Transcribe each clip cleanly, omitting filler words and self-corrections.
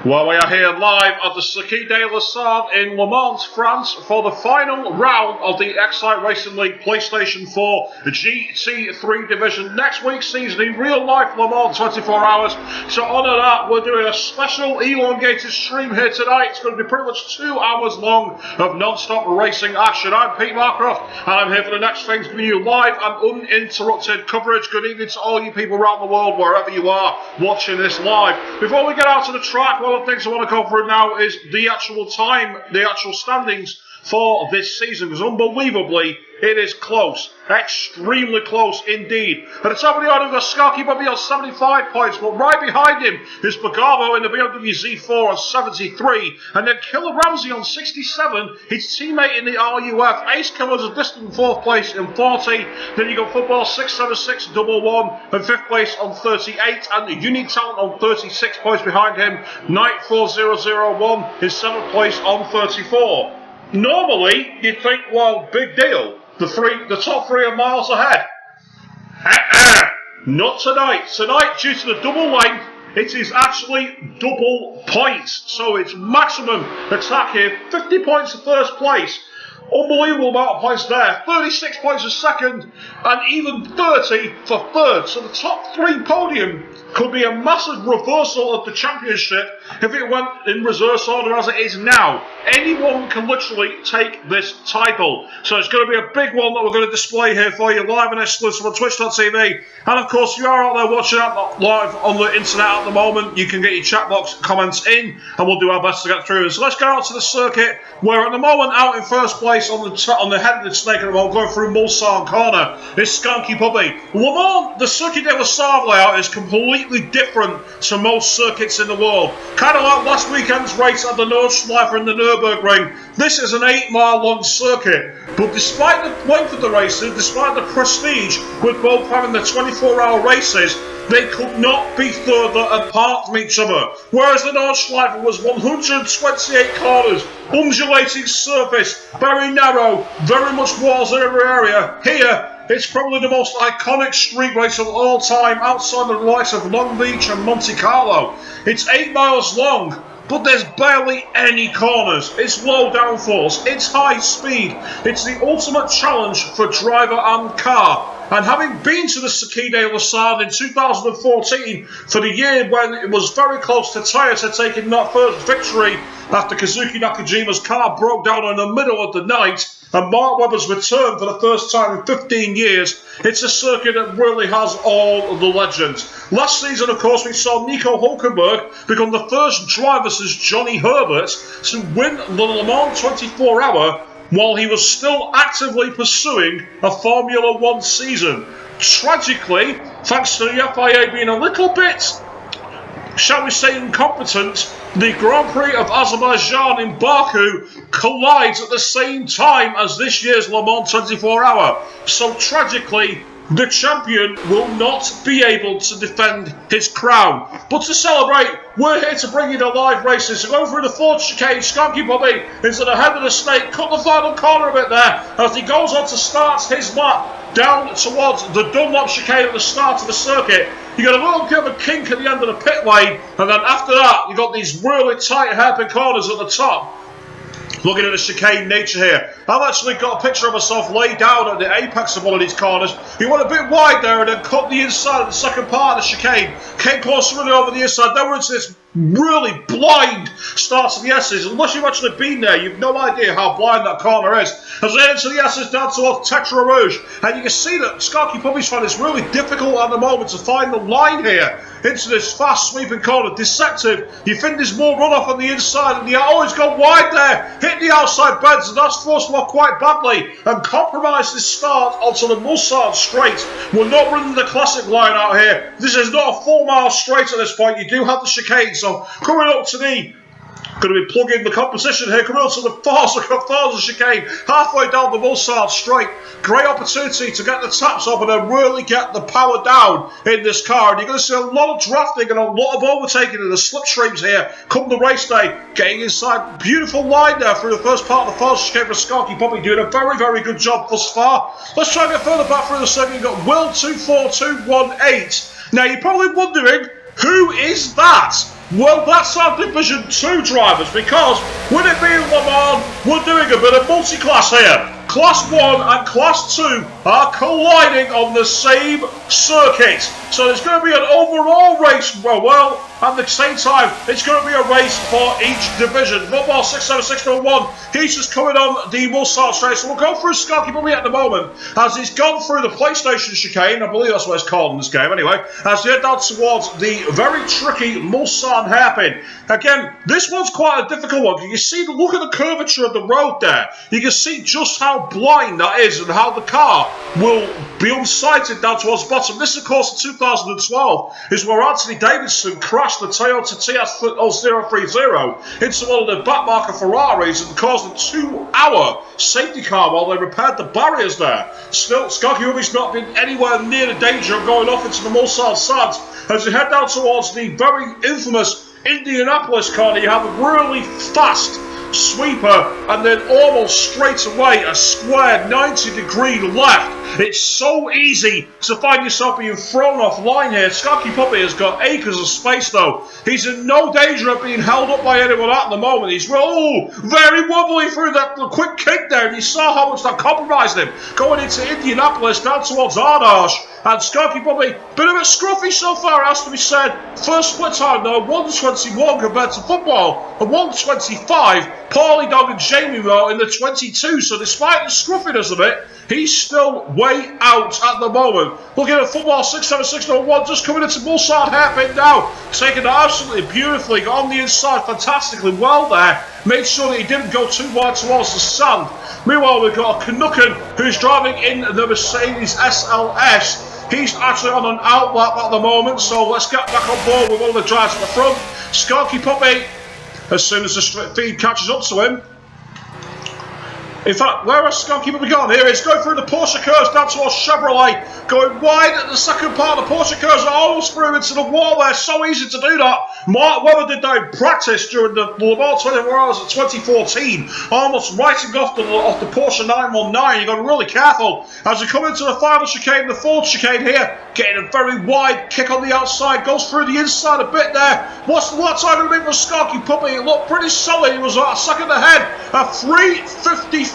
Well, we are here live at the Circuit de la Sarthe in Le Mans, France for the final round of the XRL Racing League PlayStation 4 GT3 division. Next week's season in real life Le Mans 24 hours. To honour that, we're doing a special elongated stream here tonight. It's going to be pretty much 2 hours long of non-stop racing action. I'm Pete Marcroft and I'm here for the next things, giving you live and uninterrupted coverage. Good evening to all you people around the world, wherever you are watching this live. Before we get out to the track, one of the things I want to go through now is the actual time, the actual standings for this season, because unbelievably it is close, extremely close indeed. At the top of the order we've got Skarky Bobby on 75 points, but right behind him is Bagavo in the BMW Z4 on 73, and then Killer Ramsey on 67, his teammate in the RUF. Ace Killer's a distant 4th place in 40, then you got Football 676 111 and 5th place on 38, and Unique Talent on 36 points behind him. Night 4001 is 7th place on 34. Normally, you'd think, well, big deal. The top three are miles ahead. Not tonight. Tonight, due to the double length, it is actually double points. So it's maximum attack here. 50 points for first place. Unbelievable amount of points there. 36 points for second, and even 30 for third. So the top three podium could be a massive reversal of the championship if it went in reverse order as it is now. Anyone can literally take this title. So it's going to be a big one that we're going to display here for you live and exclusive on Twitch.tv. And of course, if you are out there watching it live on the internet at the moment, you can get your chat box comments in and we'll do our best to get through. So let's go out to the circuit, where at the moment out in first place on the head of the snake at the moment, going through Mulsanne Corner, is Skanky Puppy. Le Mans, the Circuit de la Sarthe layout is completely different to most circuits in the world. Kind of like last weekend's race at the Nordschleife in the Nürburgring. This is an 8-mile long circuit, but despite the length of the races, despite the prestige with both having the 24-hour races, they could not be further apart from each other. Whereas the Nordschleife was 128 corners, undulating surface, very narrow, very much walls in every area. Here, it's probably the most iconic street race of all time outside the likes of Long Beach and Monte Carlo. It's 8 miles long, but there's barely any corners. It's low downforce, it's high speed. It's the ultimate challenge for driver and car. And having been to the Circuit de la Sarthe in 2014, for the year when it was very close to Toyota taking that first victory after Kazuki Nakajima's car broke down in the middle of the night, and Mark Webber's return for the first time in 15 years, it's a circuit that really has all of the legends. Last season, of course, we saw Nico Hulkenberg become the first driver since Johnny Herbert to win the Le Mans 24-hour while he was still actively pursuing a Formula 1 season. Tragically, thanks to the FIA being a little bit, shall we say, incompetent, the Grand Prix of Azerbaijan in Baku collides at the same time as this year's Le Mans 24-hour. So tragically, the champion will not be able to defend his crown. But to celebrate, we're here to bring you the live races. So going through the fourth chicane, Skanky Bobby is at the head of the snake, cut the final corner a bit there as he goes on to start his lap down towards the Dunlop chicane at the start of the circuit. You got a little bit of a kink at the end of the pit lane, and then after that, you got these really tight hairpin corners at the top. Looking at the chicane nature here. I've actually got a picture of myself laid down at the apex of one of these corners. He went a bit wide there and then cut the inside of the second part of the chicane. Came close really over the inside. Then we're into this really blind start to the S's. Unless you've actually been there, you've no idea how blind that corner is. As we head into the S's down towards Tetra Rouge, and you can see that Skarky Puppy's fan is really difficult at the moment to find the line here into this fast sweeping corner. Deceptive. You think there's more runoff on the inside, and you always go wide there, hit the outside beds, and that's forced him off quite badly and compromised this start onto the Mulsanne straight. We're not running the classic line out here. This is not a full mile straight at this point. You do have the chicane. So coming up to the, going to be plugging the competition here, coming up to the Forza chicane, halfway down the Mulsanne straight. Great opportunity to get the taps open and really get the power down in this car. And you're going to see a lot of drafting and a lot of overtaking in the slipstreams here come the race day. Getting inside, beautiful line there through the first part of the Forza chicane for Skarky Puppy, doing a very, very good job thus far. Let's try and get further back through the circuit. You've got Will24218. Now you're probably wondering, who is that? Well, that's our Division 2 drivers, because with it being Le Mans, we're doing a bit of multi-class here. Class 1 and Class 2 are colliding on the same circuit. So there's going to be an overall race, well, at the same time, it's going to be a race for each division. Football 67601, he's just coming on the Mulsanne straight. So we'll go through Skarky Bubby at the moment, as he's gone through the PlayStation chicane. I believe that's what it's called in this game anyway, as they head down towards the very tricky Mulsanne hairpin. Again, this one's quite a difficult one. You can see the look at the curvature of the road there. You can see just how blind that is and how the car will be unsighted down towards the bottom. This, of course, in 2012 is where Anthony Davidson crashed the Toyota TS0030 into one of the backmarker Ferraris and caused a 2-hour safety car while they repaired the barriers there. Still, Skarky Bubby's not been anywhere near the danger of going off into the Mulsanne sands as you head down towards the very infamous Indianapolis corner. You have a really fast sweeper and then almost straight away a square 90-degree left. It's so easy to find yourself being thrown off line here. Skarky Bubby has got acres of space though. He's in no danger of being held up by anyone at the moment. He's very wobbly through that quick kick there, and you saw how much that compromised him going into Indianapolis down towards Arnage. And Skarky Bubby, bit of a scruffy so far, has to be said. First split time though, 1:21 compared to football, and 1:25. Paulie Dog and Jamie were in the 22, so despite the scruffiness of it, he's still way out at the moment. Looking at football 67601, just coming into Mulsanne hairpin now, taking it absolutely beautifully, got on the inside fantastically well there. Made sure that he didn't go too wide towards the sand. Meanwhile, we've got Canucken, who's driving in the Mercedes SLS. He's actually on an outlap at the moment, so let's get back on board with one of the drivers at the front. Skarky Bubby, as soon as the feed catches up to him. In fact, where has Skarky Bubby gone? Here he is, going through the Porsche curves down towards Chevrolet, going wide at the second part of the Porsche curves, almost through into the wall there. So easy to do that. Mark Webber did that in practice during the Le Mans 24 Hours of 2014, almost writing off the Porsche 919. You've got to be really careful as you come into the final chicane, the fourth chicane here, getting a very wide kick on the outside, goes through the inside a bit there. What's the lap time going to be for Skarky Bubby? It looked pretty solid. He was a second ahead at 3:54.3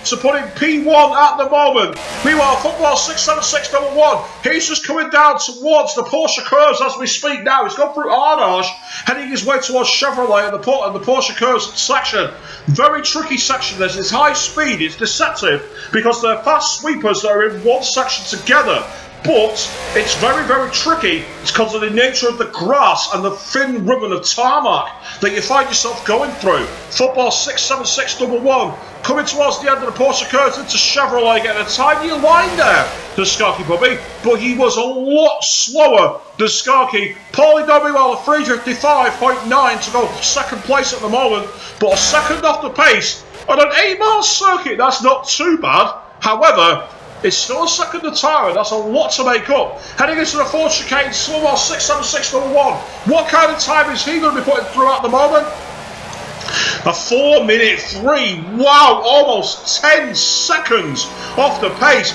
to put in P1 at the moment. Meanwhile, football 67611, he's just coming down towards the Porsche curves as we speak now. He's gone through Arnage, heading his way towards Chevrolet and the Porsche curves section. Very tricky section this. It's high speed, it's deceptive because they're fast sweepers that are in one section together. But it's very, very tricky. It's because of the nature of the grass and the thin ribbon of tarmac that you find yourself going through. Football 67611 coming towards the end of the Porsche curves into Chevrolet, getting a tiny line there to Skarky Bubby, but he was a lot slower than Skarky. Paulie Dobby, well, at 3:55.9 to go second place at the moment, but a second off the pace on an 8-mile circuit. That's not too bad. However, it's still a second to tire, that's a lot to make up. Heading into the fourth chicane, Slow 67611. What kind of time is he going to be putting through at the moment? A 4:03. Wow, almost 10 seconds off the pace.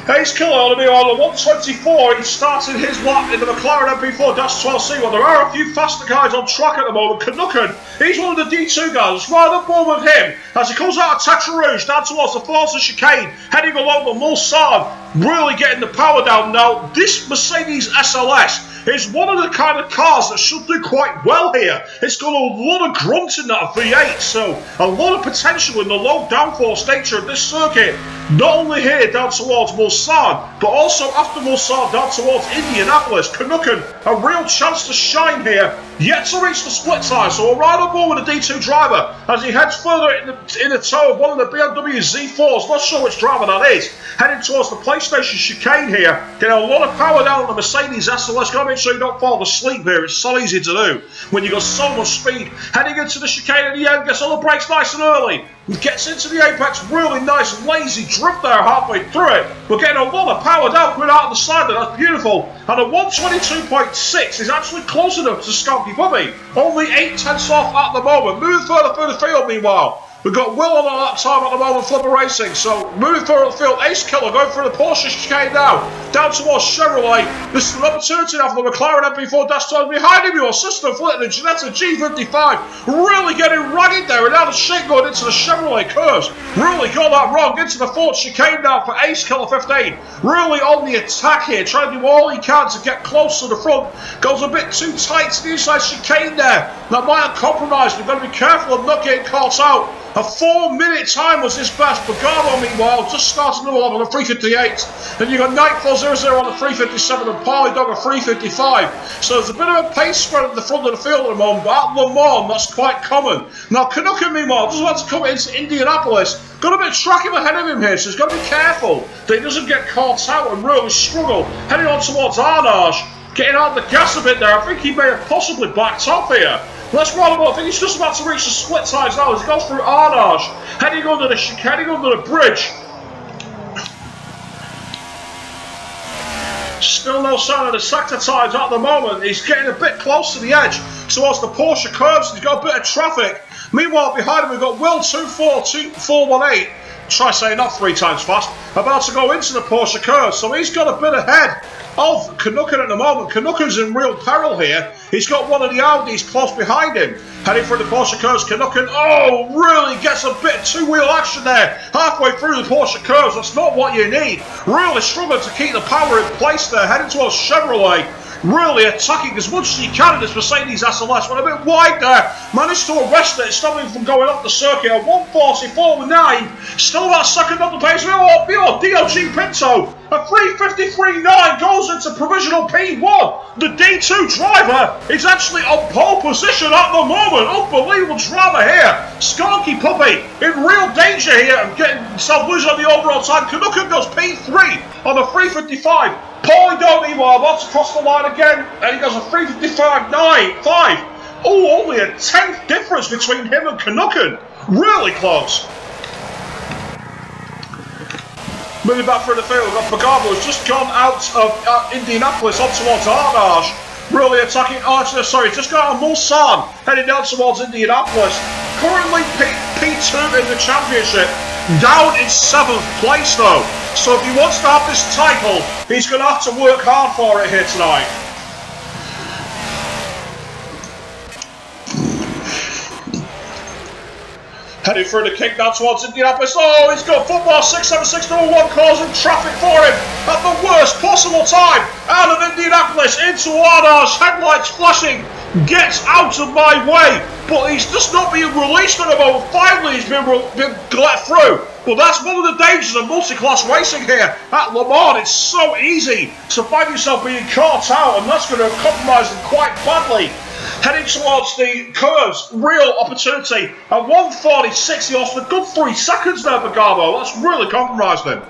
Ace Killer on the 124. He started his lap in the McLaren MP4-12C. Well, there are a few faster guys on track at the moment. Canucken, he's one of the D2 guys. Right up on with him as he comes out of Tetra Rouge down towards the Forza chicane, heading along the Mulsanne, really getting the power down now. This Mercedes SLS is one of the kind of cars that should do quite well here. It's got a lot of grunt in that V8, so a lot of potential in the low downforce nature of this circuit. Not only here down towards Mulsanne, but also after Mulsanne down towards Indianapolis. Canucken, a real chance to shine here. Yet to reach the split time, so we're right on board with the D2 driver as he heads further in the toe of one of the BMW Z4s. Not sure which driver that is. Heading towards the PlayStation chicane here. Getting a lot of power down on the Mercedes SLS. Got to make sure you don't fall asleep here. It's so easy to do when you've got so much speed. Heading into the chicane at the end. Gets all the brakes nice and early. Gets into the apex, really nice lazy drift there halfway through it. We're getting a lot of power down coming out of the side there, that's beautiful. And a 122.6 is actually close enough to Skarky Bubby. Only 8 tenths off at the moment. Moving further through the field meanwhile. We've got Will on at that time at the moment, Flipper Racing. So moving through the field, Ace Killer going through the Porsche chicane now, down towards Chevrolet. This is an opportunity now for the McLaren MP4-12 behind him. Your system flitting the Ginetta G55, really getting ragged there, and now the shake going into the Chevrolet curves. Really got that wrong into the Ford chicane now for Ace Killer 15. Really on the attack here, trying to do all he can to get close to the front. Goes a bit too tight to the inside chicane there. That might have compromised. We've got to be careful of not getting caught out. A 4-minute time was his best. Garbo, meanwhile, just started another one on the 358. Then you've got Nightfall00 on the 357 and Parley Dog at 355. So there's a bit of a pace spread at the front of the field at the moment, but at Le Mans, that's quite common. Now, Canucken, meanwhile, just about to come into Indianapolis. Got a bit of tracking ahead of him here, so he's got to be careful that he doesn't get caught out and really struggle. Heading on towards Arnage, getting out of the gas a bit there. I think he may have possibly backed off here. Let's roll him up. I think he's just about to reach the split tires now as he goes through Arnage, heading under the bridge. Still no sign of the sector tires at the moment. He's getting a bit close to the edge towards the Porsche curves. He's got a bit of traffic. Meanwhile, behind him we've got Will 242-418. Try saying that 3 times fast. About to go into the Porsche curves. So he's got a bit ahead of Canucken at the moment. Canucken's in real peril here. He's got one of the Audis close behind him. Heading for the Porsche curves. Canucken, really gets a bit of two-wheel action there. Halfway through the Porsche curves. That's not what you need. Really struggling to keep the power in place there. Heading towards Chevrolet. Really attacking as much as he can in this Mercedes SLS. Went a bit wide there. Managed to arrest it, stopping him from going off the circuit at 1:44.9. Still about second on the pace. DOG Pinto. A 3:53.9 goes into provisional P1. The D2 driver is actually on pole position at the moment. Unbelievable drama here. Skunky Puppy in real danger here of getting himself losing on the overall time. Canucken goes P3 on the 3:55. Paulie Dog, meanwhile, wants to cross the line again, and he goes a 3:55.9.5. Only a 10th difference between him and Canucken. Really close. Moving back through the field, we've got Pagano, who's just gone out of Indianapolis on towards Arnage. Really attacking just got out of Mulsanne, heading down towards Indianapolis. Currently P2 in the championship, down in 7th place though. So if he wants to have this title, he's going to have to work hard for it here tonight. Heading through the kick down towards Indianapolis. He's got football 676-1 causing traffic for him at the worst possible time. Out of Indianapolis into Arnage, headlights flashing. Gets out of my way, but he's just not being released at the moment. Finally, he's been let through. Well, that's one of the dangers of multi-class racing here at Le Mans. It's so easy to find yourself being caught out, and that's going to compromise him quite badly. Heading towards the curves, real opportunity. At 1:46, he lost a good 3 seconds there for Garbo. That's really compromised him.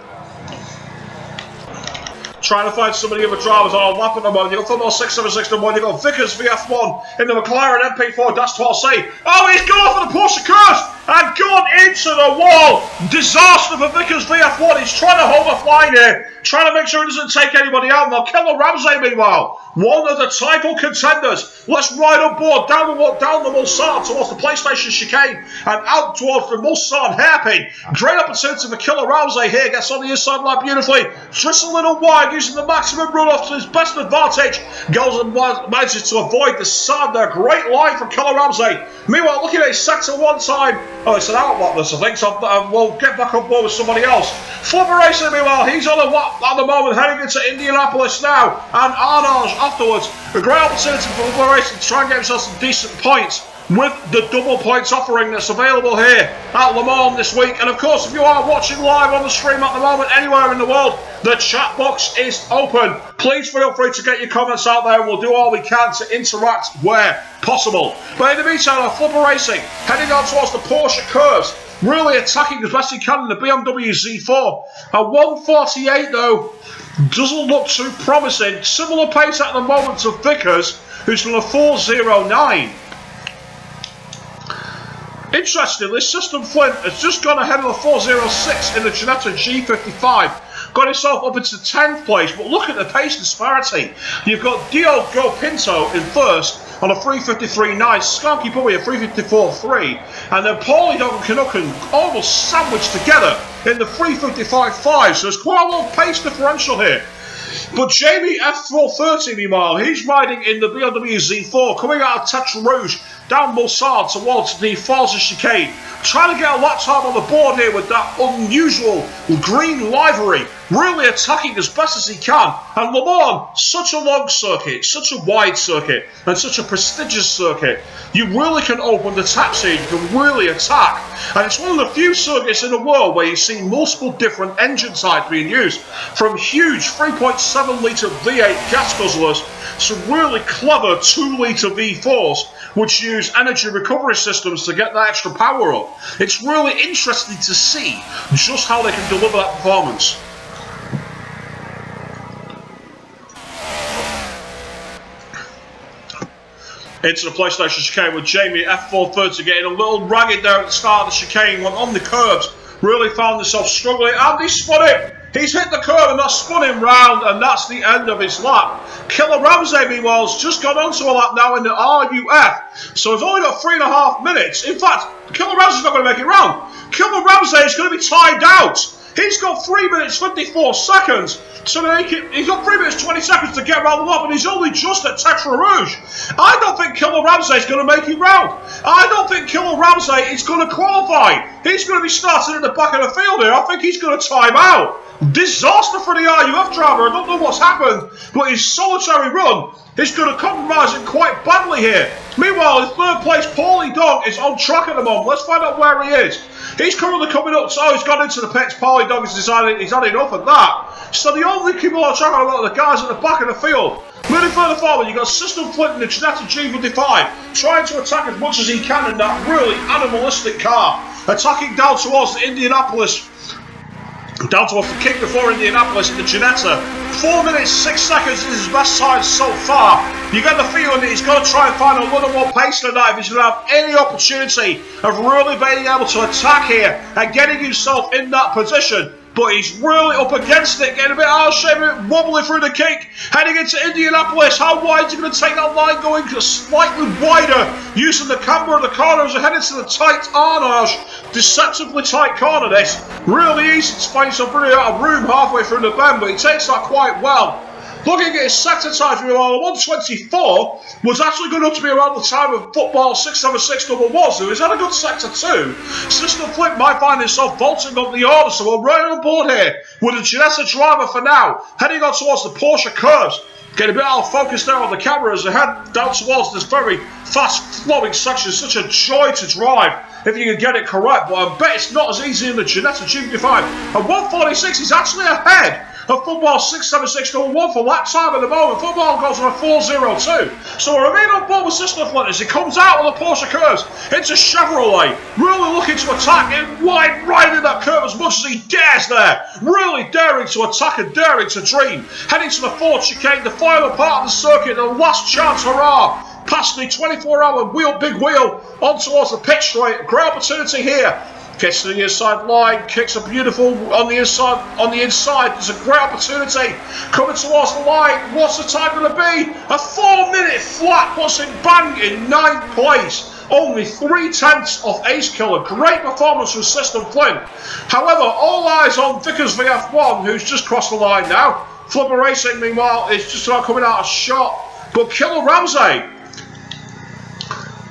Trying to find some of the other drivers on a lap at the moment. You've got football 676-1. You've got Vickers VF1 in the McLaren MP4-12C. He's gone off of the Porsche curves and gone into the wall. Disaster for Vickers VF1. He's trying to hold the line here, trying to make sure he doesn't take anybody out. Now, Killer Ramsey, meanwhile, one of the title contenders. Let's ride on board down the Mulsanne towards the PlayStation chicane and out towards the Mulsanne hairpin. Great opportunity for Killer Ramsey here. Gets on the inside line beautifully. Just a little wide, using the maximum runoff to his best advantage. Goes and manages to avoid the sand there. Great line from Killer Ramsey. Meanwhile, looking at his sector 1 time. It's an outlap this, I think, so we'll get back on board with somebody else. Flipper Racing, meanwhile, he's on a lap at the moment, heading into Indianapolis now, and Arnage afterwards. A great opportunity for Flipper Racing to try and get himself some decent points with the double points offering that's available here at Le Mans this week. And of course, if you are watching live on the stream at the moment, anywhere in the world, the chat box is open. Please feel free to get your comments out there, and we'll do all we can to interact where possible. But in the meantime, Flipper Racing heading on towards the Porsche curves, really attacking as best he can in the BMW Z4. At 1:48 though, doesn't look too promising. Similar pace at the moment to Vickers, who's on a 4:09. Interestingly, System Flint has just gone ahead of a 4:06 in the Ginetta G55. Got himself up into 10th place, but look at the pace disparity. You've got Diogo Pinto in first, on a 3:53.9, Skanky Puppy a 3:54.3, and then Paulie Dog and Canucken almost sandwiched together in the 3:55.5, so there's quite a lot of pace differential here. But Jamie F430, meanwhile, he's riding in the BMW Z4, coming out of Tetra Rouge, down Mulsard towards the Forza chicane, trying to get a lap time on the board here with that unusual green livery, really attacking as best as he can. And Le Mans, such a long circuit, such a wide circuit, and such a prestigious circuit, you really can open the tap seat, you can really attack. And it's one of the few circuits in the world where you see multiple different engine types being used, from huge 3.7 litre V8 gas guzzlers to really clever 2 litre V4s, which use energy recovery systems to get that extra power up. It's really interesting to see just how they can deliver that performance. Into the PlayStation chicane with Jamie F430 getting a little ragged there at the start of the chicane, went on the curbs, really found himself struggling, and he spun it! He's hit the curb and that spun him round, and that's the end of his lap. Killer Ramsey, meanwhile, has just gone onto a lap now in the RUF, so he's only got 3.5 minutes. In fact, Killer Ramsey's not going to make it round. Killer Ramsey is going to be timed out. He's got 3 minutes 54 seconds to make it. He's got 3 minutes 20 seconds to get around the lap, and he's only just at Tetra Rouge. I don't think Killer Ramsey is going to make it round. I don't think Killer Ramsey is going to qualify. He's going to be starting at the back of the field here. I think he's going to time out. Disaster for the RUF driver. I don't know what's happened, but his solitary run is going to compromise him quite badly here. Meanwhile, in third place, Paulie Dog is on track at the moment. Let's find out where he is. He's currently coming up, so he's gone into the pits. Paulie Dog has decided he's had enough of that. So the only people on track are a lot of the guys at the back of the field. Moving further forward, you've got System Flint in the Ginetta G55, trying to attack as much as he can in that really animalistic car. Attacking down towards the Indianapolis. Down towards the kick before Indianapolis in the Ginetta. 4 minutes 6 seconds is his best time so far. You get the feeling that he's got to try and find a little more pace tonight if he's going to have any opportunity of really being able to attack here and getting himself in that position. But he's really up against it, getting a bit out of shape, a bit wobbly through the kick, heading into Indianapolis. How wide is he going to take that line, going slightly wider, using the camber of the corner as he headed to the tight Arnage, deceptively tight corner this. Really easy to find yourself running out of room halfway through the bend, but he takes that quite well. Looking at his sector time, 124 was actually good enough to be around the time of football 676-1, so he's had a good sector too. System Flip might find himself vaulting up the order, so we're right on board here with the Ginetta driver for now, heading on towards the Porsche curves. Get a bit out of focus there on the camera as they head down towards this very fast-flowing section. Such a joy to drive if you can get it correct, but I bet it's not as easy in the Ginetta G55. And 146 is actually ahead of football 676-1 for lap time at the moment. Football goes on a 4:02. So we're remain on board with System Flint as he comes out on the Porsche curves into Chevrolet. Really looking to attack in wide, riding that curve as much as he dares there. Really daring to attack and daring to dream. Heading to the Ford chicane, the final part of the circuit, the last chance hurrah. Past the 24-hour wheel, big wheel, on towards the pit straight. Great opportunity here. Gets to the inside line, kicks a beautiful on the inside. There's a great opportunity coming towards the line. What's the time going to be? A 4-minute flat puts him bang in 9th place. Only 3/10 of Ace Killer. Great performance from System Flint. However, all eyes on Vickers VF1, who's just crossed the line now. Flipper Racing, meanwhile, is just about coming out of shot. But Killer Ramsey,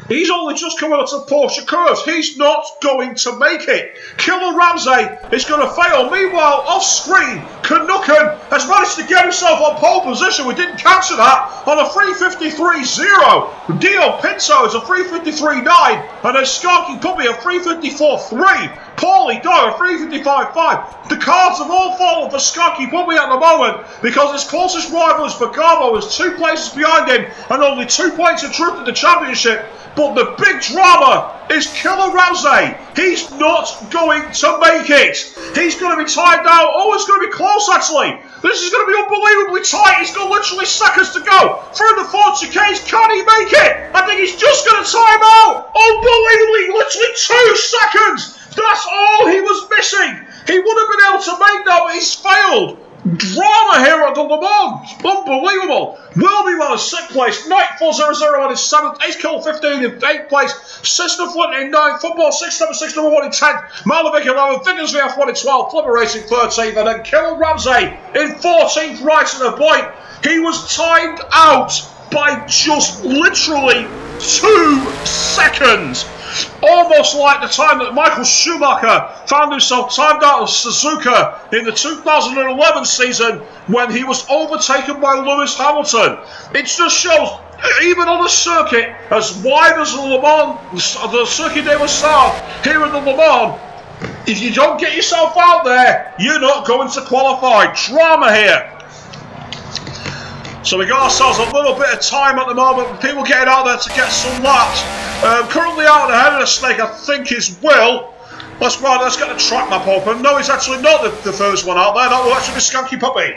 he's only just coming out of Porsche curves. He's not going to make it. Killer Ramsey is going to fail. Meanwhile, off screen, Canucken has managed to get himself on pole position. We didn't capture that on a 3:53.0. Dio Pinto is a 3:53.9, and a Skanky Puppy a 3:54.3. Paulie Dog a 3:55.5. The cards have all fallen for Skanky Puppy at the moment because his closest rival is Bergamo, is 2 places behind him and only 2 points of truth in the championship. But the big drama is Killer Ramsey. He's not going to make it. He's going to be tied now. Oh, it's going to be close, actually. This is going to be unbelievably tight. He's got literally seconds to go. Through the Ford chicanes, can he make it? I think he's just going to time out. Unbelievably, literally 2 seconds. That's all he was missing. He would have been able to make that, but he's failed. Drama here at the Le Mans. Unbelievable. Wilby well in 6th place. Night 400 in 7th. Ace Kill 15 in 8th place. Sister Flint in 9th. Football 676 number 1 in 10th. Malevich 11th. Figures VF 1 in 12th. Flipper Racing 13th. And then Kevin Ramsey in 14th, right to the point. He was timed out by just literally 2 seconds. Almost like the time that Michael Schumacher found himself timed out of Suzuka in the 2011 season when he was overtaken by Lewis Hamilton. It just shows, even on a circuit as wide as the Le Mans, the Circuit de la Sarthe here in the Le Mans, if you don't get yourself out there, you're not going to qualify. Drama here. So we got ourselves a little bit of time at the moment. People getting out there to get some laps. Currently out ahead of the snake, I think, is Will. Let's get the track map open. No, he's actually not the first one out there. That will actually be Skanky Puppy.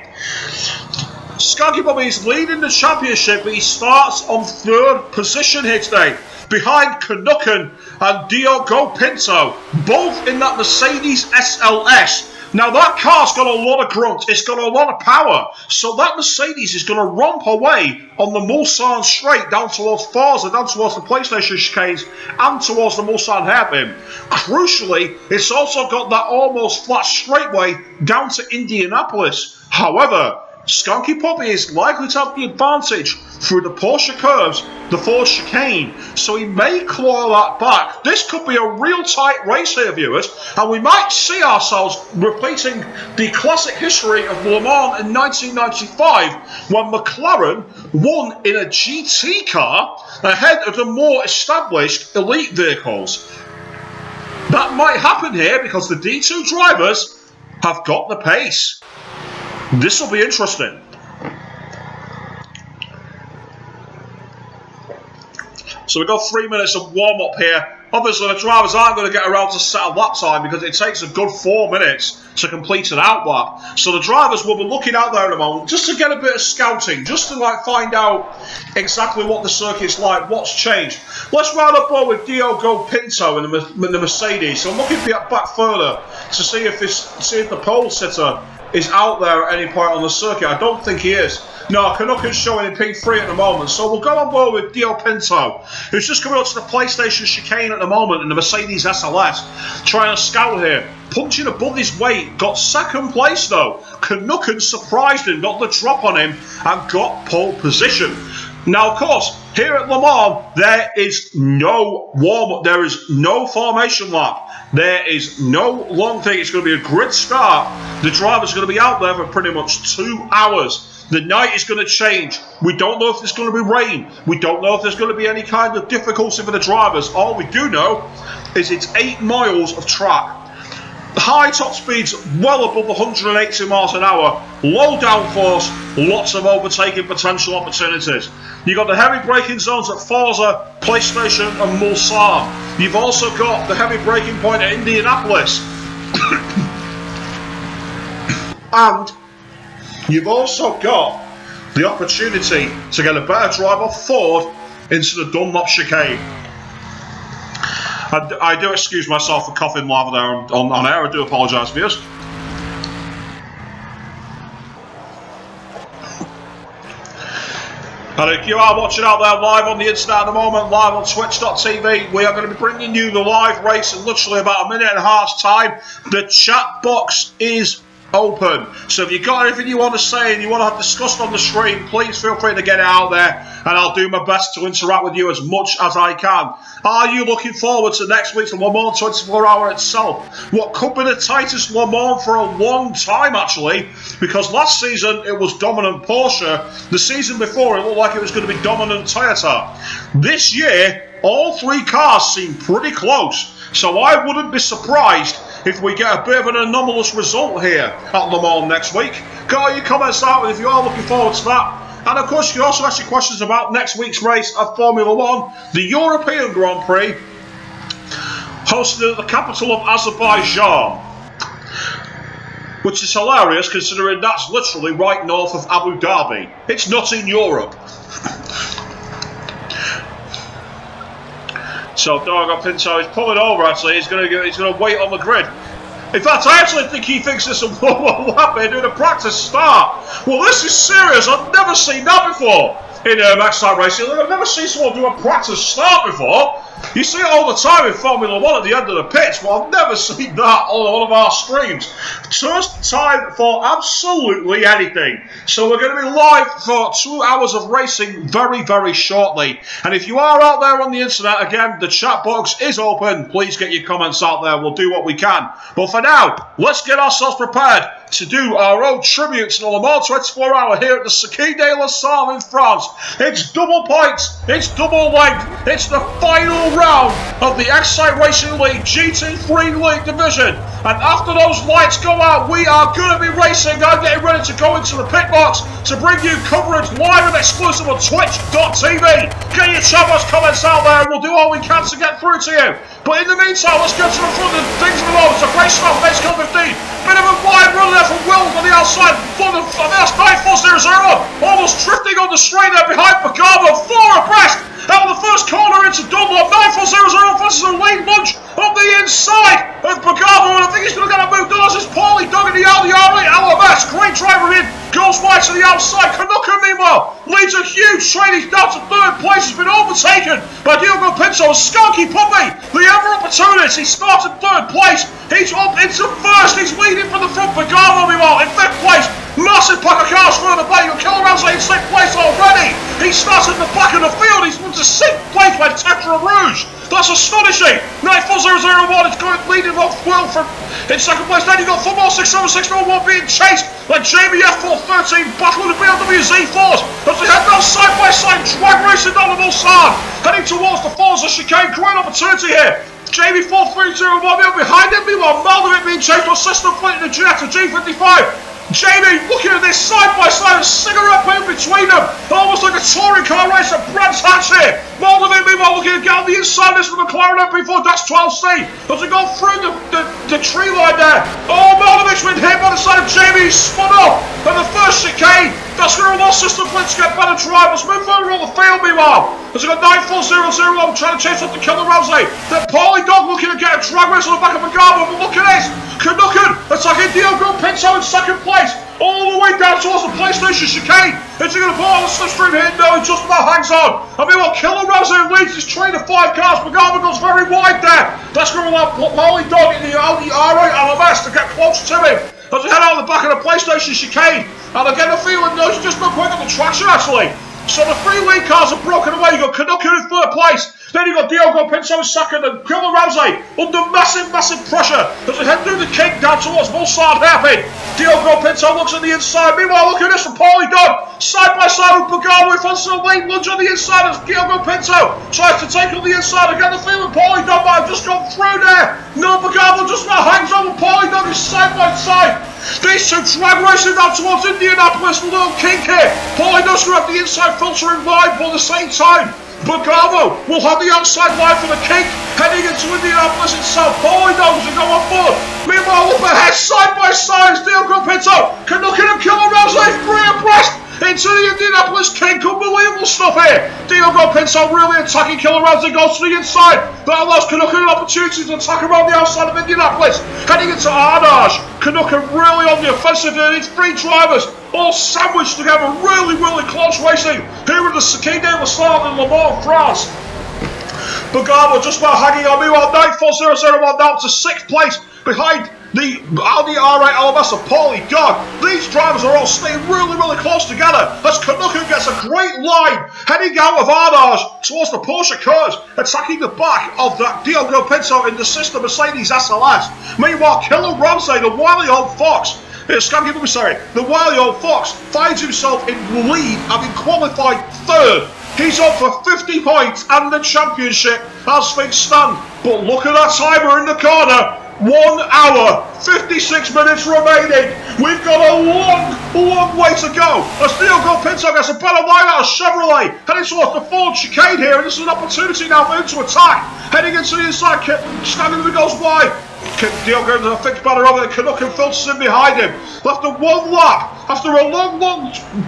Skanky Puppy is leading the championship, but he starts on 3rd position here today, behind Canucken and Diogo Pinto, both in that Mercedes SLS. Now that car's got a lot of grunt, it's got a lot of power, so that Mercedes is going to romp away on the Mulsanne straight down towards Forza, down towards the PlayStation chicanes and towards the Mulsanne hairpin. Crucially, it's also got that almost flat straightaway down to Indianapolis. However, Skanky Puppy is likely to have the advantage through the Porsche curves, the Ford chicane, so he may claw that back. This could be a real tight race here, viewers, and we might see ourselves repeating the classic history of Le Mans in 1995 when McLaren won in a GT car ahead of the more established elite vehicles. That might happen here because the D2 drivers have got the pace. This will be interesting. So we've got 3 minutes of warm-up here. Obviously, the drivers aren't going to get around to set a lap time because it takes a good 4 minutes to complete an outlap. So the drivers will be looking out there at the moment just to get a bit of scouting, just to find out exactly what the circuit's like, what's changed. Let's round up with Diogo Pinto in the Mercedes. So I'm looking back further to see if the pole sitter is out there at any point on the circuit. I don't think he is. No, Canucken's showing in P3 at the moment. So we'll go on board with Dio Pinto, who's just coming up to the PlayStation chicane at the moment in the Mercedes SLS, trying to scout here. Punching above his weight, got 2nd place though. Canucken surprised him, got the drop on him, and got pole position. Now, of course, here at Le Mans, there is no warm-up, there is no formation lap, there is no long thing. It's going to be a grid start. The driver's going to be out there for pretty much 2 hours. The night is going to change. We don't know if there's going to be rain. We don't know if there's going to be any kind of difficulty for the drivers. All we do know is it's 8 miles of track. High top speeds well above 180 miles an hour, low downforce, lots of overtaking potential opportunities. You've got the heavy braking zones at Forza, PlayStation and Mulsanne. You've also got the heavy braking point at Indianapolis. And you've also got the opportunity to get a better drive off Ford into the Dunlop chicane. I do excuse myself for coughing live there on air. I do apologise, viewers. And if you are watching out there live on the internet at the moment, live on twitch.tv, we are going to be bringing you the live race in literally about a minute and a half's time. The chat box is open, so if you've got anything you want to say and you want to have discussed on the stream, please feel free to get it out there and I'll do my best to interact with you as much as I can. Are you looking forward to next week's Le Mans 24 hour itself? What could be the tightest Le Mans for a long time, actually, because last season it was dominant Porsche. The season before it looked like it was going to be dominant Toyota. This year all 3 cars seem pretty close, so I wouldn't be surprised if we get a bit of an anomalous result here at Le Mans next week. Get all your comments out if you are looking forward to that. And of course, you can also ask your questions about next week's race at Formula 1, the European Grand Prix, hosted at the capital of Azerbaijan, which is hilarious considering that's literally right north of Abu Dhabi. It's not in Europe. So Diogo Pinto is pulling over. Actually, he's going to wait on the grid. In fact, I actually think he thinks this is one lap here doing a practice start. Well, this is serious. I've never seen that before in Max-Type racing. I've never seen someone do a practice start before. You see it all the time in Formula 1 at the end of the pitch, but I've never seen that on one of our streams. Just time for absolutely anything. So we're going to be live for 2 hours of racing very, very shortly. And if you are out there on the internet, again, the chat box is open. Please get your comments out there. We'll do what we can. But for now, let's get ourselves prepared to do our own tribute to the Le Mans 24 Hour here at the Circuit de la Sarthe in France. It's double points, it's double length, it's the final round of the XRL Racing League GT3 League division. And after those lights go out, we are going to be racing. I'm getting ready to go into the pit box to bring you coverage live and exclusive on twitch.tv. Get your chat box comments out there and we'll do all we can to get through to you. But in the meantime, let's get to the front of things at the moment. So race start, race car 15. Bit of a wide run there from Will on the outside. That's 9400. Almost drifting on the straight there behind Pagamo. 4 abreast. Out of the first corner into Dunlop. 9400 versus a lead lunge on the inside of Pagamo. And I think he's going to get a move. Does is Paulie Dog in the LDR8 LMS. Great driver in. Goes wide to the outside. Canucka, meanwhile, leads a huge train. He's down to 3rd place. He's been overtaken by Diogo Pinto. Skunky Puppy, the ever opportunist. He started 3rd place. He's up into 1st. He's leading from the front. Pagamo, meanwhile, in 5th place. Massive pack of cars further back. You'll kill around in 6th place already. He starts in the back of the field. He's into 6th place by Tetra Rouge. That's astonishing. 94001 is going leading off Will from in 2nd place. Then you got football 67601 being chased like Jamie F413 battling the BMW Z4s. As they head down side by side, drag racing down the Mulsanne, heading towards the Forza chicane. Great opportunity here. Jamie 4301 behind him. Meanwhile, Maldivit being chased by System Flint in the Jetta G55. Jamie looking at this side by side, a cigarette in between them, almost like a touring car race at Brands Hatch here. Maldivit meanwhile looking to get on the inside. This is the McLaren MP4 -12C as they go through the tree line there. Oh, Maldivit's been hit by the side of Jamie. He's spun off at the first chicane. That's going to allow System Flint to get better drivers. Move further on the field meanwhile. As they got 94001 trying to chase up the Killer Ramsey. Then Paulie Dog looking to get a drag race on the back of Pagamo. But look at this. Canucka attacking Diogo Pinto in 2nd place. All the way down towards the PlayStation chicane. Is he going to put on the slipstream here? No, he just about hangs on. I mean, well, Killer Ramsey leads his train of 5 cars. Pagamo goes very wide there. That's going to allow Paulie Dog in the LDR8 LMS to get close to him. As they head out the back of the PlayStation chicane. And I get the feeling, no, he's just not quite on the traction actually. So the 3 lead cars are broken away. You got Canucka in 3rd place. Then you got Diogo Pinto in 2nd and Killer Ramsey under massive pressure as they head through the kink down towards Mulsanne hairpin. Diogo Pinto looks at the inside. Meanwhile, look at this from Paulie Dog. Side by side with Pagamo with a late lunge on the inside as Diogo Pinto tries to take on the inside. Again, the feeling Paulie Dog might have just gone through there. No, Pagamo just about hangs on with Paulie Dog is side by side. These two drag racing down towards Indianapolis, a little kink here. Paulie Dog's going to have the inside filtering wide, but at the same time, Pagamo will have the outside line for the kink heading into Indianapolis itself. Paulie Dog to go on board. Meanwhile, up ahead, side by side, is Diogo Pinto. Canucka and Killer Ramsey 3 abreast into the Indianapolis kink. Unbelievable stuff here. Diogo Pinto really attacking Killer Ramsey, goes to the inside. That allows Canucka an opportunity to attack around the outside of Indianapolis. Heading into Arnage. Canucka really on the offensive here. These 3 drivers all sandwiched together. Really close racing here in the Circuit de la Sarthe in Le Mans, France. Pagamo just about hanging on. Meanwhile, 94001 down to 6th place behind the LDR8 LMS of Paulie Dog. These drivers are all staying really close together as Canucka gets a great line heading out of Arnage towards the Porsche curves, attacking the back of that Diogo Pinto in the sister Mercedes SLS. Meanwhile, Killer Ramsey, the wily old fox, the wily old fox finds himself in the lead, having qualified 3rd. He's up for 50 points and the championship as things stand. But look at that timer in the corner. 1 hour, 56 minutes remaining. We've got a long way to go. As Diogo Pinto gets a better line out of Chevrolet, heading towards the Ford chicane here, and this is an opportunity now for him to attack. Heading into the inside kit, standing as he goes wide. Diogo thinks better of it. Canucken filters in behind him. After one lap, after a long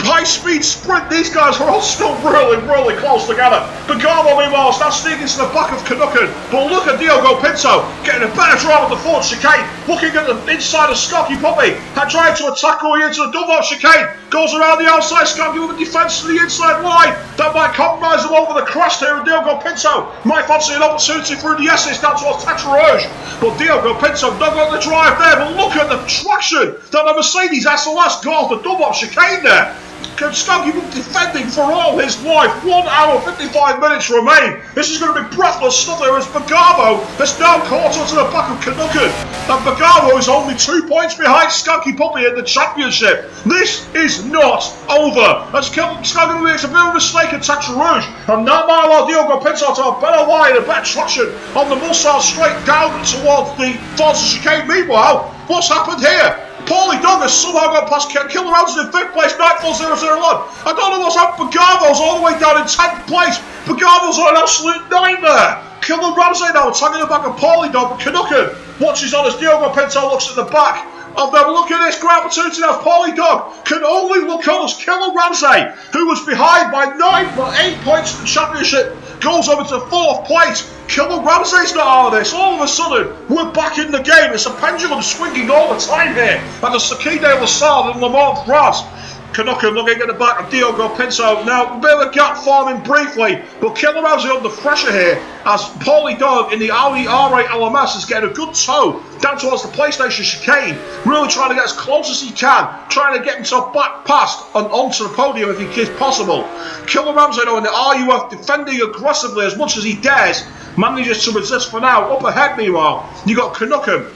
high-speed sprint, these guys are all still really close together. Bergamo, meanwhile, starts sneaking to the back of Canucken. But look at Diogo Pinto getting a better drive at the forward chicane, looking at the inside of Skanky Puppy and trying to attack going into the double chicane. Goes around the outside, Skanky with a defence to the inside line. That might compromise him over the crest here, and Diogo Pinto might fancy an opportunity through the S's down towards Tetrarouge. But Diogo Pinto dug on the drive there, but look at the traction that the Mercedes SLS got the double chicane there. Skanky defending for all his life. 1 hour 55 minutes remain. This is going to be breathless stuff here as Bergamo has now caught onto the back of Canucken. And Bergamo is only 2 points behind Skanky Puppy in the championship. This is not over. As Skanky makes a bit of a mistake at Tetrarouge. And that might allow Diogo Pinto to have a better line and better traction on the Mulsanne straight down towards the Forza chicane. Meanwhile, what's happened here? Paulie Dog has somehow got past Killer Rounds in 5th place, Nightfall 001. I don't know what's happened. Bergamo's all the way down in 10th place. Bergamo's on an absolute nightmare. Killer Ramsey now tagging the back of Paulie Dog. Canucken watches on as Diogo Pinto looks at the back of them. Look at this great opportunity now. Paulie Dog can only look on as Killer Ramsey, who was behind by 8 points in the championship, goes over to 4th place. Killer Ramsey's not out of this. All of a sudden, we're back in the game. It's a pendulum swinging all the time here at the Circuit de la Salle in Le Mans, France. Canucken looking at the back of Diogo Pinto. Now, a bit of a gap forming briefly, but Killer Ramsey under pressure here as Paulie Dog in the Audi R8 LMS is getting a good tow down towards the PlayStation chicane, really trying to get as close as he can, trying to get himself back past and onto the podium if he is possible. Killer Ramsey, though, in the RUF defending aggressively as much as he dares, manages to resist for now. Up ahead, meanwhile, you got Canucken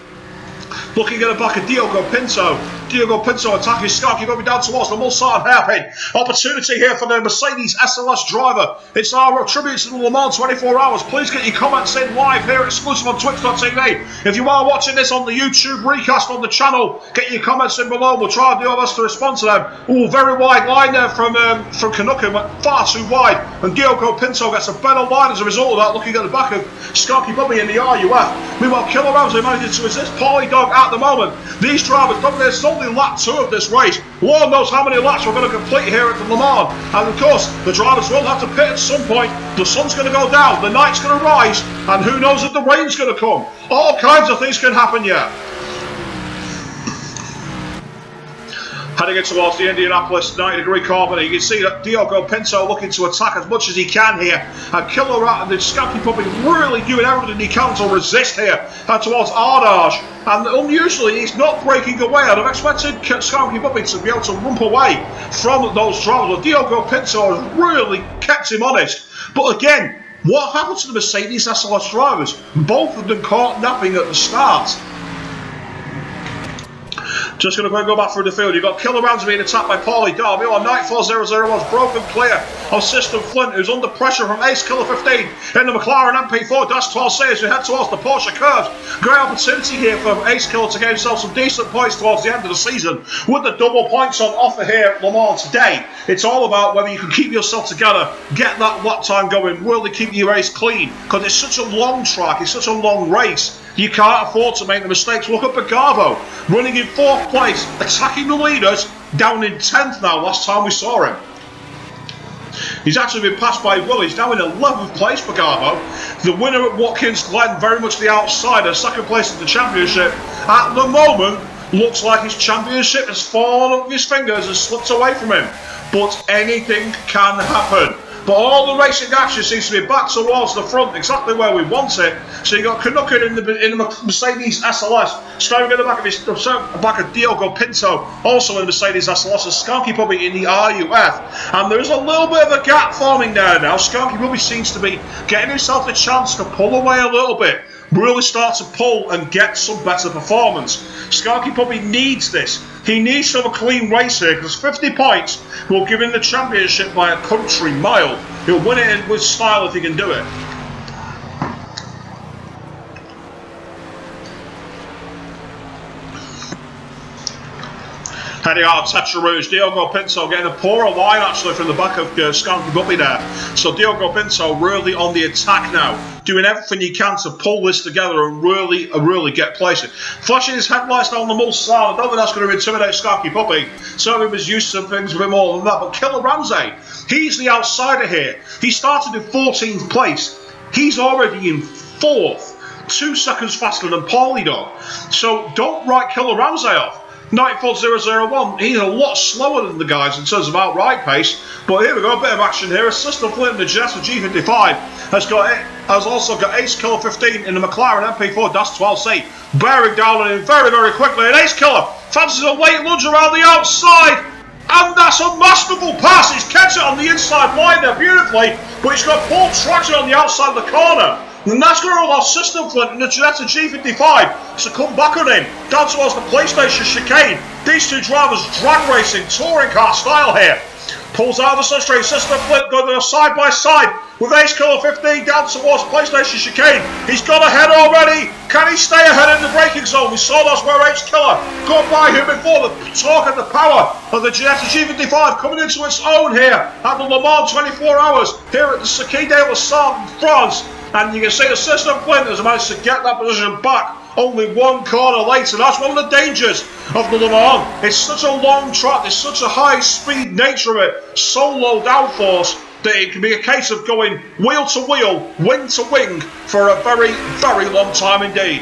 looking at the back of Diogo Pinto. Diogo Pinto attacking Skanky Puppy down towards the Mulsanne hairpin. Opportunity here for the Mercedes SLS driver. It's our tribute to the Le Mans 24 hours. Please get your comments in live here, exclusive on Twitch.tv. If you are watching this on the YouTube recast on the channel, get your comments in below. We'll try and do our best to respond to them. Ooh, very wide line there from Canucken, went far too wide, and Diogo Pinto gets a better line as a result of that, looking at the back of Skanky Puppy in the RUF. Meanwhile, Killer Ramsey manages to resist Paulie Dog at the moment. These drivers, don't there's only lap 2 of this race. Lord knows how many laps we're going to complete here at the Le Mans. And of course, the drivers will have to pit at some point. The sun's going to go down, the night's going to rise, and who knows if the rain's going to come. All kinds of things can happen yet. Heading in towards the Indianapolis 90-degree corner, you can see that Diogo Pinto looking to attack as much as he can here. And Killer Rat and the Skanky Puppy really doing everything he can to resist here and towards Ardage. And unusually, he's not breaking away. I'd have expected Skanky Puppy to be able to rump away from those drivers. But Diogo Pinto has really kept him honest. But again, what happened to the Mercedes SLS drivers? Both of them caught napping at the start. Just going to go back through the field. You've got Killer Ramsey being attacked by Paulie Dog. On Nightfall 001's broken clear of System Flint, who's under pressure from Ace Killer 15 in the McLaren MP4-12C as we head towards the Porsche curves. Great opportunity here for Ace Killer to get himself some decent points towards the end of the season with the double points on offer here at Le Mans today. It's all about whether you can keep yourself together, get that lap time going, really keep your race clean, because it's such a long track, it's such a long race. You can't afford to make the mistakes. Look at Bergamo running in 4th place, attacking the leaders, down in 10th now, last time we saw him. He's actually been passed by Will. He's now in 11th place, Bergamo. The winner at Watkins Glen, very much the outsider, 2nd place in the championship. At the moment, looks like his championship has fallen off his fingers and slipped away from him. But anything can happen. But all the racing action seems to be back towards the front, exactly where we want it. So you got Canucken in the Mercedes SLS, starting at the back of Diogo Pinto, also in the Mercedes SLS, and Skanky Puppy in the RUF. And there's a little bit of a gap forming there now. Skanky Puppy seems to be getting himself a chance to pull away a little bit, really start to pull and get some better performance. Skanky Puppy needs this. He needs to have a clean race here, because 50 points will give him the championship by a country mile. He'll win it with style if he can do it. Heading out of Tetra Rouge, Diogo Pinto getting a poorer line actually from the back of Skanky Puppy there. So Diogo Pinto really on the attack now, doing everything he can to pull this together and really get places. Flashing his headlights down the multi-side, I don't think that's going to intimidate Skanky Puppy. Certainly was used to things a bit more than that. But Killer Ramsey, he's the outsider here. He started in 14th place. He's already in 4th, 2 seconds faster than Paulie Dog. So don't write Killer Ramsey off. 94001, he's a lot slower than the guys in terms of outright pace, but here we go, a bit of action here. System Flint in the Jetta G55 has also got Ace Killer 15 in the McLaren MP4-12C, bearing down on him very quickly, and Ace Killer fancies a late lunge around the outside, and that's a masterful pass. He's kept it on the inside line there beautifully, but he's got full traction on the outside of the corner. And that's going to allow System Flint in the Jetta G55 to come back on him down towards the PlayStation chicane. These two drivers drag racing, touring car style here. Pulls out of the substrate, System Flint going side by side with Ace Killer 15 down towards PlayStation chicane. He's got ahead already. Can he stay ahead in the braking zone? We saw that's where Ace Killer got by him before. The torque and the power of the Jetta G55 coming into its own here at the Le Mans 24 Hours here at the Circuit de la Sarthe in France. And you can see the System Flint has managed to get that position back only one corner later. That's one of the dangers of the Le Mans. It's such a long track, there's such a high speed nature of it, so low downforce that it can be a case of going wheel to wheel, wing to wing for a very long time indeed.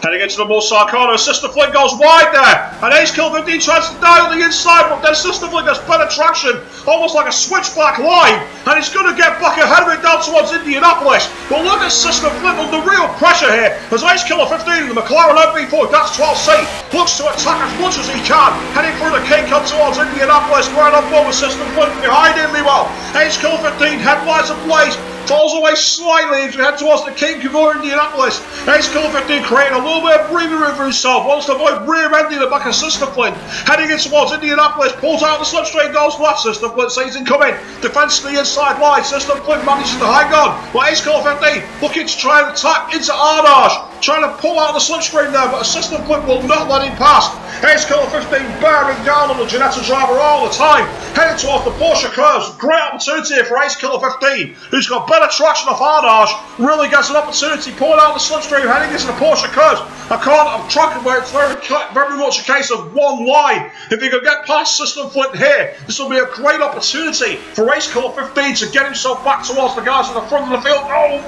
Heading into the Mulsar corner, System Flint goes wide there, and Ace Killer 15 tries to dial the inside, but then System Flint gets better traction, almost like a switchback line, and he's going to get back ahead of it down towards Indianapolis. But look at System Flint under real pressure here, as Ace Killer 15 in the McLaren MP4-12C looks to attack as much as he can, heading through the K-Cut towards Indianapolis, right on board with System Flint behind him. Meanwhile, Ace Killer 15 headlights ablaze, falls away slightly as we head towards the King Cavour Indianapolis. Ace Killer 15 creating a little bit of breathing room for himself, wants to avoid rear-ending the back of System Flint. Heading in towards Indianapolis, pulls out the slipstream, goes left. System Flint sees him coming, defends the inside line. System Flint manages to hang on, but Ace Killer 15 looking to try and attack into Arnage, trying to pull out the slipstream there, but System Flint will not let him pass. Ace Killer 15 bearing down on the Ginetta driver all the time, heading towards the Porsche curves. Great opportunity here for Ace Killer 15, who's got better traction off Arnage, really gets an opportunity, pulling out the slipstream, heading into the Porsche curves. A corner of track where it's very much a case of one line. If he can get past System Flint here, this will be a great opportunity for Ace Killer 15 to get himself back towards the guys at the front of the field. Oh,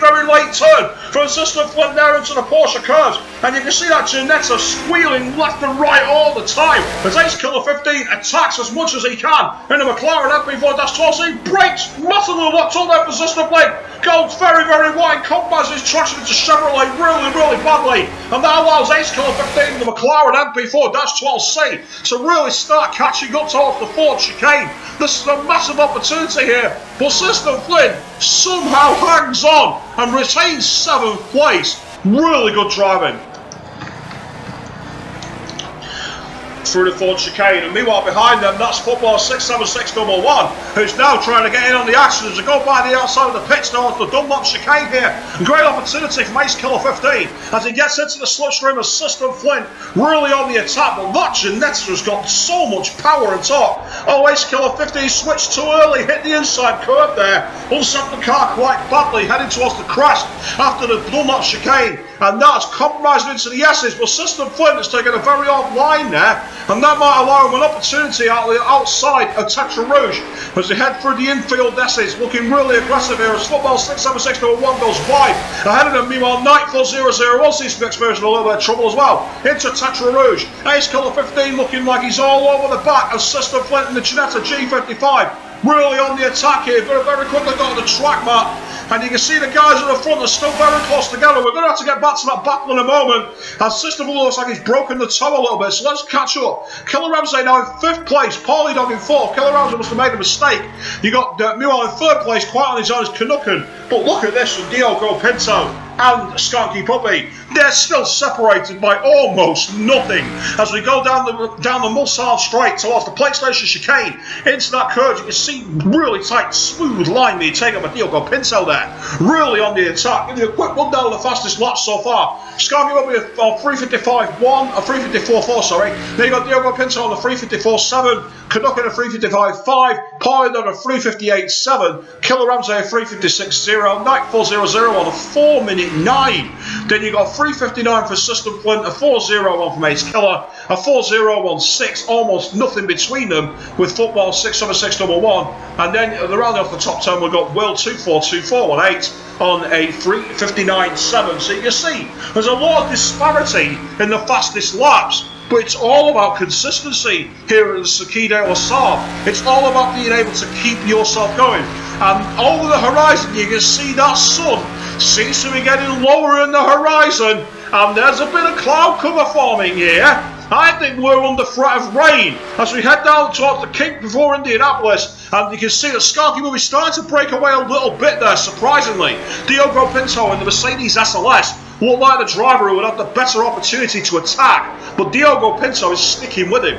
very late turn from System Flint there into the Porsche curves, and you can see that Ginetta squealing left and right all the time as Ace Killer 15 attacks as much as he can in the McLaren MP4-12C. Brakes massively locked on there for System Flint, goes very wide, combines his traction into Chevrolet really badly, and that allows Ace Killer 15 in the McLaren MP4-12C to really start catching up towards the Ford chicane. This is a massive opportunity here, but System Flint somehow hangs on and retains 7th place. Really good driving through the Ford chicane, and meanwhile behind them that's Football 67611, who's now trying to get in on the action as they go by the outside of the pits towards the Dunlop chicane here. Great opportunity from Ace Killer 15 as he gets into the slipstream of System Flint, really on the attack, but that Ginetta's got so much power and torque. Oh, Ace Killer 15 switched too early, hit the inside curve there, upset the car quite badly, heading towards the crest after the Dunlop chicane, and that's compromised into the S's, but System Flint has taken a very odd line there, and that might allow him an opportunity outside of Tetra Rouge as they head through the infield S's, looking really aggressive here as Football 67601 goes wide. Ahead of them, meanwhile, 94001 seems to be experiencing a little bit of trouble as well into Tetra Rouge. Ace Killer 15 looking like he's all over the back of System Flint in the Ginetta G55. Really on the attack here, very quickly got on the track map, and you can see the guys at the front are still very close together. We're going to have to get back to that battle in a moment, as System Flint looks like he's broken the toe a little bit, so let's catch up. Killer Ramsey now in 5th place, Paulie Dog in 4th. Killer Ramsey must have made a mistake. You got meanwhile in 3rd place, quite on his own, is Canucken. But look at this from Diogo Pinto and Skanky Puppy. they're still separated by almost nothing. As we go down the Mulsanne straight towards the PlayStation chicane, into that curve, you can see really tight, smooth line being taken by Diogo Pinto there. Really on the attack. Give you a quick rundown of the fastest laps so far. Scargy will be on 355.1, or 354.4, sorry. Then you got Diogo Pinto on the 354.7, Canuck on a 355.5, Pollard on a 358.7, Killer Ramsey a 356.0, Nightfall 00 on a 4:09. Then you got 359 for System Flint, a 4:01 from Ace Killer, a 4:016, almost nothing between them with Football 67611. And then rounding off the top 10, we've got Will 242418 on a 359.7. So you can see there's a lot of disparity in the fastest laps. But it's all about consistency here at the Circuit de la Sarthe. It's all about being able to keep yourself going. And over the horizon, you can see that sun seems to be getting lower in the horizon. And there's a bit of cloud cover forming here. I think we're under threat of rain as we head down towards the Kink before Indianapolis. And you can see that Skarky will be starting to break away a little bit there, surprisingly. Diogo Pinto in the Mercedes SLS looked like the driver who would have the better opportunity to attack, but Diogo Pinto is sticking with him.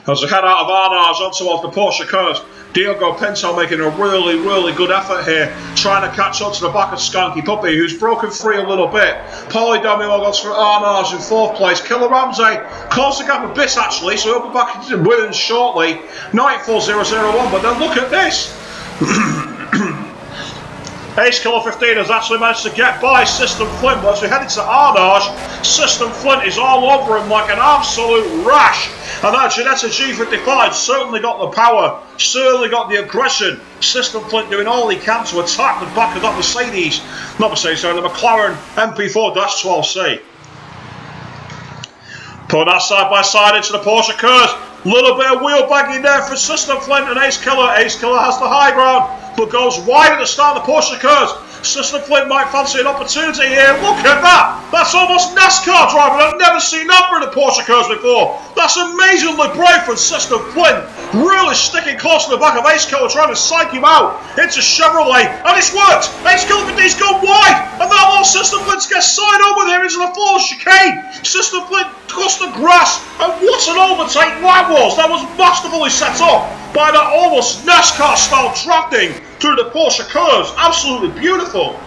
As we head out of Arnage on towards the Porsche curves, Diogo Pinto making a really good effort here, trying to catch up to the back of Skanky Puppy, who's broken free a little bit. Paulie Domino goes for Arnage in 4th place. Killer Ramsey closed the gap a bit actually, so he'll be back into winning shortly. Nightfall 001, but then look at this. Ace Killer 15 has actually managed to get by System Flint, but as we head into Arnage, System Flint is all over him like an absolute rash. And that Ginetta G55 certainly got the power, certainly got the aggression. System Flint doing all he can to attack the back of that Mercedes, not Mercedes, sorry, the McLaren MP4-12C. Put that side by side into the Porsche curves. Little bit of wheel bagging there for System Flint and Ace Killer. Ace Killer has the high ground, but goes wide at the start of the Porsche curves. System Flint might fancy an opportunity here. Look at that! That's almost NASCAR driving. I've never seen that for the Porsche curves before. That's amazingly brave from System Flint. Really sticking close to the back of Ace Killer, trying to psych him out into Chevrolet. And it's worked! Ace Killer 15's gone wide! And that allows System Flint to get side on with him into the full chicane. System Flint across the grass. And what an overtake that was! That was masterfully set up by that almost NASCAR style drafting through the Porsche curves. Absolutely beautiful.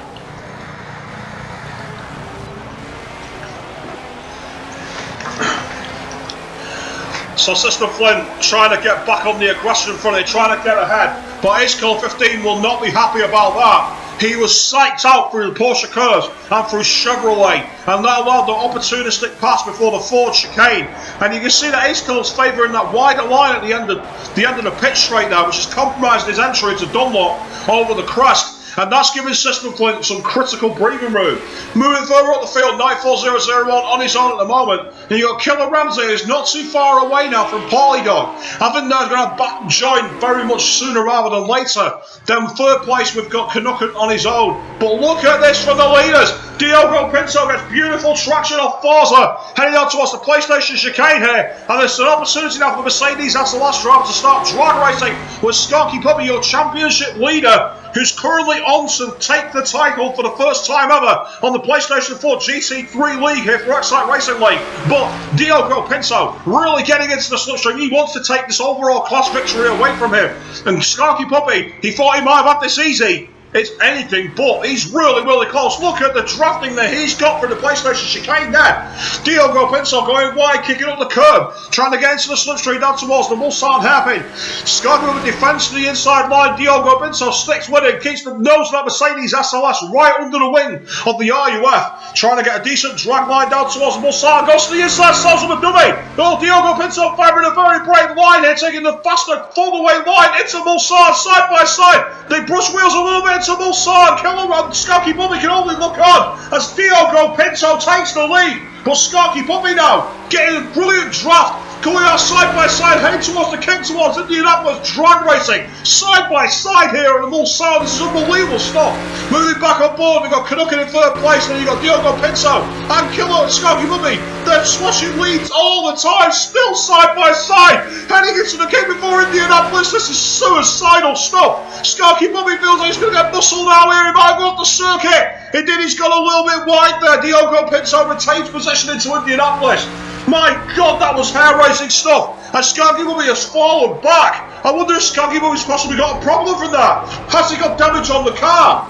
So System Flint trying to get back on the aggression front, they're trying to get ahead. But Ace Killer 15 will not be happy about that. He was psyched out through the Porsche curves and through Chevrolet, and that allowed the opportunistic pass before the Ford chicane. And you can see that Ace Killer's favouring that wider line at the end of the pit straight there, which has compromised his entry to Dunlop over the crest. And that's giving System Flint some critical breathing room. Moving further up the field, Nightfall 001 on his own at the moment. And you've got Killer Ramsey, who's not too far away now from Polydog. I think they're going to join very much sooner rather than later. Then 3rd place, we've got Canuck on his own. But look at this from the leaders. Diogo Pinto gets beautiful traction off Forza, heading out towards the PlayStation chicane here. And there's an opportunity now for the Mercedes as the last driver to start drag racing with Skarky Puppy, your championship leader, who's currently on to take the title for the first time ever on the PlayStation 4 GT3 League here for Excite Racing League. But Diogo Pinto really getting into the slipstream. He wants to take this overall class victory away from him. And Skarky Puppy, he thought he might have had this easy. It's anything but. He's really close. Look at the drafting that he's got for the PlayStation chicane there. Diogo Pinto going wide, kicking up the curb, trying to get into the slipstream down towards the Mulsanne hairpin. Skarky with a defence to the inside line. Diogo Pinto sticks with it, keeps the nose of that Mercedes SLS right under the wing of the RUF, trying to get a decent drag line down towards the Mulsanne. Goes to the inside, sells him a dummy. Oh, Diogo Pinto firing a very brave line here, taking the faster full-away line into Mulsanne side by side. They brush wheels a little bit into Mulsanne. Killer and Skarky Puppy can only look on as Diogo Pinto takes the lead. But Skarky Puppy now getting a brilliant draft going out side by side, heading towards the kick towards Indianapolis, drag racing, side by side here in the Mulsanne. This is unbelievable stuff. Moving back on board, we've got Canuck in third place, and you've got Diogo Pinto and Killer and Skunky Puppy. They're swashing leads all the time, still side by side, heading into the kick before Indianapolis. This is suicidal stuff. Skunky Puppy feels like he's going to get muscle now here. He might go off the circuit. He did, he's got a little bit wide there. Diogo Pinto retains position into Indianapolis. My God, that was hair-raising stuff. And Skunky Puppy has fallen back. I wonder if Skunky Puppy's possibly got a problem from that. Has he got damage on the car?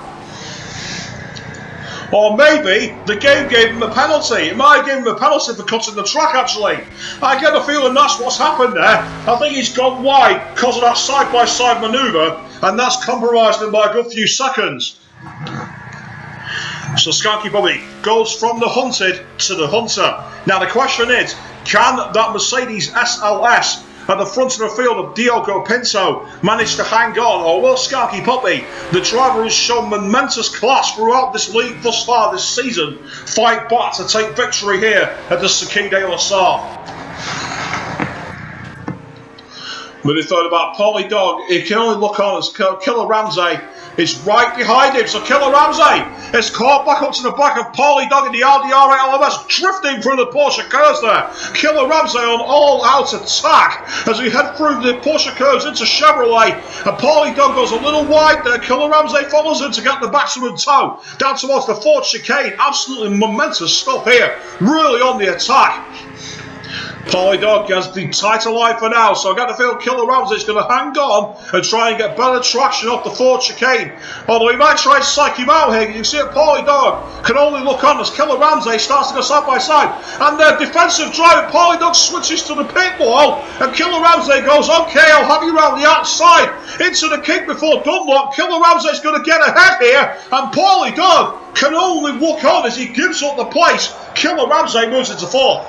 Or maybe the game gave him a penalty. It might have given him a penalty for cutting the track, actually. I get the feeling that's what's happened there. I think he's gone wide because of that side-by-side manoeuvre, and that's compromised him by a good few seconds. So Skunky Puppy goes from the hunted to the hunter. Now the question is, can that Mercedes SLS at the front of the field of Diogo Pinto manage to hang on, or will Skunky Puppy, the driver who's shown momentous class throughout this league thus far this season, fight back to take victory here at the Circuit de la Sarthe? When he thought about Paulie Dog, he can only look on as Killer Ramsey is right behind him. So Killer Ramsey is caught back up to the back of Paulie Dog in the RDR LMS, drifting through the Porsche curves there. Killer Ramsey on all-out attack as we head through the Porsche curves into Chevrolet. And Paulie Dog goes a little wide there. Killer Ramsey follows him to get the maximum toe down towards the Ford chicane. Absolutely momentous stuff here. Really on the attack. Paulie Dog has the title line for now, so I got the feel Killer Ramsey's going to hang on and try and get better traction off the Ford chicane. Although he might try and psych him out here. You can see that Paulie Dog can only look on as Killer Ramsey starts to go side by side. And their defensive drive, Paulie Dog switches to the pit wall, and Killer Ramsey goes, okay, I'll have you around the outside into the kick before Dunlop. Killer Ramsey's going to get ahead here, and Paulie Dog can only look on as he gives up the place. Killer Ramsey moves into fourth.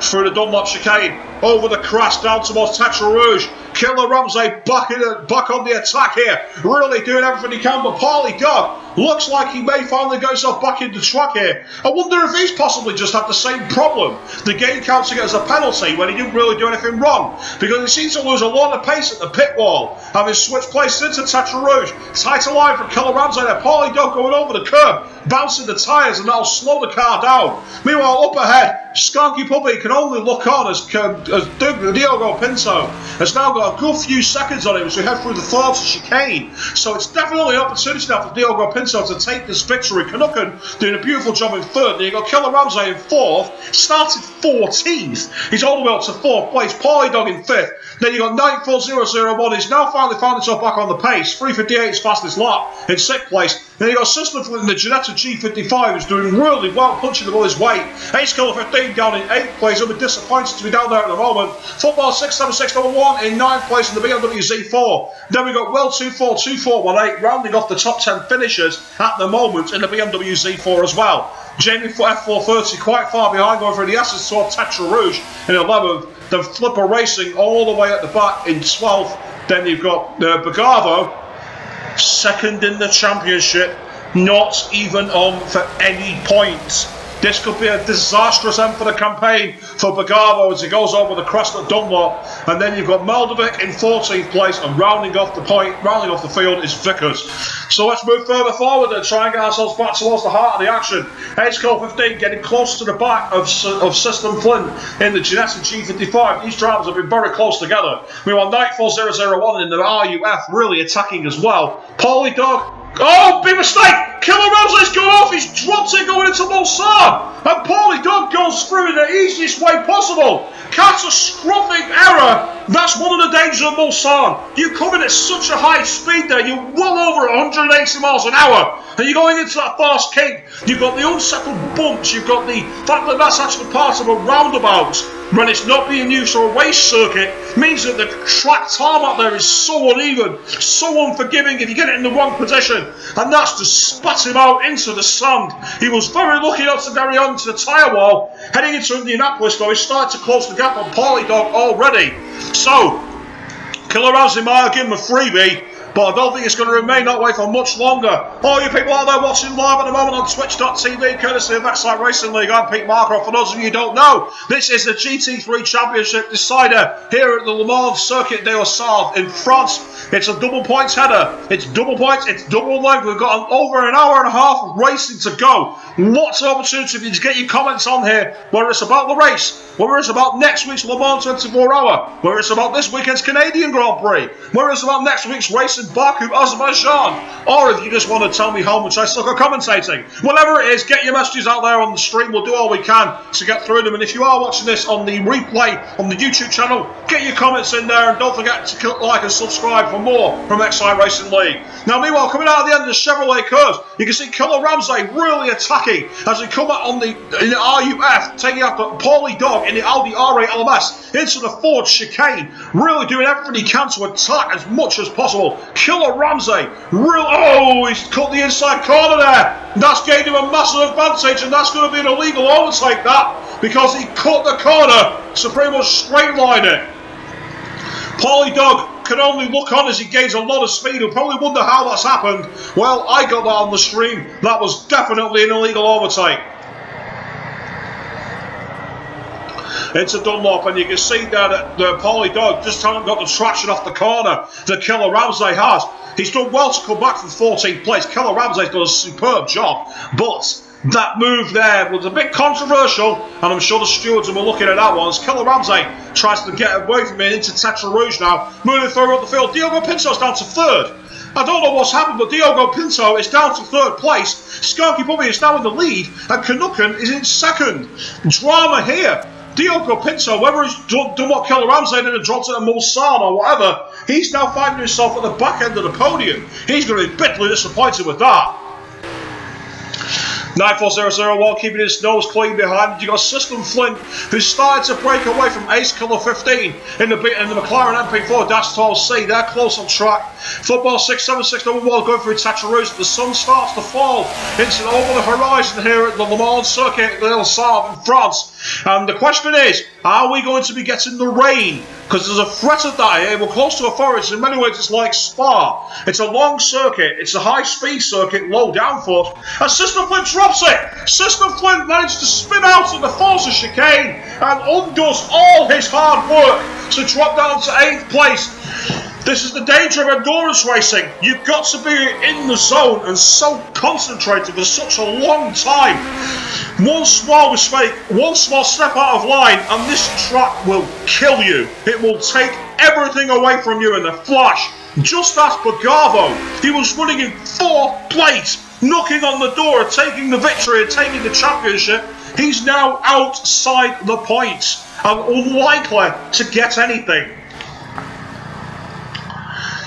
Through the Dunlop chicane, over the crash down towards Tetra Rouge. Killer Ramsey back on the attack here, really doing everything he can, but Paulie Dog looks like he may finally get himself back into track here. I wonder if he's possibly just had the same problem. The game counting it as a penalty when he didn't really do anything wrong, because he seems to lose a lot of pace at the pit wall, having switched places into Tetra Rouge. Tighter line from Killer Ramsey there. Paulie Dog going over the curb, bouncing the tyres, and that'll slow the car down. Meanwhile, up ahead, Skunky Puppy can only look on as Diogo Pinto has now got a good few seconds on him as we head through the Ford chicane. So it's definitely an opportunity now for Diogo Pinto to take this victory. Canucken doing a beautiful job in third. Then you've got Killer Ramsey in fourth, started 14th. He's all the way up to fourth place. Paulie Dog in fifth. Then you've got 94001. He's now finally found himself back on the pace. 3:58 is fastest lap in sixth place. Then you've got System in the Ginetta G55 who's doing really well, punching above his weight. Ace Killer 15 down in 8th place. I'm disappointed to be down there at the moment. Football 67611 in 9th place in the BMW Z4. Then we've got Well 242418 rounding off the top 10 finishers at the moment in the BMW Z4 as well. Jamie F430 quite far behind, going through the S's toward Tetra Rouge in 11th. Then Flipper Racing all the way at the back in 12th. Then you've got Bagavo, second in the championship, not even on for any points. This could be a disastrous end for the campaign for Bagavo as he goes over the crest at Dunlop. And then you've got Meldovic in 14th place, and rounding off the field is Vickers. So let's move further forward and try and get ourselves back towards the heart of the action. HCO 15 getting close to the back of System Flynn in the Ginetta G55. These drivers have been very close together. Meanwhile, 94001 in the RUF really attacking as well. Paulie Dog. Oh, big mistake! Killer Ramsey's gone off, he's dropped it going into Mulsanne! And Paulie Dog goes through in the easiest way possible! Catastrophic error! That's one of the dangers of Mulsanne. You come in at such a high speed there, you're well over 180 miles an hour, and you're going into that fast kick. You've got the unsettled bumps, you've got the fact that that's actually part of a roundabout. When it's not being used for a race circuit, means that the track tarmac there is so uneven, so unforgiving if you get it in the wrong position, and that's just spat him out into the sand. He was very lucky not to carry on to the tyre wall. Heading into Indianapolis though, he started to close the gap on Paulie Dog already. So, Killer Ramsey might have given him a freebie, but I don't think it's going to remain that way for much longer. All you people out there watching live at the moment on twitch.tv, courtesy of XRL Racing League, I'm Pete Marker. For those of you who don't know, this is the GT3 Championship decider here at the Le Mans Circuit des Sauves in France. It's a double points header. It's double points, it's double length. We've got over an hour and a half of racing to go. Lots of opportunity for you to get your comments on here, whether it's about the race, whether it's about next week's Le Mans 24-hour, whether it's about this weekend's Canadian Grand Prix, whether it's about next week's race in Baku, Azerbaijan, or if you just want to tell me how much I suck at commentating. Whatever it is, get your messages out there on the stream. We'll do all we can to get through them. And if you are watching this on the replay on the YouTube channel, get your comments in there, and don't forget to click like and subscribe for more from XRL Racing League. Now, meanwhile, coming out at the end of the Chevrolet curves, you can see Killer Ramsey really attacking as he come out in the RUF, taking out the Paulie Dog in the Audi R8 LMS into the Ford chicane, really doing everything he can to attack as much as possible. Killer Ramsey, he's cut the inside corner there. That's gained him a massive advantage, and that's going to be an illegal overtake, that, because he cut the corner to pretty much straight line it. Paulie Dog can only look on as he gains a lot of speed. He'll probably wonder how that's happened. Well, I got that on the stream. That was definitely an illegal overtake. Into Dunlop, and you can see there that the Paulie Dog just hasn't got the traction off the corner that Killer Ramsey has. He's done well to come back from 14th place. Killer Ramsey's done a superb job, but that move there was a bit controversial, and I'm sure the stewards will be looking at that one as Killer Ramsey tries to get away from it into Tetra Rouge now, moving through up the field. Diogo Pinto's down to third. I don't know what's happened, but Diogo Pinto is down to third place. Skanky Bubby is now in the lead, and Canucken is in second. Drama here. Diogo Pinto, whether he's done what Killer Ramsey did and dropped it at Mulsanne or whatever, he's now finding himself at the back end of the podium. He's going to be bitterly disappointed with that. 94001 keeping his nose clean behind. You got System Flint, who's started to break away from Ace Killer 15 in the McLaren MP4-12C. They're close on track. Football 67611 going through Tetra Rouge. The sun starts to fall over the horizon here at the Le Mans Circuit des Sauves in France. And the question is, are we going to be getting the rain? Because there's a threat of that here. We're close to a forest. In many ways, it's like Spa. It's a long circuit. It's a high-speed circuit, low downforce. And System Flint drops it. System Flint managed to spin out of the Forza chicane and undoes all his hard work to drop down to 8th place. This is the danger of endurance racing. You've got to be in the zone and so concentrated for such a long time. One small mistake, one small step out of line, and this track will kill you. It will take everything away from you in a flash. Just ask Bagavo. He was running in 4th place, knocking on the door, taking the victory and taking the championship. He's now outside the points and unlikely to get anything.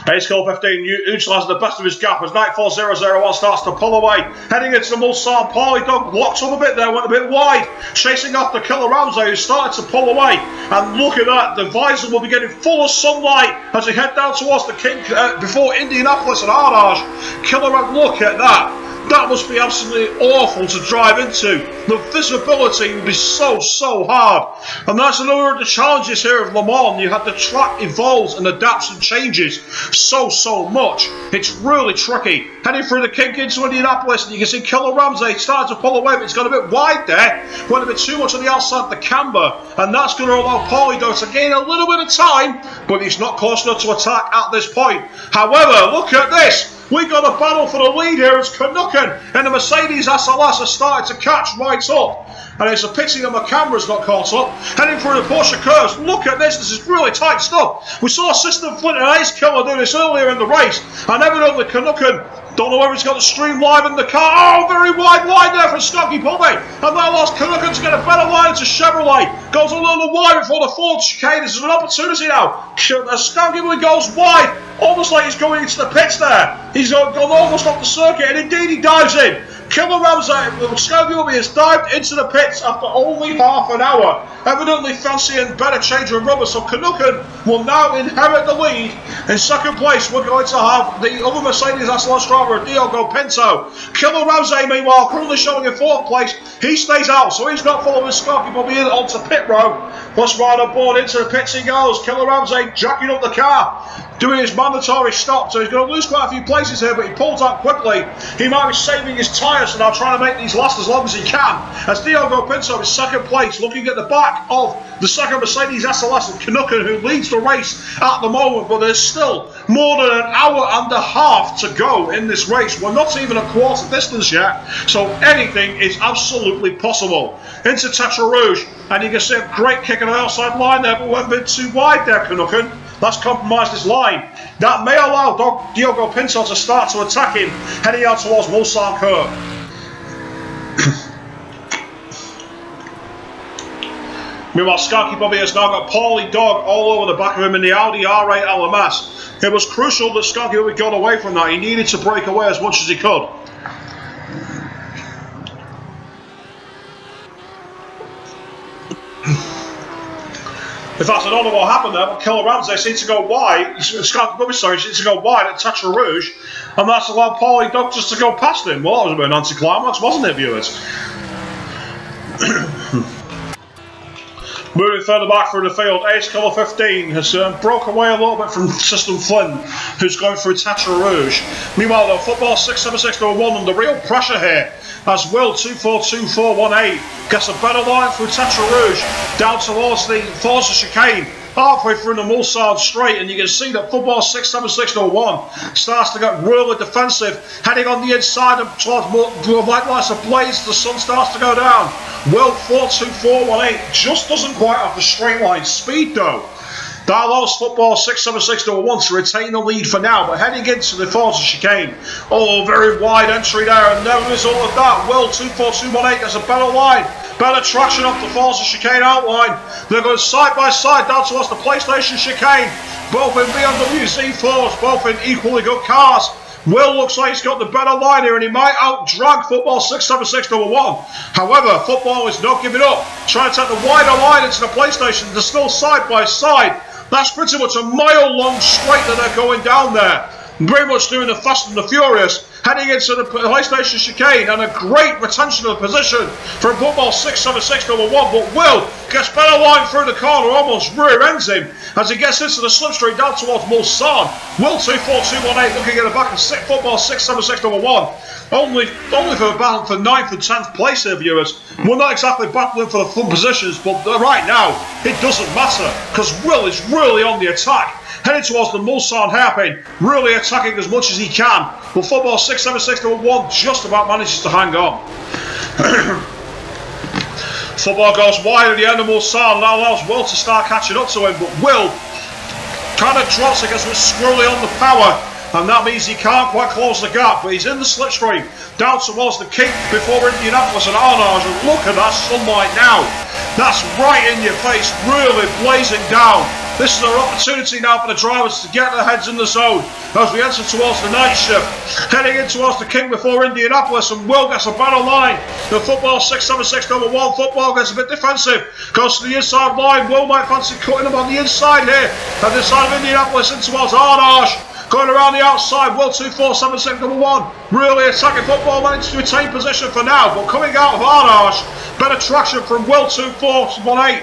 Ace Killer 15 utilising the best of his gap as 94001 starts to pull away. Heading into the Mulsanne, Paulie Dog locks up a bit there, went a bit wide. Chasing after Killer Ramsey, who started to pull away. And look at that, the visor will be getting full of sunlight as they head down towards the King before Indianapolis and Ardage. Killer Ramsey, look at that. That must be absolutely awful to drive into. The visibility would be so hard. And that's another of the challenges here of Le Mans. You have the track evolves and adapts and changes so much. It's really tricky. Heading through the kink into Indianapolis, and you can see Killer Ramsey starting to pull away, but it's got a bit wide there. Went a bit too much on the outside of the camber, and that's going to allow Paulie Dog to gain a little bit of time, but he's not close enough to attack at this point. However, look at this. We got a battle for the lead here as Canucken and the Mercedes SLS are starting to catch right up. And it's a pity that my camera's got caught up. Heading through the Porsche curves. Look at this. This is really tight stuff. We saw System Flint and Ace Killer do this earlier in the race. And evidently Canucken, don't know whether he's got the stream live in the car. Oh, very wide line there for Skanky Bubby. And that allows Canucken to get a better line to Chevrolet. Goes a little wide before the Ford chicane. This is an opportunity now. Skanky Bubby goes wide. Almost like he's going into the pits there. He's gone almost off the circuit, and indeed he dives in. Killer Ramsey, Skanky Bubby has dived into the pits after only half an hour. Evidently fancying better change of rubber, so Canucken will now inherit the lead. In second place, we're going to have the other Mercedes SLS driver, Diogo Pinto. Killer Ramsey, meanwhile, currently showing in 4th place. He stays out, so he's not following Skanky Bubby in onto pit road. Let's ride on board into the pits he goes. Killer Ramsey jacking up the car. doing his mandatory stop, so he's going to lose quite a few places here, but he pulls out quickly. He might be saving his tyres, so now trying to make these last as long as he can. As Diogo Pinto is second place, looking at the back of the second Mercedes SLS of Canucken, who leads the race at the moment, but there's still more than an hour and a half to go in this race. We're not even a quarter distance yet, so anything is absolutely possible. Into Tetra Rouge, and you can see a great kick on the outside line there, but went a bit too wide there, Canucken. That's compromised his line. That may allow Diogo Pinto to start to attack him, heading out towards Mulsanne curve. Meanwhile, Skanky Bobby has now got Paulie Dog all over the back of him in the Audi R8 LMS. It was crucial that Skanky Bobby got away from that. He needed to break away as much as he could. In fact, I don't know what happened there, but Killer Ramsey seemed to go wide. Skanky Bobby, sorry, seemed to go wide at Tetra Rouge, and that's allowed Paulie Dog just to go past him. Well, that was a bit of an anticlimax, wasn't it, viewers? Moving further back through the field, Ace Killer 15 has broke away a little bit from System Flynn, who's going through Tetra Rouge. Meanwhile, though, Football 67601 under real pressure here, as Will 242418 gets a better line through Tetra Rouge down towards the Forza chicane, halfway through the Mulsanne straight, and you can see that Football 67601 starts to get really defensive, heading on the inside and towards like lights of blaze. The sun starts to go down. Will 42418 just doesn't quite have the straight line speed though. That allows Football 67601 to retain the lead for now, but heading into the Forza chicane. Oh, very wide entry there, and no result of that. Will 24218 gets a better line, better traction off the Forza chicane outline. They're going side by side down towards the PlayStation chicane, both in BMW Z4s, both in equally good cars. Will looks like he's got the better line here, and he might out-drag Football 67601. However, Football is not giving up, trying to take the wider line into the PlayStation. They're still side by side. That's pretty much a mile-long straight that they're going down there. Very much doing the Fast and the Furious, heading into the PlayStation chicane, and a great retention of the position from Football 67601, but Will gets better line through the corner, almost rear ends him as he gets into the slipstream down towards Mulsanne. Will 24218 looking at the back of Football 67601, only for the battle for 9th and 10th place here, viewers. We're not exactly battling for the front positions, but right now it doesn't matter, because Will is really on the attack, heading towards the Mulsanne hairpin, really attacking as much as he can, but Football 67601 just about manages to hang on. Football goes wide at the end of Mulsanne, that allows Will to start catching up to him, but Will kind of drops against him squirrely on the power, and that means he can't quite close the gap, but he's in the slipstream, down towards the King before Indianapolis and Arnage, and look at that sunlight now. That's right in your face, really blazing down. This is our opportunity now for the drivers to get their heads in the zone as we enter towards the night shift. Heading in towards the King before Indianapolis, and Will gets a better line. The Football 67601, Football gets a bit defensive, goes to the inside line. Will might fancy cutting him on the inside here, at the side of Indianapolis in towards Arnage. Going around the outside, Will 24761 really attacking. Football managed to retain position for now, but coming out of Arnage, better traction from Will 2418.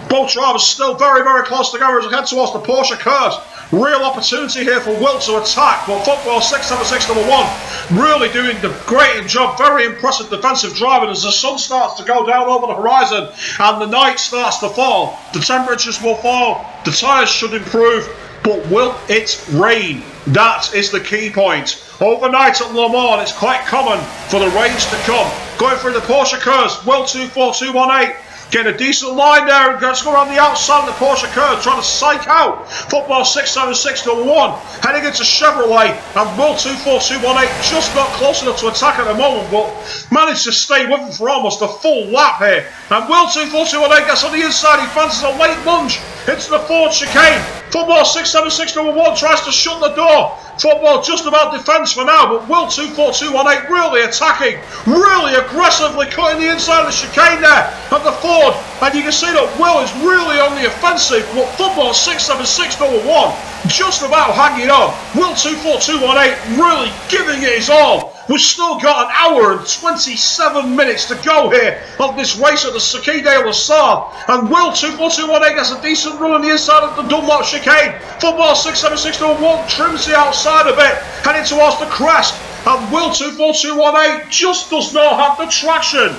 Both drivers still very, very close together as we head towards the Porsche curves. Real opportunity here for Will to attack, but Football 67601 really doing the great job, very impressive defensive driving as the sun starts to go down over the horizon and the night starts to fall. The temperatures will fall, the tyres should improve, but will it rain? That is the key point. Overnight at Le Mans, it's quite common for the rains to come. Going through the Porsche curves, Will 24218. Getting a decent line there and going to go around the outside of the Porsche curve, trying to psych out Football 67601. Heading into Chevrolet, and Will 24218 just not close enough to attack at the moment, but managed to stay with him for almost a full lap here. And Will 24218 gets on the inside, he fancies a late lunge into the Ford chicane. Football 67601 tries to shut the door. Football just about defence for now, but Will 24218 really attacking, really aggressively cutting the inside of the chicane there at the Ford, and you can see that Will is really on the offensive, but Football 67601 just about hanging on. Will 24218 really giving it his all We've still got an hour and 27 minutes to go here of this race at the Circuit de la Sarthe. And Will 24218 gets a decent run on the inside of the Dunlop chicane. Football 67601 trims the outside a bit, heading towards the crest. And Will 24218 just does not have the traction.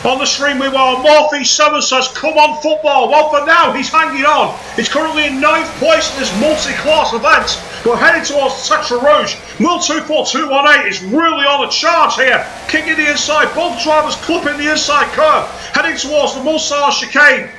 On the stream, meanwhile, Morphe7 says, come on football. Well, for now, he's hanging on. He's currently in 9th place in this multi-class event. We're heading towards Tetra Rouge. Will 24218 is really on the charge here. Kicking the inside, both drivers clipping the inside curve. Heading towards the Mulsanne chicane.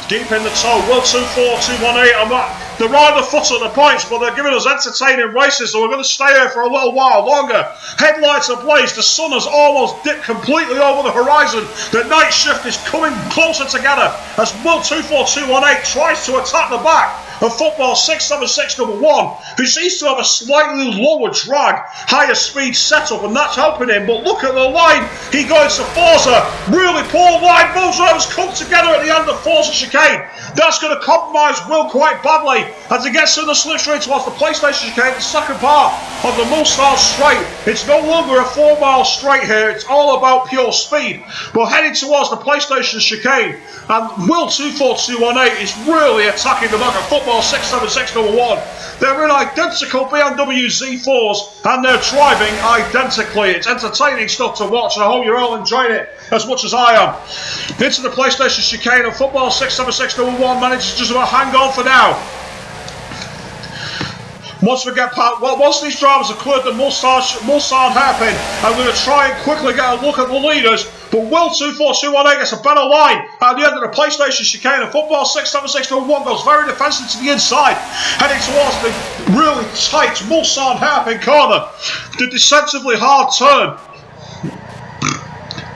Deep in the toe, Will 24218. They're right at the foot of the points, but they're giving us entertaining races, so we're going to stay here for a little while longer. Headlights ablaze, the sun has almost dipped completely over the horizon. The night shift is coming closer together as Will 24218 tries to attack the back of Football 67601, who seems to have a slightly lower drag, higher speed setup, and that's helping him. But look at the line he goes to Forza. Really poor line. Both drivers come together at the end of Forza chicane. That's going to compromise Will quite badly as he gets in the slipstream towards the PlayStation chicane, the second part of the Mulsanne straight. It's no longer a 4-mile straight here. It's all about pure speed. We're heading towards the PlayStation chicane, and Will 24218 is really attacking the back of Football 67601. They're in identical BMW Z4s and they're driving identically. It's entertaining stuff to watch, and I hope you're all enjoying it as much as I am. Into the PlayStation chicane, and Football 67601 manages to just about hang on for now. Once these drivers have cleared the Mulsanne hairpin, I'm going to try and quickly get a look at the leaders. But Will 24218 gets a better line at the end of the PlayStation chicane, and Football 67601 goes very defensive to the inside, heading towards the really tight Mulsanne hairpin corner. The deceptively hard turn.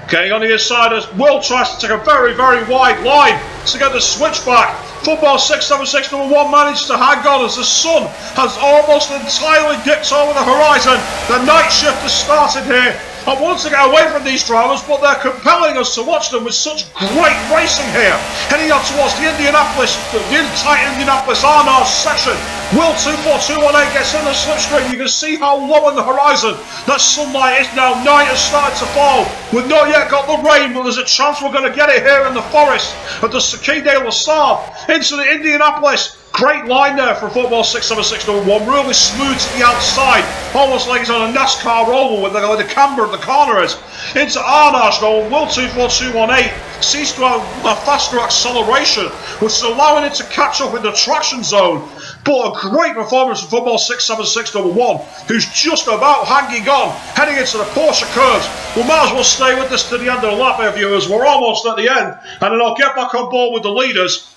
Getting on the inside as Will tries to take a very, very wide line to get the switchback. Football 67601 managed to hang on as the sun has almost entirely dipped over the horizon. The night shift has started here. I want to get away from these drivers, but they're compelling us to watch them with such great racing here. Heading up towards the Indianapolis, the tight Indianapolis Arnage section. Will 24218 gets in the slipstream. You can see how low on the horizon that sunlight is now. Night has started to fall. We've not yet got the rain, but there's a chance we're going to get it here in the forest of the Circuit de la Sarthe into the Indianapolis. Great line there for Football 67601, really smooth to the outside, almost like he's on a NASCAR oval with the camber of the corner is. Into Arnage though, Will 24218 seems to have a faster acceleration, which is allowing it to catch up in the traction zone. But a great performance from Football 67601, who's just about hanging on, heading into the Porsche curves. We might as well stay with this to the end of the lap here, viewers. We're almost at the end, and then I'll get back on board with the leaders.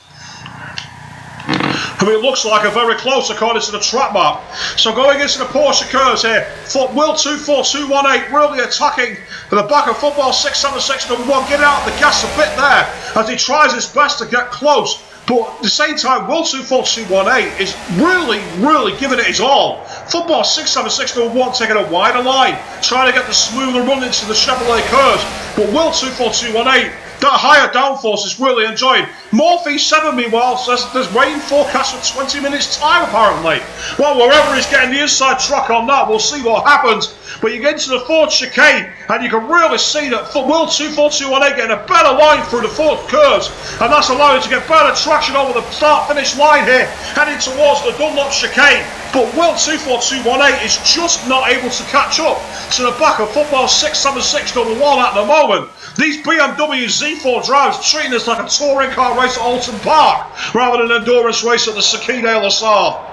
I mean, it looks like a very close according to the track map. So going into the Porsche curves here, Will 24218 really attacking the back of Football 67601, getting out of the gas a bit there as he tries his best to get close. But at the same time, Will 24218 is really giving it his all. Football 67601 taking a wider line, trying to get the smoother run into the Chevrolet curves. But Will 24218, that higher downforce is really enjoying. Morphe7 meanwhile says there's rain forecast for 20 minutes time apparently. Well, wherever he's getting the inside track on that, we'll see what happens. But you get into the Ford chicane and you can really see that Will 24218 getting a better line through the Ford curves, and that's allowing him to get better traction over the start-finish line here, heading towards the Dunlop chicane. But Will 24218 is just not able to catch up to the back of Football 67601 at the moment. These BMW Z4 drives treating this like a touring car race at Alton Park rather than an endurance race at the Circuit de la Sarthe.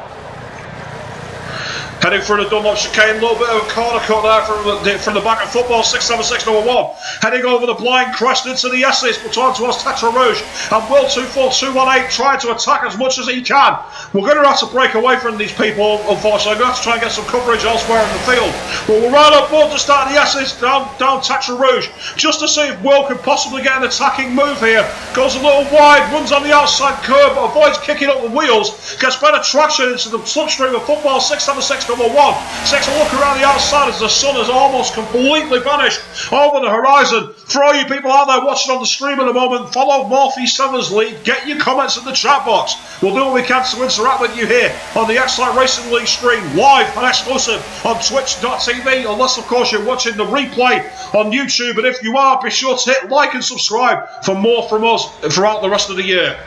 Heading through the Dunlop chicane, a little bit of a corner cut there from the back of Football 67601. Heading over the blind crest into the S's, but on towards Tetra Rouge. And Will 24218 trying to attack as much as he can. We're going to have to break away from these people, unfortunately. I'm going to have to try and get some coverage elsewhere in the field. But we're right up board to start the S's down Tetra Rouge, just to see if Will can possibly get an attacking move here. Goes a little wide, runs on the outside curb, but avoids kicking up the wheels. Gets better traction into the slipstream of Football 67601. number 1. Takes a look around the outside as the sun has almost completely vanished over the horizon. For all you people out there watching on the stream at the moment, follow Northeast 7's lead. Get your comments in the chat box. We'll do what we can to interact with you here on the X-Rl Racing League stream, live and exclusive on twitch.tv, unless of course you're watching the replay on YouTube. And if you are, be sure to hit like and subscribe for more from us throughout the rest of the year.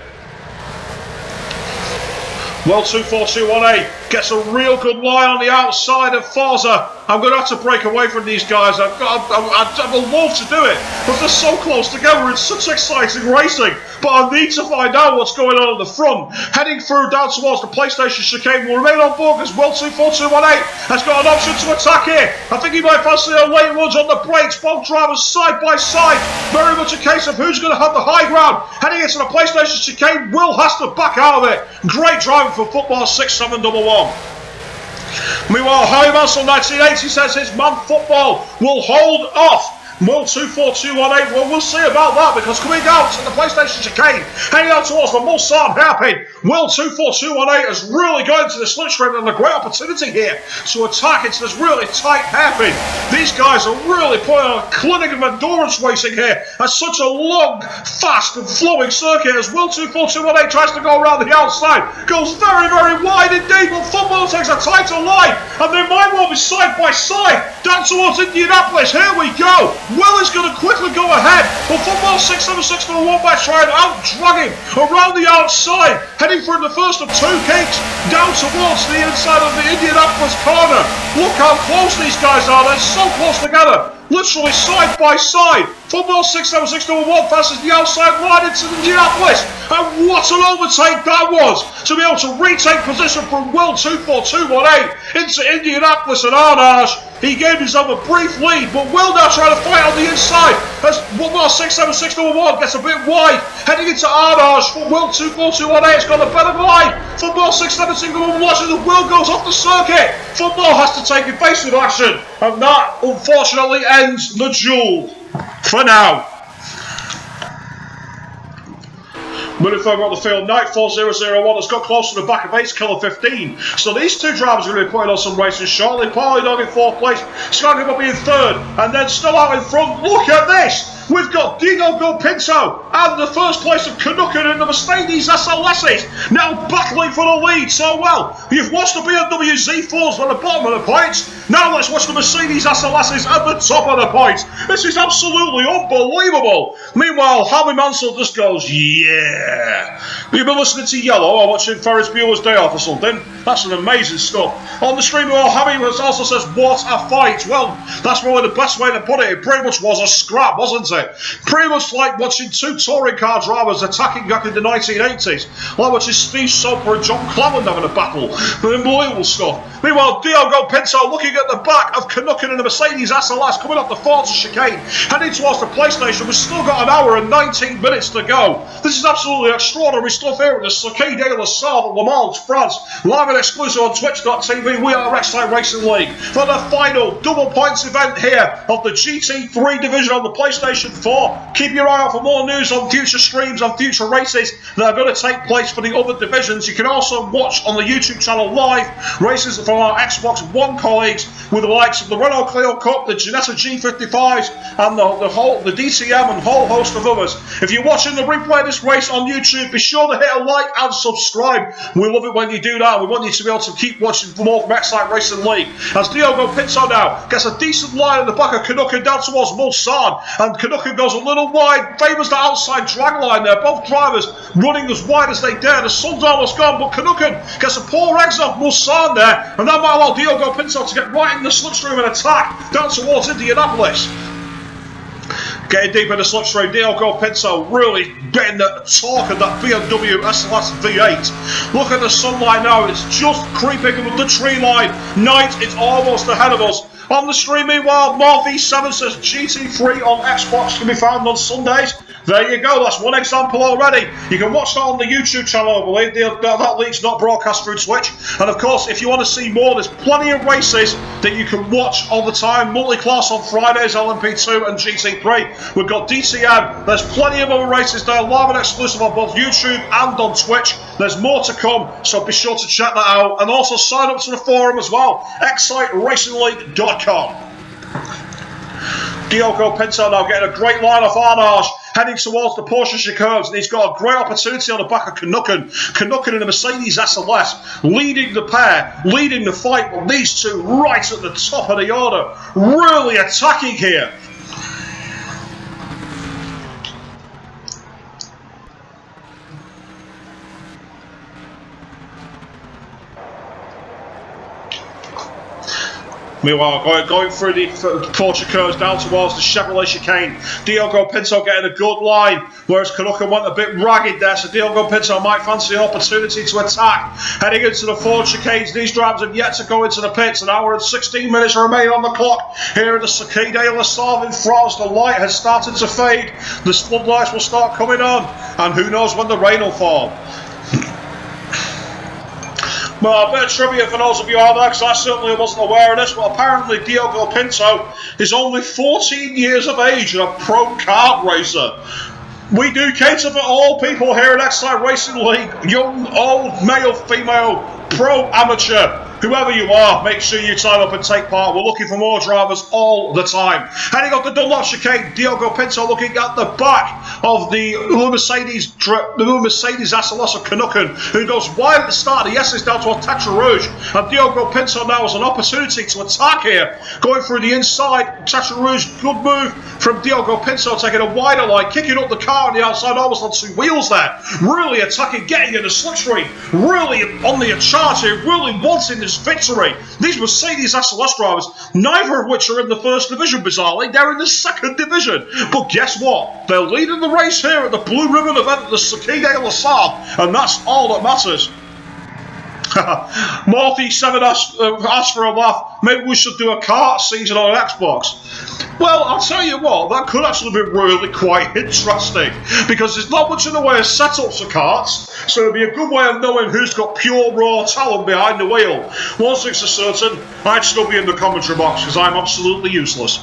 Well, 24218 gets a real good line on the outside of Forza. I'm going to have to break away from these guys. I would love to do it, but they're so close together. It's such exciting racing. But I need to find out what's going on at the front. Heading through down towards the PlayStation chicane will remain on board as well. 24218 has got an option to attack here. I think he might fancy a late lunge on the brakes. Both drivers side by side. Very much a case of who's going to have the high ground. Heading into the PlayStation chicane, Will has to back out of it. Great driving for Football 6711. Meanwhile, Harry Mansell 1980 says his man Football will hold off Will 24218. Well, we'll see about that, because coming out to the PlayStation chicane, heading out towards the Mulsanne hairpin, Will 24218 has really got into the slipstream and a great opportunity here to attack into this really tight hairpin. These guys are really putting on a clinic of endurance racing here at such a long, fast and flowing circuit as Will 24218 tries to go around the outside. Goes very, very wide indeed, but Football takes a tighter line, and they might well be side by side down towards Indianapolis. Here we go. Will is going to quickly go ahead, but Football 676 for the one by trying to out-drag him around the outside, heading for the first of 2 kicks down towards the inside of the Indianapolis corner. Look how close these guys are. They're so close together, literally side by side. Football 676 number 1 passes the outside line into Indianapolis, and what an overtake that was to be able to retake position from Will 24218 into Indianapolis and Arnage. He gave himself a brief lead, but Will now trying to fight on the inside as Football 676 number 1 gets a bit wide, heading into Arnage for Will 24218. It's got a better line. Football 676 number 1 watching the Will goes off the circuit. Football has to take evasive action, and that unfortunately ends the duel. For now. Moving further on the field, Night 4001 has got close to the back of Ace Killer 15. So these two drivers are going to be putting on some races shortly. Paulie Dog in 4th place, Scotty Bobby in 3rd, and then still out in front. Look at this! We've got Dino Pinto and the first place of Canucken in the Mercedes SLS's now battling for the lead so well. You've watched the BMW Z4s at the bottom of the points. Now let's watch the Mercedes SLS's at the top of the points. This is absolutely unbelievable. Meanwhile, Howie Mansell just goes, yeah. You've been listening to Yellow or watching Ferris Bueller's Day Off or something. That's an amazing stuff. On the stream, Howie also says, what a fight. Well, that's probably the best way to put it. It pretty much was a scrap, wasn't it? Pretty much like watching 2 touring car drivers attacking back in the 1980s. Like watching Steve Soper and John Cleland having a battle. Unbelievable stuff. Meanwhile, Diogo Pinto looking at the back of Canucken and the Mercedes SLS coming up the Forza chicane, heading towards the PlayStation. We've still got an hour and 19 minutes to go. This is absolutely extraordinary stuff here at the Circuit de la Sarthe at Le Mans, France. Live and exclusive on twitch.tv. We are XRL Racing League for the final double points event here of the GT3 division on the PlayStation 4. Keep your eye out for more news on future streams, on future races that are going to take place for the other divisions. You can also watch on the YouTube channel live races from our Xbox One colleagues with the likes of the Renault Clio Cup, the Ginetta G55s, and the DTM and a whole host of others. If you're watching the replay of this race on YouTube, be sure to hit a like and subscribe. We love it when you do that. We want you to be able to keep watching for more from XRL Racing League. As Diogo Pinto now gets a decent line in the back of Canucken down towards Mulsanne, and Canucken goes a little wide, favours the outside drag line there. Both drivers running as wide as they dare. The sun's almost gone, but Canucken gets a poor exit off Mulsanne there, and that might allow Diogo Pinto to get right in the slipstream and attack down towards Indianapolis. Getting deep in the slipstream, Diogo Pinto really getting the torque of that BMW SLS V8. Look at the sunlight now, it's just creeping with the tree line. Night is almost ahead of us. On the stream, meanwhile, Morphe7 says GT3 on Xbox can be found on Sundays. There you go, that's one example already. You can watch that on the YouTube channel, I believe. That league's not broadcast through Twitch. And of course, if you want to see more, there's plenty of races that you can watch all the time. Multi-class on Fridays, LMP2 and GT3. We've got DTM. There's plenty of other races there, live and exclusive on both YouTube and on Twitch. There's more to come, so be sure to check that out. And also sign up to the forum as well, exciteracingleague.com. Diogo Pinto now getting a great line off Arnage, heading towards the Porsche chicanes, and he's got a great opportunity on the back of Canucken. Canucken in a Mercedes SLS, leading the pair, leading the fight, but these two right at the top of the order, really attacking here. Meanwhile, going through the Porsche curves down towards the Chevrolet chicane. Diogo Pinto getting a good line, whereas Canucken went a bit ragged there, so Diogo Pinto might fancy an opportunity to attack. Heading into the Ford chicanes, these drivers have yet to go into the pits. An hour and 16 minutes remain on the clock here at the Circuit de la Sarthe in France. The light has started to fade, the floodlights will start coming on, and who knows when the rain will fall. Well, a bit of trivia for those of you out there, because I certainly wasn't aware of this, but apparently Diogo Pinto is only 14 years of age and a pro kart racer. We do cater for all people here at XR Racing League, young, old, male, female, pro, amateur. Whoever you are, make sure you sign up and take part. We're looking for more drivers all the time. Heading up the Dunlop chicane, Diogo Pinto looking at the back of the Mercedes SLS of Canucken, who goes wide at the start. The S is down to Tetra Rouge, and Diogo Pinto now has an opportunity to attack here. Going through the inside, Tetra Rouge, good move from Diogo Pinto, taking a wider line, kicking up the car on the outside, almost on two wheels there. Really attacking, getting in the slipstream, really on the charge here, really wanting this victory. These Mercedes SLS drivers, neither of which are in the first division, bizarrely, they're in the second division. But guess what? They're leading the race here at the Blue Ribbon event at the Circuit de la Sarthe, and that's all that matters. Morphe7 asked for a laugh. Maybe we should do a kart season on Xbox. Well, I'll tell you what, that could actually be really quite interesting, because there's not much in the way of setups for karts, so it'll be a good way of knowing who's got pure raw talent behind the wheel. One thing's for certain, I'd still be in the commentary box because I'm absolutely useless.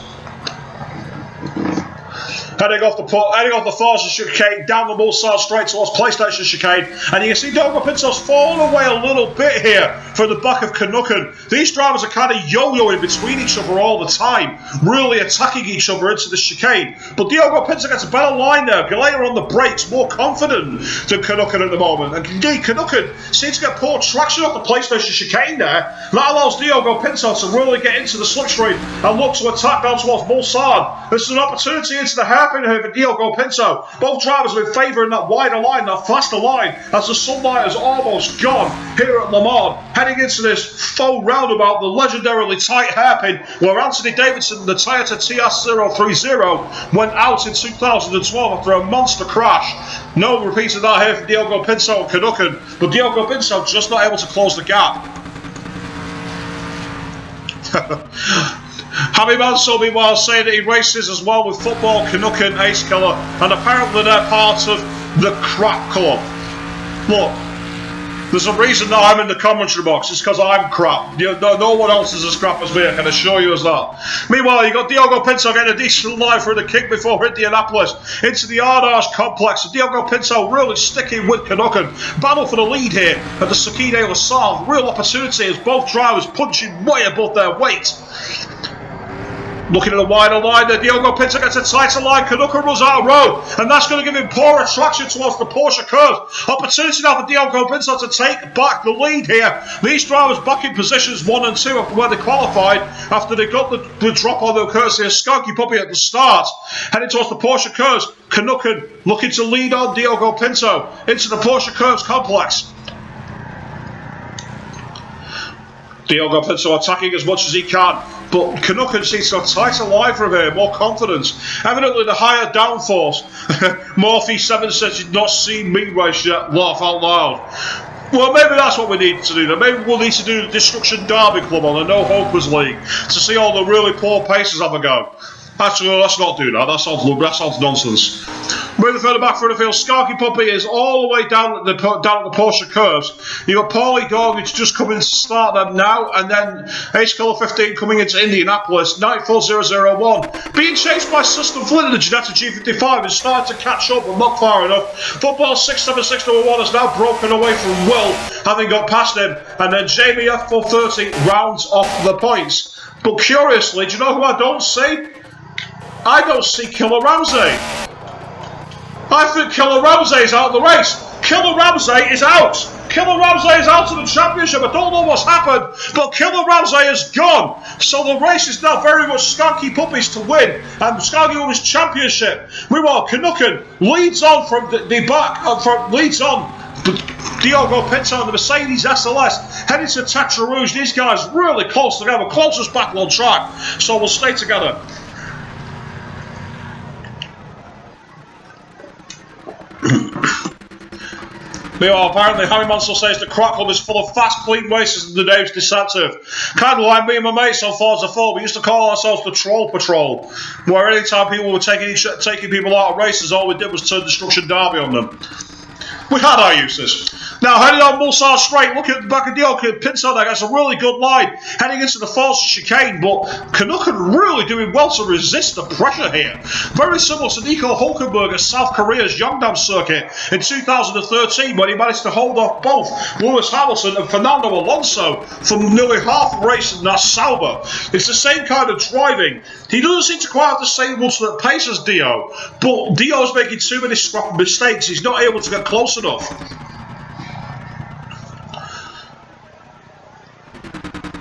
Heading off the Forza chicane, down the Mulsanne straight towards PlayStation chicane, and you can see Diogo Pinto's fallen away a little bit here from the back of Canucken. These drivers are kind of yo-yoing between each other all the time, really attacking each other into the chicane. But Diogo Pinto gets a better line there. Galea on the brakes, more confident than Canucken at the moment. And indeed, Canucken seems to get poor traction off the PlayStation chicane there. That allows Diogo Pinto to really get into the slipstream and look to attack down towards Mulsanne. This is an opportunity into the hairpin here for Diogo Pinto. Both drivers are in favouring that wider line, that faster line, as the sunlight is almost gone here at Le Mans. Heading into this faux roundabout, the legendarily tight hairpin, where Anthony Davidson, the Toyota TS030, went out in 2012 after a monster crash. No repeat of that here for Diogo Pinto and Canucken, but Diogo Pinto just not able to close the gap. Javi Manso, meanwhile, saying that he races as well with football, Canucken, Ace Killer, and apparently they're part of the crap club. Look, there's a reason that I'm in the commentary box. It's because I'm crap. No one else is as crap as me, I can assure you as that. Meanwhile, you got Diogo Pinto getting a decent line through the kick before Indianapolis into the Arnage complex. So Diogo Pinto really sticking with Canucken. Battle for the lead here at the Circuit de la Sarthe. Real opportunity as both drivers punching way above their weight. Looking at a wider line there, Diogo Pinto gets a tighter line, Canucken runs out of road, and that's going to give him poor attraction towards the Porsche curve. Opportunity now for Diogo Pinto to take back the lead here. These drivers back in positions 1 and 2 after where they qualified, after they got the drop on the courtesy of Skunky Puppy at the start. Heading towards the Porsche curves, Canucken looking to lead on Diogo Pinto into the Porsche curves complex. Diogo Pinto attacking as much as he can, but Canucken seems to have tighter line from here, more confidence. Evidently the higher downforce. Morphe7 says you've not seen me race yet, laugh out loud. Well, maybe that's what we need to do. Maybe we'll need to do the Destruction Derby Club on the No Hopers League to see all the really poor pacers have a go. Actually, let's not do that. That sounds nonsense. Moving further back through the field, Skarky Puppy is all the way down at the Porsche curves. You've got Paulie Dog, who's just coming to start them now, and then Ace Color 15 coming into Indianapolis, 94001. Being chased by System Flint in the Jetta G55 and starting to catch up, but not far enough. Football 67601 is now broken away from Will, having got past him, and then Jamie F430 rounds off the points. But curiously, do you know who I don't see? I don't see Killer Ramsey. I think Killer Ramsey is out of the race. Killer Ramsey is out. Killer Ramsey is out of the championship. I don't know what's happened, but Killer Ramsey is gone. So the race is now very much Skanky Puppies to win, and Skanky Puppies championship. Meanwhile, Canucken leads on from the back. Leads on. Diogo Pinto and the Mercedes SLS heading to Tetra Rouge. These guys really close together, closest battle on track. So we'll stay together. Meanwhile, apparently Harry Mansell says the Crack Club is full of fast, clean races and the name's deceptive. Kind of like me and my mates on Forza 4, we used to call ourselves the Troll Patrol, where anytime people were taking people out of races, all we did was turn Destruction Derby on them. We had our uses. Now, heading on Mulsanne Straight, look at the back of Diogo Pinto there, that's a really good line, heading into the false chicane, but Canucken really doing well to resist the pressure here. Very similar to Nico Hulkenberg at South Korea's Yeongdam circuit in 2013, when he managed to hold off both Lewis Hamilton and Fernando Alonso from nearly half the race in that Sauber. It's the same kind of driving. He doesn't seem to quite have the same ultimate pace as Dio, but Dio's making too many scrappy mistakes. He's not able to get close enough.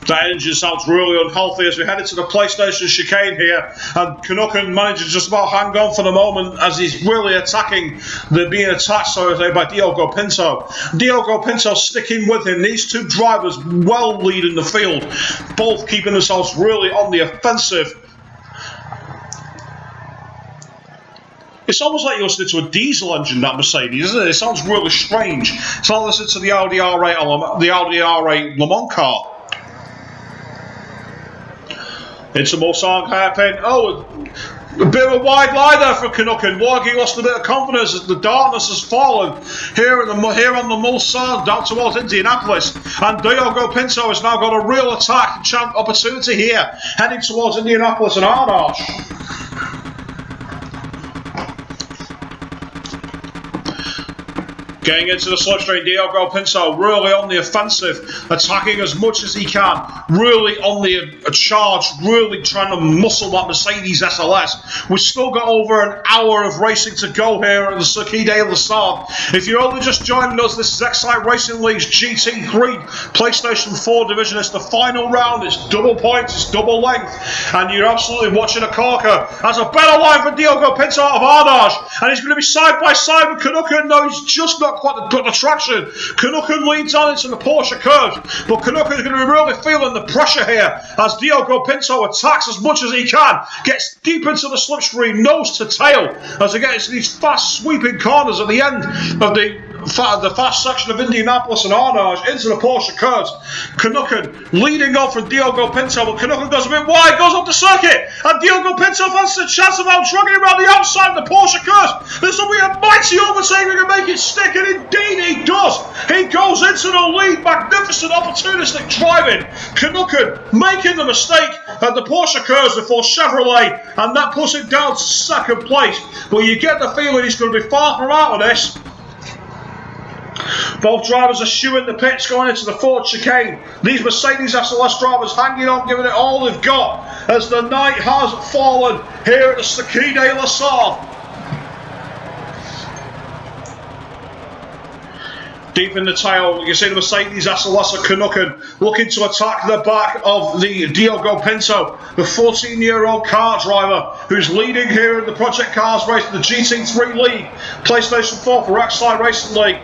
That engine sounds really unhealthy as we head into the PlayStation chicane here, and Canucken manages to just about hang on for the moment as he's really attacking being attacked by Diogo Pinto. Diogo Pinto sticking with him. These two drivers well leading the field, both keeping themselves really on the offensive. It's almost like you're listening to a diesel engine, that Mercedes, isn't it? It sounds really strange. It's like listening to the Audi R8 Le Mans car. Into Mulsanne hairpin. Oh, a bit of a wide line there for Canucken. Wargi lost a bit of confidence as the darkness has fallen here on the Mulsanne down towards Indianapolis. And Diogo Pinto has now got a real attack opportunity here, heading towards Indianapolis and Arnage. Getting into the slipstream, Diogo Pinto really on the offensive, attacking as much as he can, really on the charge, really trying to muscle that Mercedes SLS. We've still got over an hour of racing to go here at the Circuit de la Sarthe. If you're only just joining us, this is Excite Racing League's GT3 PlayStation 4 division. It's the final round, it's double points, it's double length, and you're absolutely watching a corker. That's a better line for Diogo Pinto out of Arnage, and he's going to be side by side with Canucken. No, he's just not quite the traction. Canucken leads on into the Porsche curves, but Canucken is going to be really feeling the pressure here as Diogo Pinto attacks as much as he can, gets deep into the slipstream, nose to tail, as he gets these fast sweeping corners at the end of the fast section of Indianapolis and Arnage into the Porsche curves. Canucken leading on from Diogo Pinto, but Canucken goes a bit wide, goes up the circuit, and Diogo Pinto fancies a chance of outdrugging around the outside of the Porsche curves. This will be a mighty overtaking and make it stick, and indeed he does. He goes into the lead, magnificent opportunistic driving. Canucken making the mistake at the Porsche curves before Chevrolet, and that puts it down to second place. But you get the feeling he's going to be far from out of this. Both drivers are shooing the pits going into the Ford chicane. These Mercedes SLS drivers hanging on, giving it all they've got as the night has fallen here at the Circuit de la Sarthe. Deep in the tail, you can see the Mercedes SLS of Canucken looking to attack the back of the Diogo Pinto, the 14-year-old car driver who's leading here in the Project Cars race, the GT3 League, PlayStation 4 for Excite Racing League.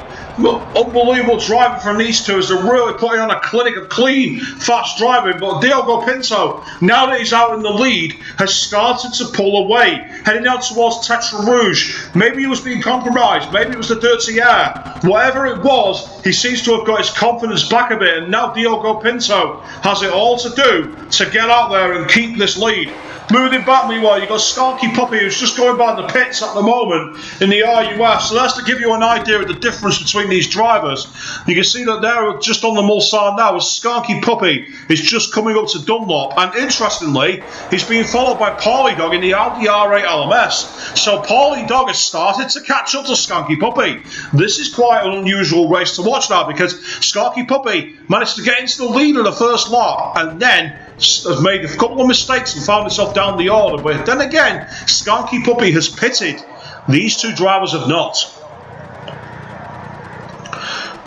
unbelievable driving from these two as they're really putting on a clinic of clean, fast driving. But Diogo Pinto, now that he's out in the lead, has started to pull away, heading down towards Tetra Rouge. Maybe he was being compromised, maybe it was the dirty air. Whatever it was, he seems to have got his confidence back a bit, and now Diogo Pinto has it all to do to get out there and keep this lead. Moving back, meanwhile, you've got Skanky Puppy, who's just going by the pits at the moment in the RUF. So that's to give you an idea of the difference between these drivers. You can see that they're just on the Mulsanne now, as Skanky Puppy is just coming up to Dunlop. And interestingly, he's being followed by Paulie Dog in the Audi R8 LMS. So Paulie Dog has started to catch up to Skanky Puppy. This is quite an unusual race to watch now, because Skanky Puppy managed to get into the lead in the first lap and then has made a couple of mistakes and found himself down the order. But then again, Skanky Puppy has pitted. These two drivers have not.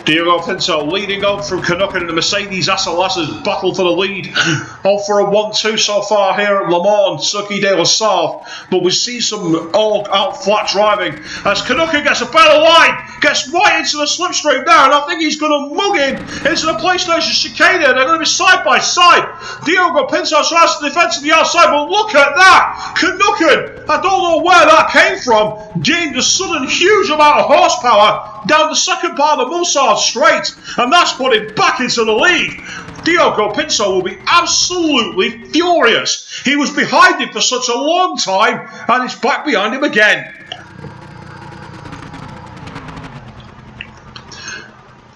Diogo Pinto leading on from Canucken in the Mercedes SLS's battle for the lead. All for a 1-2 so far here at Le Mans, Circuit de la Sarthe. But we see some all-out flat driving as Canucken gets a better line, gets right into the slipstream now, and I think he's going to mug him into the PlayStation chicane. They're going to be side by side. Diogo Pinto tries to defend to the outside, but look at that! Canucken, I don't know where that came from, gained a sudden huge amount of horsepower down the second part of the Mulsanne straight, and that's put him back into the lead. Diogo Pinto will be absolutely furious. He was behind him for such a long time, and he's back behind him again.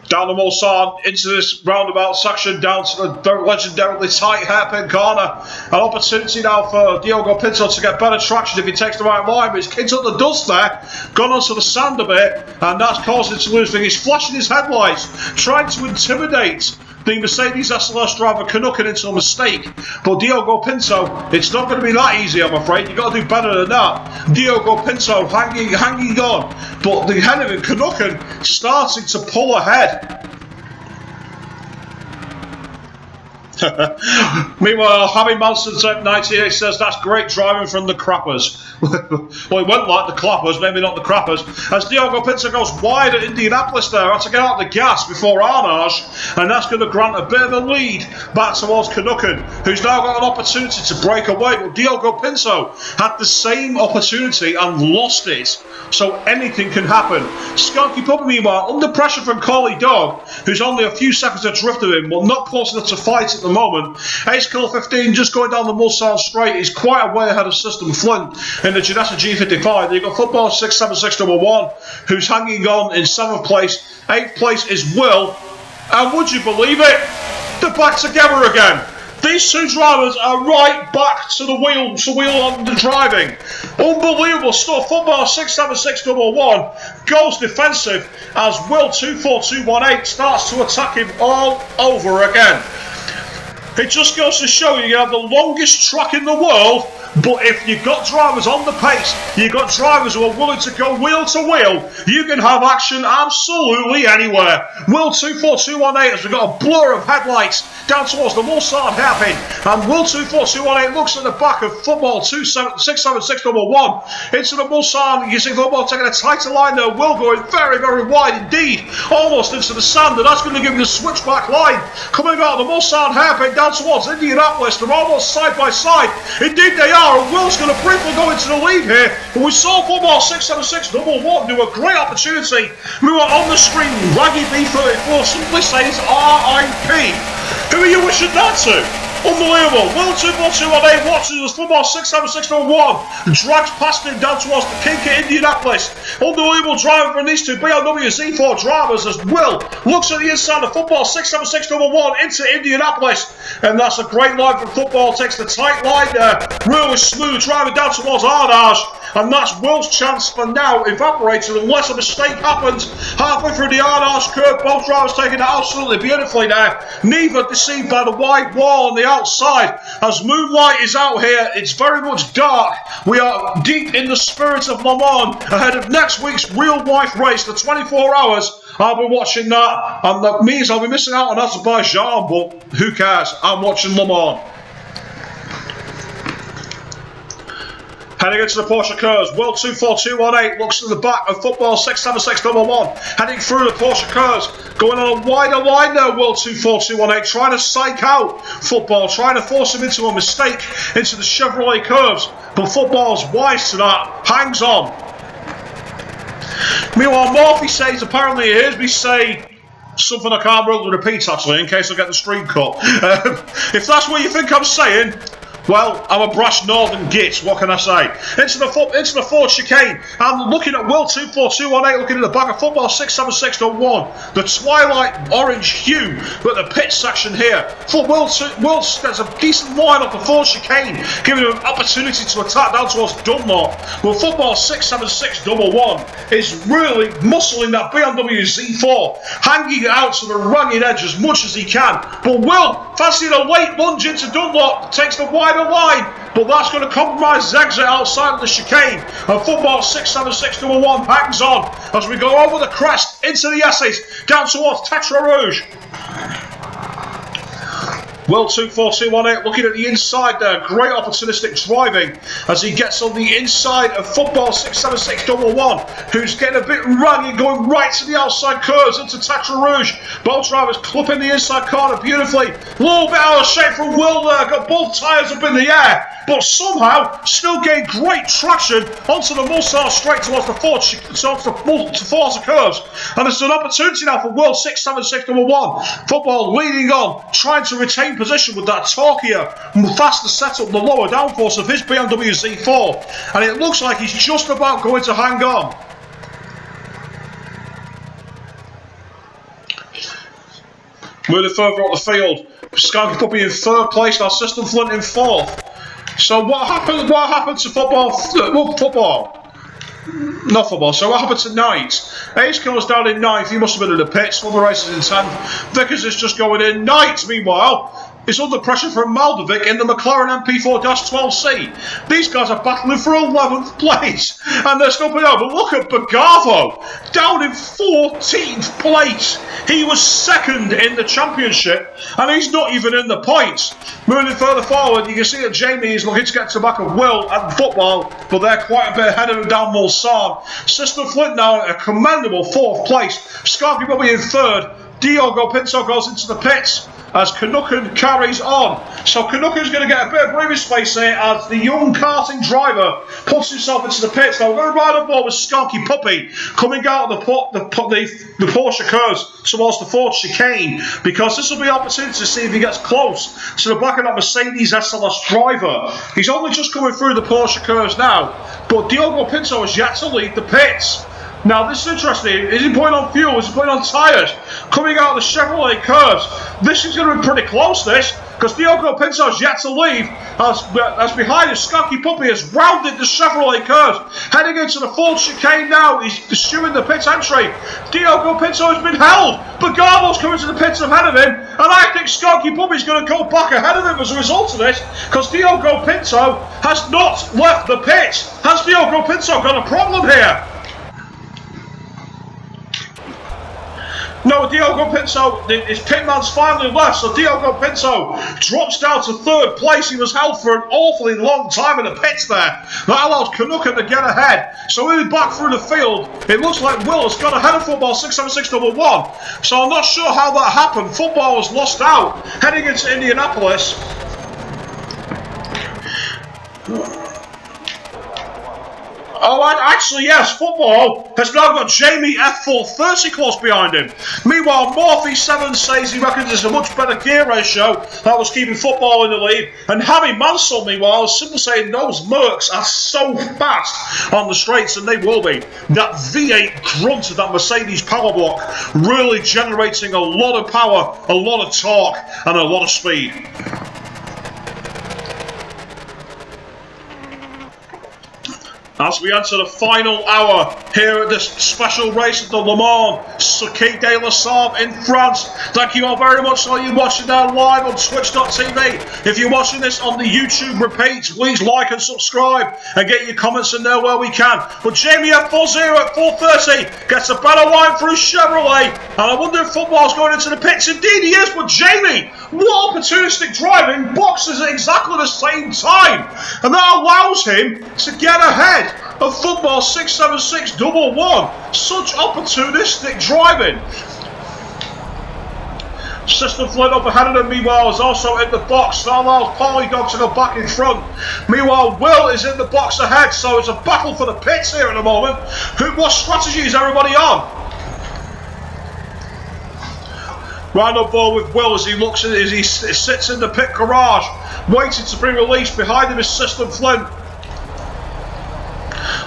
Down the Mulsanne, into this roundabout section, down to the legendarily tight hairpin corner. An opportunity now for Diogo Pinto to get better traction if he takes the right line, but he's kicked up the dust there, gone onto the sand a bit, and that's caused him to lose things. He's flashing his headlights, trying to intimidate the Mercedes SLS driver Canucken into a mistake. But Diogo Pinto, it's not going to be that easy, I'm afraid. You've got to do better than that. Diogo Pinto hanging on, but the head of him, Canucken, starting to pull ahead. Meanwhile, Javi Manson 98 says that's great driving from the crappers. Well, it went like the clappers, maybe not the crappers. As Diogo Pinto goes wide at Indianapolis there, had to get out the gas before Arnage, and that's going to grant a bit of a lead back towards Canucken, who's now got an opportunity to break away. But Diogo Pinto had the same opportunity and lost it, so anything can happen. Skanky Puppy, meanwhile, under pressure from Paulie Dog, who's only a few seconds adrift of him, but not close enough to fight at the moment. Ace Killer 15 just going down the Mulsanne straight. He's quite a way ahead of System Flint in the Ginetta G55. You've got Football 67611, who's hanging on in 7th place. 8th place is Will, and would you believe it, they're back together again. These two drivers are right back to the wheel on the driving. Unbelievable stuff. Football 67611 goes defensive as Will 24218 starts to attack him all over again. It just goes to show you have the longest track in the world, but if you've got drivers on the pace, you've got drivers who are willing to go wheel to wheel, you can have action absolutely anywhere. Will 24218 has got a blur of headlights down towards the Mulsanne hairpin, and Will 24218 looks at the back of Football 67611 into the Mulsanne. You see Football taking a tighter line there, Will going very, very wide indeed, almost into the sand, and that's going to give him the switchback line coming out of the Mulsanne hairpin down towards Indianapolis. They're almost side by side. Indeed they are, and Will's going to briefly go into the lead here, but we saw Football 67611 do a great opportunity. We were on the screen, Raggy B34 simply says RIP. Who are you wishing that to? Unbelievable. Will 24218 watches as Football 67611 drags past him down towards the kink at Indianapolis. Unbelievable driving from these two BMW Z4 drivers as Will looks at the inside of Football 67611 into Indianapolis. And that's a great line from Football. Takes the tight line there. Really smooth driving down towards Arnage. And that's Will's chance for now evaporated unless a mistake happens halfway through the Arnage curve. Both drivers taking it absolutely beautifully there. Neither deceived by the wide wall on the outside. As moonlight is out here, it's very much dark. We are deep in the spirit of Le Mans ahead of next week's real life race, the 24 hours. I'll be watching that, and that means I'll be missing out on Azerbaijan, but who cares? I'm watching Le Mans. Heading into the Porsche curves, Will 24218 looks to the back of Football 67611. Heading through the Porsche curves, going on a wider line there, Will 24218, trying to psych out Football, trying to force him into a mistake into the Chevrolet curves. But Football's wise to that, hangs on. Meanwhile, Morphy says, apparently he hears me say something I can't really repeat actually, in case I get the stream cut. If that's what you think I'm saying, well, I'm a brash northern git, what can I say? Into the Ford chicane, I'm looking at Will 24218, looking at the back of Football 67601, the twilight orange hue at the pit section here. For Will, there's a decent line off the Ford chicane, giving him an opportunity to attack down towards Dunlop. Well, Football 67611 is really muscling that BMW Z4, hanging it out to the rugged edge as much as he can. But Will, fancying a late lunge into Dunlop, takes the wider line, but that's going to compromise his exit outside of the chicane, and Football 67611 hangs on as we go over the crest into the S's down towards Tetra Rouge. Will 24218 looking at the inside there, great opportunistic driving as he gets on the inside of Football 67611, who's getting a bit rugged, going right to the outside curves into Tetra Rouge. Both drivers clipping the inside corner beautifully. A little bit out of shape from Will there, got both tyres up in the air, but somehow still gained great traction onto the Mulsanne straight towards the Forza curves. And it's an opportunity now for Will 67611. Football leading on, trying to retain position with that torquier and faster setup, the lower downforce of his BMW Z4, and it looks like he's just about going to hang on. Moving further up the field, Skanky Puppy in third place, now System Flint in fourth. So what happened to Football? Not Football, so what happened tonight? Ace Killer's down in 9th, he must have been in the pits, one of the races in 10th. Vickers is just going in. Knight, meanwhile, is under pressure from Maldovic in the McLaren MP4-12C. These guys are battling for 11th place, and they're stopping out. But look at Bagavo, down in 14th place. He was second in the championship, and he's not even in the points. Moving further forward, you can see that Jamie is looking to get to back of Will and Football, but they're quite a bit ahead of him down Mulsanne. System Flint now at a commendable 4th place. Skanky Bobby in 3rd. Diogo Pinto goes into the pits as Canucken carries on. So Canucken's going to get a bit of breathing space here as the young karting driver puts himself into the pits. Now we're going to ride on board with Skanky Puppy coming out of the Porsche curves towards the Ford chicane, because this will be an opportunity to see if he gets close to the back of that Mercedes SLS driver. He's only just coming through the Porsche curves now, but Diogo Pinto has yet to lead the pits. Now this is interesting, is he putting on fuel, is he putting on tyres? Coming out of the Chevrolet curves, this is going to be pretty close this, because Diogo Pinto has yet to leave, as behind us, Skanky Puppy has rounded the Chevrolet curves, heading into the Ford chicane now, he's pursuing the pit entry. Diogo Pinto has been held, Bagavo's coming to the pits ahead of him, and I think Skanky Puppy's going to go back ahead of him as a result of this, because Diogo Pinto has not left the pit. Has Diogo Pinto got a problem here? No, Diogo Pinto, his pitman's finally left, so Diogo Pinto drops down to 3rd place. He was held for an awfully long time in the pits there. That allowed Canucken to get ahead. So moving back through the field, it looks like Will has got ahead of Football 67611. So I'm not sure how that happened. Football was lost out, heading into Indianapolis. Oh, actually, yes, Football has now got Jamie F430 close behind him. Meanwhile, Morphy7 says he reckons it's a much better gear ratio that was keeping Football in the lead. And Hammy Mansell, meanwhile, is simply saying those Mercs are so fast on the straights, and they will be. That V8 grunt of that Mercedes power block really generating a lot of power, a lot of torque, and a lot of speed. As we enter the final hour here at this special race at the Le Mans Circuit de la Sarthe in France. Thank you all very much for you watching there live on twitch.tv. If you're watching this on the YouTube repeat, please like and subscribe and get your comments in there where we can. But Jamie at 4-0 at 4:30 gets a better line through Chevrolet, and I wonder if football's going into the pits. Indeed he is, but Jamie, what opportunistic driving, boxes at exactly the same time, and that allows him to get ahead of football 67611. Such opportunistic driving. System Flint up ahead of him, meanwhile, is also in the box. That allows Paulie Dog to go back in front. Meanwhile, Will is in the box ahead, so it's a battle for the pits here at the moment. What strategy is everybody on? Round on board with Will as he sits in the pit garage, waiting to be released. Behind him is System Flint.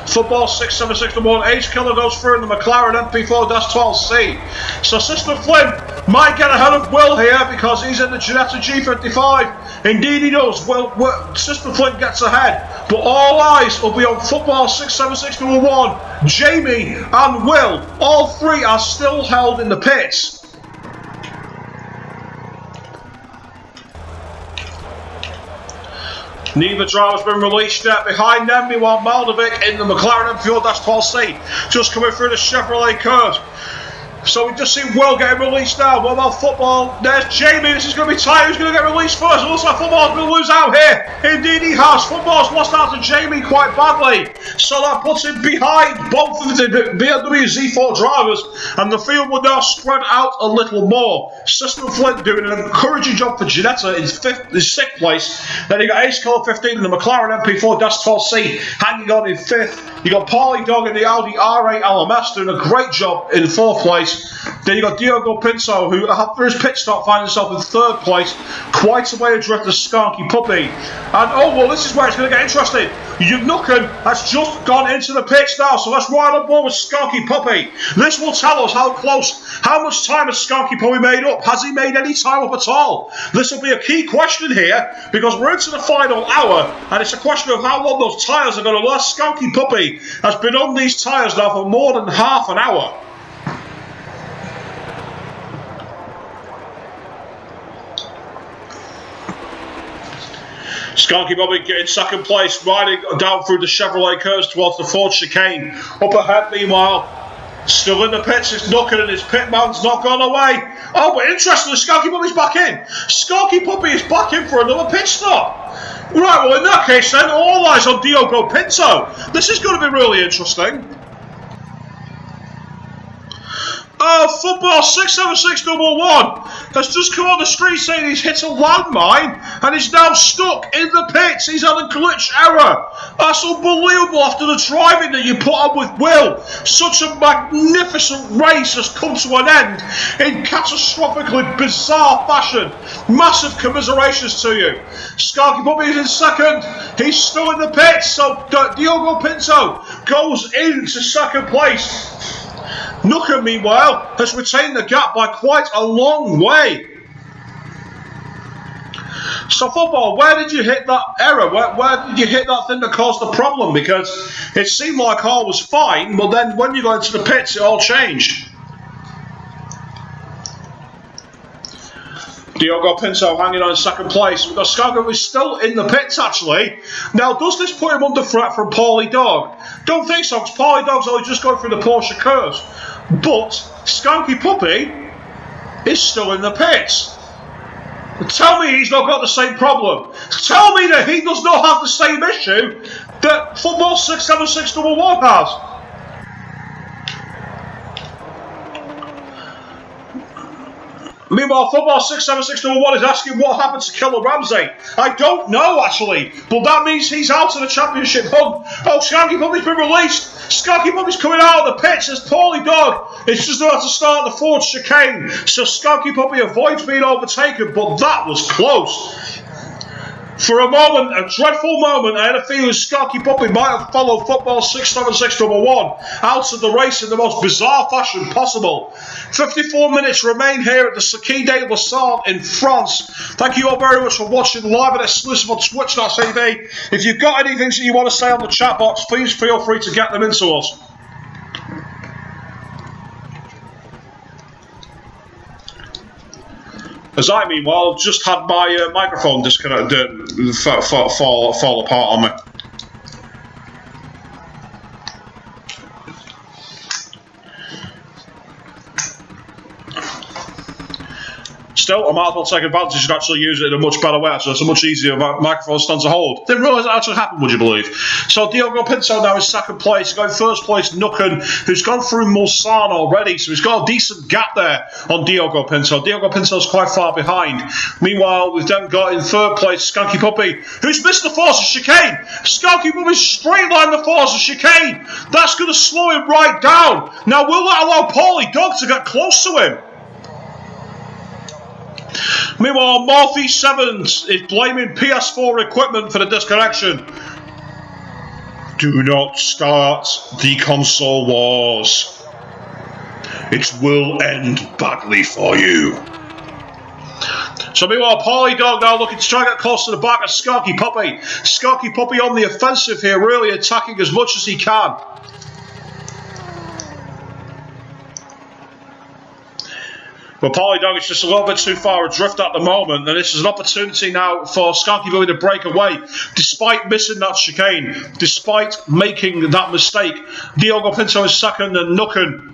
Football 67611, H Killer goes through in the McLaren MP4-12C. So System Flint might get ahead of Will here because he's in the Ginetta G55. Indeed he does. System Flint gets ahead, but all eyes will be on Football 67611. Jamie and Will, all three are still held in the pits. Neither driver's been released yet. Behind them, meanwhile, Maldovic in the McLaren MP4-12C, just coming through the Chevrolet curve. So we just see Will getting released now. What about football? There's Jamie. This is going to be tight. Who's going to get released first? It looks like football's going to lose out here. Indeed he has. Football's lost out to Jamie quite badly. So that puts him behind both of the BMW Z4 drivers. And the field will now spread out a little more. System Flint doing an encouraging job for Ginetta in 6th place. Then you got Ace Color 15 in the McLaren MP4-12C hanging on in 5th. You got Paulie Dog in the Audi R8 LMS doing a great job in 4th place. Then you got Diogo Pinto, who after his pit stop finds himself in 3rd place, quite a way adrift to Skanky Puppy. And oh well, this is where it's going to get interesting. Nucken has just gone into the pits now, so let's ride on board with Skanky Puppy. This will tell us how close, how much time has Skanky Puppy made up. Has he made any time up at all? This will be a key question here because we're into the final hour, and it's a question of how long those tyres are going to last. Skanky Puppy has been on these tyres now for more than half an hour. Skanky Bobby in 2nd place, riding down through the Chevrolet curves towards the Ford chicane. Up ahead, meanwhile, still in the pits, it's Nucken and his pit man's not gone away. Oh, but interestingly, Skanky Bobby's back in. Skanky Puppy is back in for another pit stop. Right, well in that case then, all eyes on Diogo Pinto. This is going to be really interesting. Football 67611 has just come on the screen saying he's hit a landmine and is now stuck in the pits. He's had a glitch error. That's unbelievable after the driving that you put on with Will. Such a magnificent race has come to an end in catastrophically bizarre fashion. Massive commiserations to you. Skanky Puppy is in 2nd. He's still in the pits, so Diogo Pinto goes into 2nd place. Nucken, meanwhile, has retained the gap by quite a long way. So, football, where did you hit that error? Where did you hit that thing that caused the problem? Because it seemed like all was fine, but then when you got into the pits, it all changed. Diogo Pinto hanging on in 2nd place. We've got Skanky who's still in the pits, actually. Now, does this put him under threat from Paulie Dog? Don't think so, because Paulie Dog's only just going through the Porsche curves. But Skanky Puppy is still in the pits. Tell me he's not got the same problem. Tell me that he does not have the same issue that Football 67611 has. Meanwhile, Football 67611 is asking what happened to Killer Ramsey. I don't know, actually, but that means he's out of the championship hunt. Oh, Skanky Puppy's been released. Skanky Puppy's coming out of the pits. There's Paulie Dog. It's just about to start the Ford chicane, so Skanky Puppy avoids being overtaken, but that was close. For a moment, a dreadful moment, I had a feeling Skarky Puppy might have followed Football 67611 out of the race in the most bizarre fashion possible. 54 minutes remain here at the Circuit de Lausanne in France. Thank you all very much for watching live and exclusive on Twitch.tv. If you've got anything that you want to say on the chat box, please feel free to get them into us. As I, meanwhile, just had my microphone disconnected, fall apart on me. Still, I might as well take advantage and actually use it in a much better way. Actually, it's a much easier microphone stand to hold. Didn't realise that actually happened, would you believe? So Diogo Pinto now in second place. He's got in first place Nukken, who's gone through Mulsanne already, so he's got a decent gap there on Diogo Pinto. Diogo Pinto's quite far behind. Meanwhile, we've then got in third place Skanky Puppy, who's missed the Forza chicane. Skanky Puppy straight line the Forza chicane. That's going to slow him right down. Now, will that allow Paulie Dog to get close to him? Meanwhile, Morphe 7s is blaming PS4 equipment for the disconnection. Do not start the console wars. It will end badly for you. So meanwhile, Paulie Dog now looking to try and get close to the back of Skarky Puppy. Skarky Puppy on the offensive here, really attacking as much as he can. But Paulie Dog is just a little bit too far adrift at the moment, and this is an opportunity now for Skanky Puppy to break away, despite missing that chicane, despite making that mistake. Diogo Pinto is second, and Nukken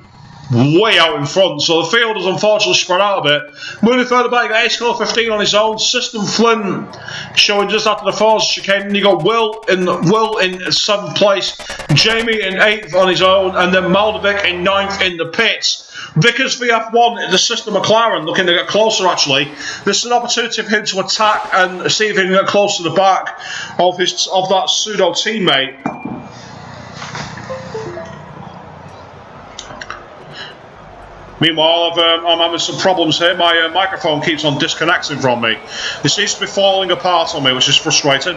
way out in front, so the field has unfortunately spread out a bit. Moving further back, Ace Color 15 on his own, System Flynn showing just after the Forza chicane, and you got Will in 7th place, Jamie in 8th on his own, and then Maldovic in 9th in the pits. Vickers VF1, the System McLaren, looking to get closer actually. This is an opportunity for him to attack and see if he can get close to the back of that pseudo teammate. Meanwhile, I'm having some problems here. My microphone keeps on disconnecting from me. It seems to be falling apart on me, which is frustrating.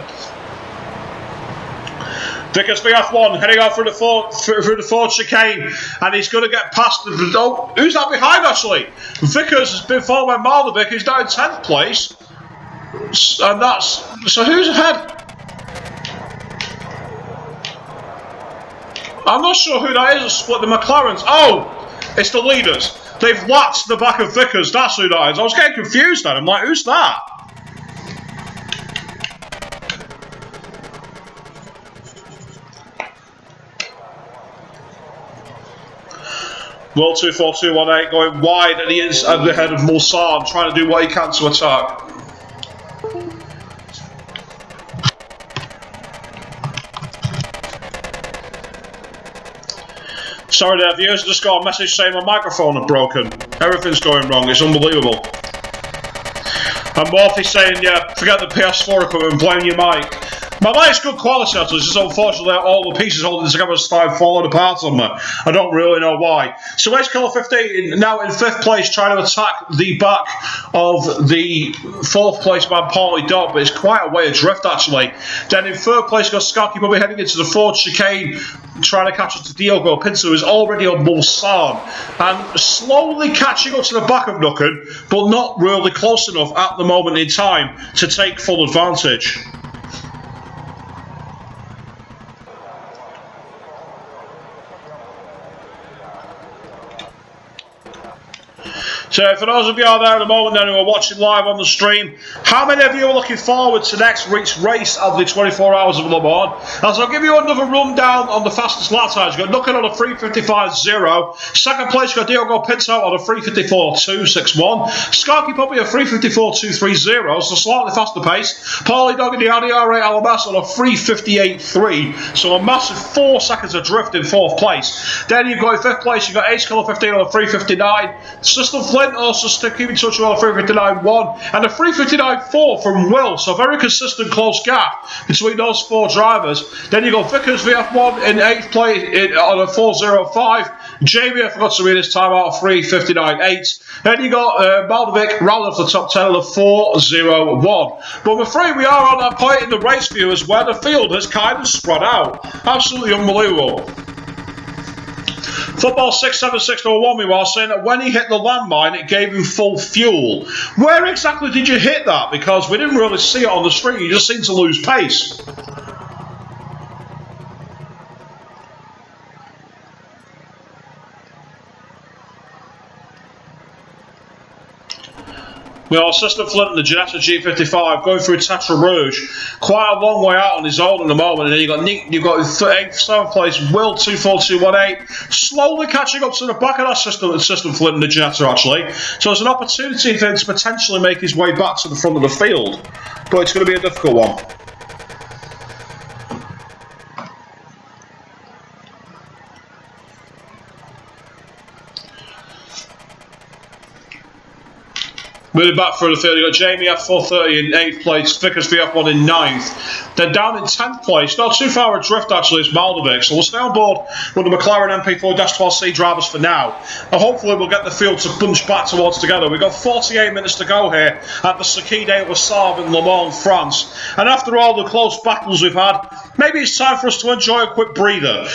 Vickers VF1 heading out through the Ford chicane, and he's going to get past the... Oh, who's that behind actually? Vickers has been followed by Maldovic, who's now in 10th place. And that's... So who's ahead? I'm not sure who that is that split the McLarens. Oh! It's the leaders. They've lapped the back of Vickers. That's who that is. I was getting confused then. I'm like, who's that? World 24218 going wide at the head of Mulsanne, trying to do what he can to attack. Sorry there, viewers, I just got a message saying my microphone had broken. Everything's going wrong, it's unbelievable. And Morphe saying, yeah, forget the PS4 equipment, blame your mic. My mic's good quality actually, it's just unfortunately all the pieces holding together started falling apart on me. I don't really know why. So Ace Color 15 now in 5th place trying to attack the back of the 4th place man Paulie Dog, but it's quite a way adrift actually. Then in 3rd place got Skanky Puppy heading into the Ford chicane, trying to catch up to Diogo Pinto, who's already on Mulsanne, and slowly catching up to the back of Nukken, but not really close enough at the moment in time to take full advantage. So for those of you out there at the moment then who are watching live on the stream, how many of you are looking forward to next week's race of the 24 Hours of Le Mans? As I'll give you another rundown on the fastest lap times. You've got Nukken on a 3:55.0. Second place, you've got Diogo Pinto on a 3:54.261. Skanky Puppy a 3:54.230, so slightly faster pace. Paulie Dog and the RDR8 LMS on a 3:58.3, so a massive 4 seconds adrift in 4th place. Then you've got in 5th place, you've got Ace Color 15 on a 3:59. System Flynn Flint also still keep in touch with a 359.1 and a 359.4 from Will, so very consistent close gap between those 4 drivers. Then you got Vickers VF1 in 8th place on a 4.05. Jamie, I forgot to read his time out of 3.59.8. Then you got Maldovic round off the top 10 on a 4.01. But I'm afraid we are on that point in the race, viewers, where the field has kind of spread out. Absolutely unbelievable. Football 67601 meanwhile saying that when he hit the landmine it gave him full fuel. Where exactly did you hit that? Because we didn't really see it on the screen, you just seemed to lose pace. We are System Flint and the Jetta G55 going through Tetra Rouge. Quite a long way out on his own at the moment. And then you've got 8th, 7th place, Will 24218. Slowly catching up to the back of that System Flint and the Jetta actually. So there's an opportunity for him to potentially make his way back to the front of the field. But it's going to be a difficult one. Moving back through the field, you've got Jamie F430 in 8th place, Vickers VF1 in 9th. Then down in 10th place, not too far adrift actually, is Maldovic. So we'll stay on board with the McLaren MP4-12C drivers for now. And hopefully we'll get the field to bunch back towards together. We've got 48 minutes to go here at the Circuit des Lassards in Le Mans, France. And after all the close battles we've had, maybe it's time for us to enjoy a quick breather.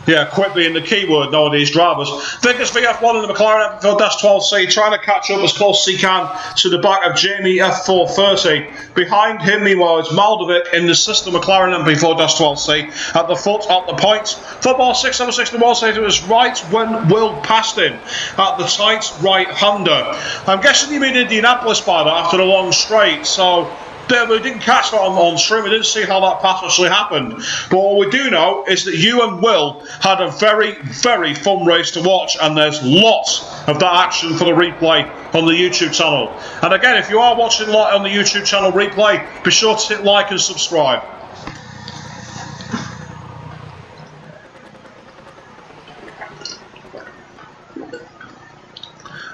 Yeah, quick being the key word nowadays, drivers. Vickers VF1 and the McLaren MP4-12C trying to catch up as close as he can to the back of Jamie F430. Behind him, meanwhile, is Maldovic in the system McLaren MP4-12C at the foot of the points. Football 676 the wall saying to his right when Will passed him at the tight right-hander. I'm guessing you mean Indianapolis by that after the long straight, so we didn't catch that on stream, we didn't see how that pass actually happened. But what we do know is that you and Will had a very, very fun race to watch, and there's lots of that action for the replay on the YouTube channel. And again, if you are watching on the YouTube channel replay, be sure to hit like and subscribe.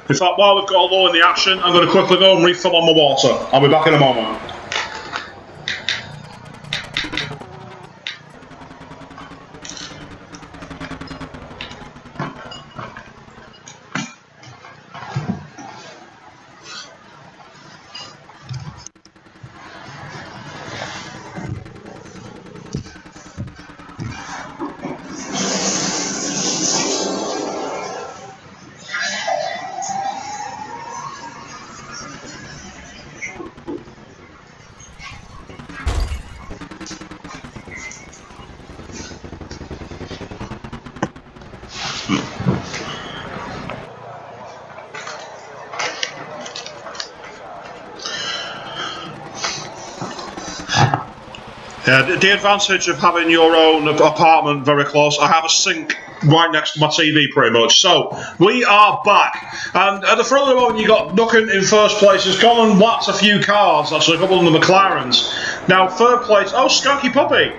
In fact, while we've got a lull in the action, I'm going to quickly go and refill on my water. I'll be back in a moment. Yeah, the advantage of having your own apartment very close, I have a sink right next to my TV pretty much. So, we are back. And at the front of the moment, you got Duckin in first place. He's gone and lapped a few cars, actually, a couple of the McLarens. Now, third place, oh, Skanky Puppy.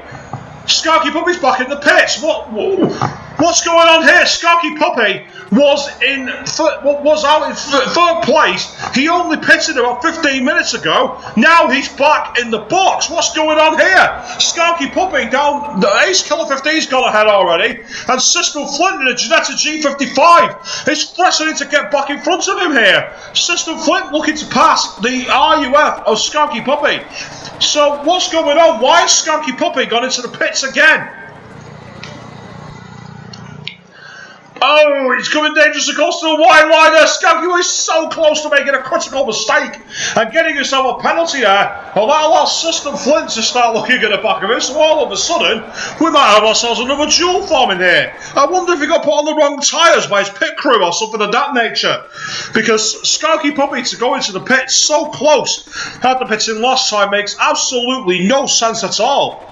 Skanky Puppy's back in the pits. What's going on here? Skanky Puppy was out in third place. He only pitted about 15 minutes ago. Now he's back in the box. What's going on here? Skanky Puppy down. The Ace Killer 15's gone ahead already. And System Flint in a Jetta G55 is threatening to get back in front of him here. System Flint looking to pass the RUF of Skanky Puppy. So what's going on? Why has Skanky Puppy gone into the pits again? Oh, he's coming dangerously close to the white line there. Skanky was so close to making a critical mistake and getting himself a penalty there. Well, that allows System Flint to start looking at the back of it. So all of a sudden, we might have ourselves another duel forming here. I wonder if he got put on the wrong tyres by his pit crew or something of that nature. Because Skanky Puppy to go into the pits so close at the pits in last time makes absolutely no sense at all.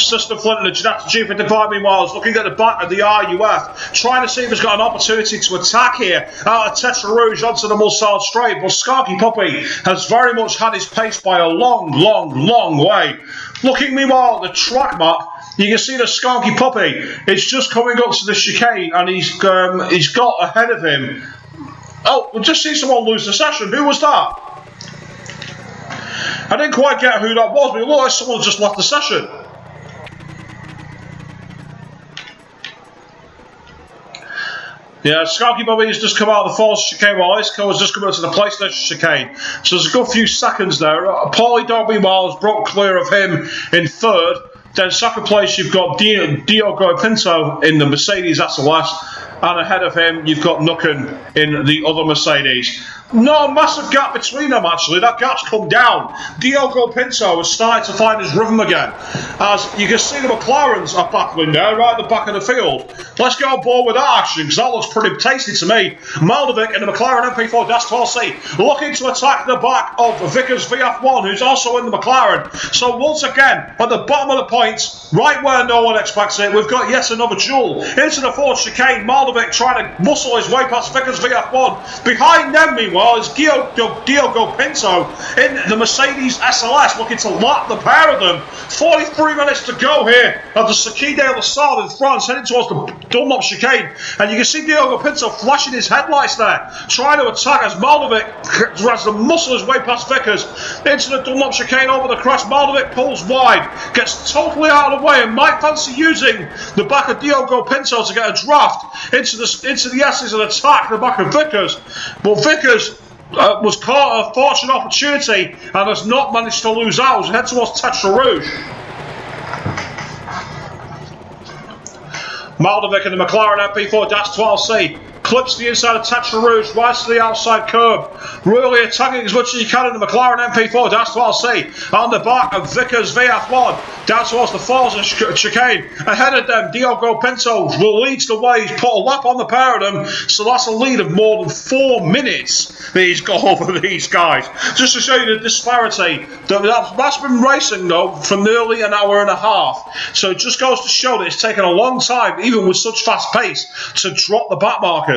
System Flint and the GP5 meanwhile is looking at the back of the RUF, trying to see if he's got an opportunity to attack here out of Tetra Rouge onto the Mulsanne straight, but Skanky Puppy has very much had his pace by a long way. Looking meanwhile at the track map, you can see the Skanky Puppy is just coming up to the chicane, and he's got ahead of him. Oh, we just see someone lose the session. Who was that? I didn't quite get who that was, but it looked like someone just left the session. Yeah, Skanky Puppy has just come out of the false chicane while Isco has just come into the PlayStation chicane. So there's a good few seconds there. Paulie Dog meanwhile has broke clear of him in third. Then second place you've got Diogo Pinto in the Mercedes SLS. And ahead of him you've got Nukken in the other Mercedes. Not a massive gap between them actually, that gap's come down. Diogo Pinto has started to find his rhythm again. As you can see the McLarens are battling there, right at the back of the field. Let's go on board with that action, because that looks pretty tasty to me. Maldovic in the McLaren MP4-12C looking to attack the back of Vickers VF1, who's also in the McLaren. So once again, at the bottom of the points, right where no one expects it, we've got yet another duel. Into the fourth chicane, Maldovic trying to muscle his way past Vickers VF1. Behind them, meanwhile, is Diogo Pinto in the Mercedes SLS looking to lap the pair of them. 43 minutes to go here at the Circuit de la Sarthe in France, heading towards the Dunlop chicane, and you can see Diogo Pinto flashing his headlights there, trying to attack as Maldovic tries to muscle his way past Vickers into the Dunlop chicane over the crest. Maldovic pulls wide, gets totally out of the way, and might fancy using the back of Diogo Pinto to get a draft into the S's and attack the back of Vickers, but Vickers was caught at a fortunate opportunity and has not managed to lose out as he heads towards Tetra Rouge. Maldovic in the McLaren MP4-12C clips the inside of Tetra Rouge right to the outside curb, really attacking as much as he can in the McLaren MP4-12C on the back of Vickers VF1 down towards the Forza chicane. Ahead of them, Diogo Pinto leads the way. He's put a lap on the pair of them, so that's a lead of more than 4 minutes that he's got over these guys. Just to show you the disparity, that's been racing though for nearly an hour and a half, so it just goes to show that it's taken a long time, even with such fast pace, to drop the back markers.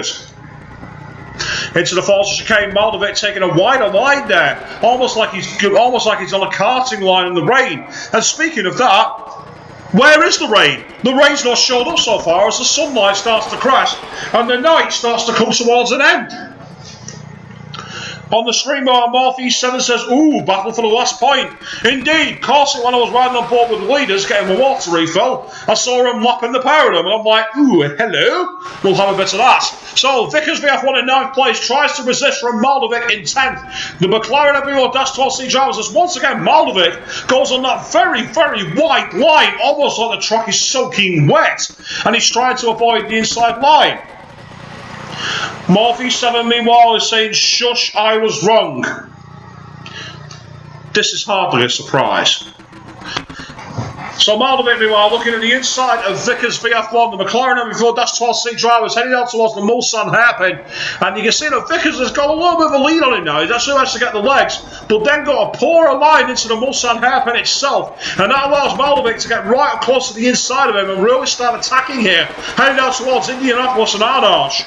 Into the false chicane, Maldovic taking a wider line there, almost like he's on a karting line in the rain. And speaking of that, where is the rain? The rain's not showed up so far as the sunlight starts to crash and the night starts to come towards an end. On the stream, Morphe7 says, ooh, battle for the last point. Indeed, coursing when I was riding on board with the leaders, getting a water refill, I saw him lapping the pair of them, and I'm like, ooh, hello? We'll have a bit of that. So, Vickers VF1 in 9th place tries to resist from Maldovic in 10th. The McLaren MP4-12C drivers, as once again, Maldovic goes on that very white line, almost like the track is soaking wet, and he's trying to avoid the inside line. Morphe7 meanwhile is saying, shush, I was wrong. This is hardly a surprise. So Maldovic meanwhile looking at the inside of Vickers VF1, the McLaren MP4-12C drivers heading out towards the Mulsanne hairpin, and you can see that Vickers has got a little bit of a lead on him now. He's actually managed to get the legs, but then got a poorer line into the Mulsanne hairpin itself, and that allows Maldovic to get right up close to the inside of him and really start attacking here, heading out towards Indianapolis and Arnage.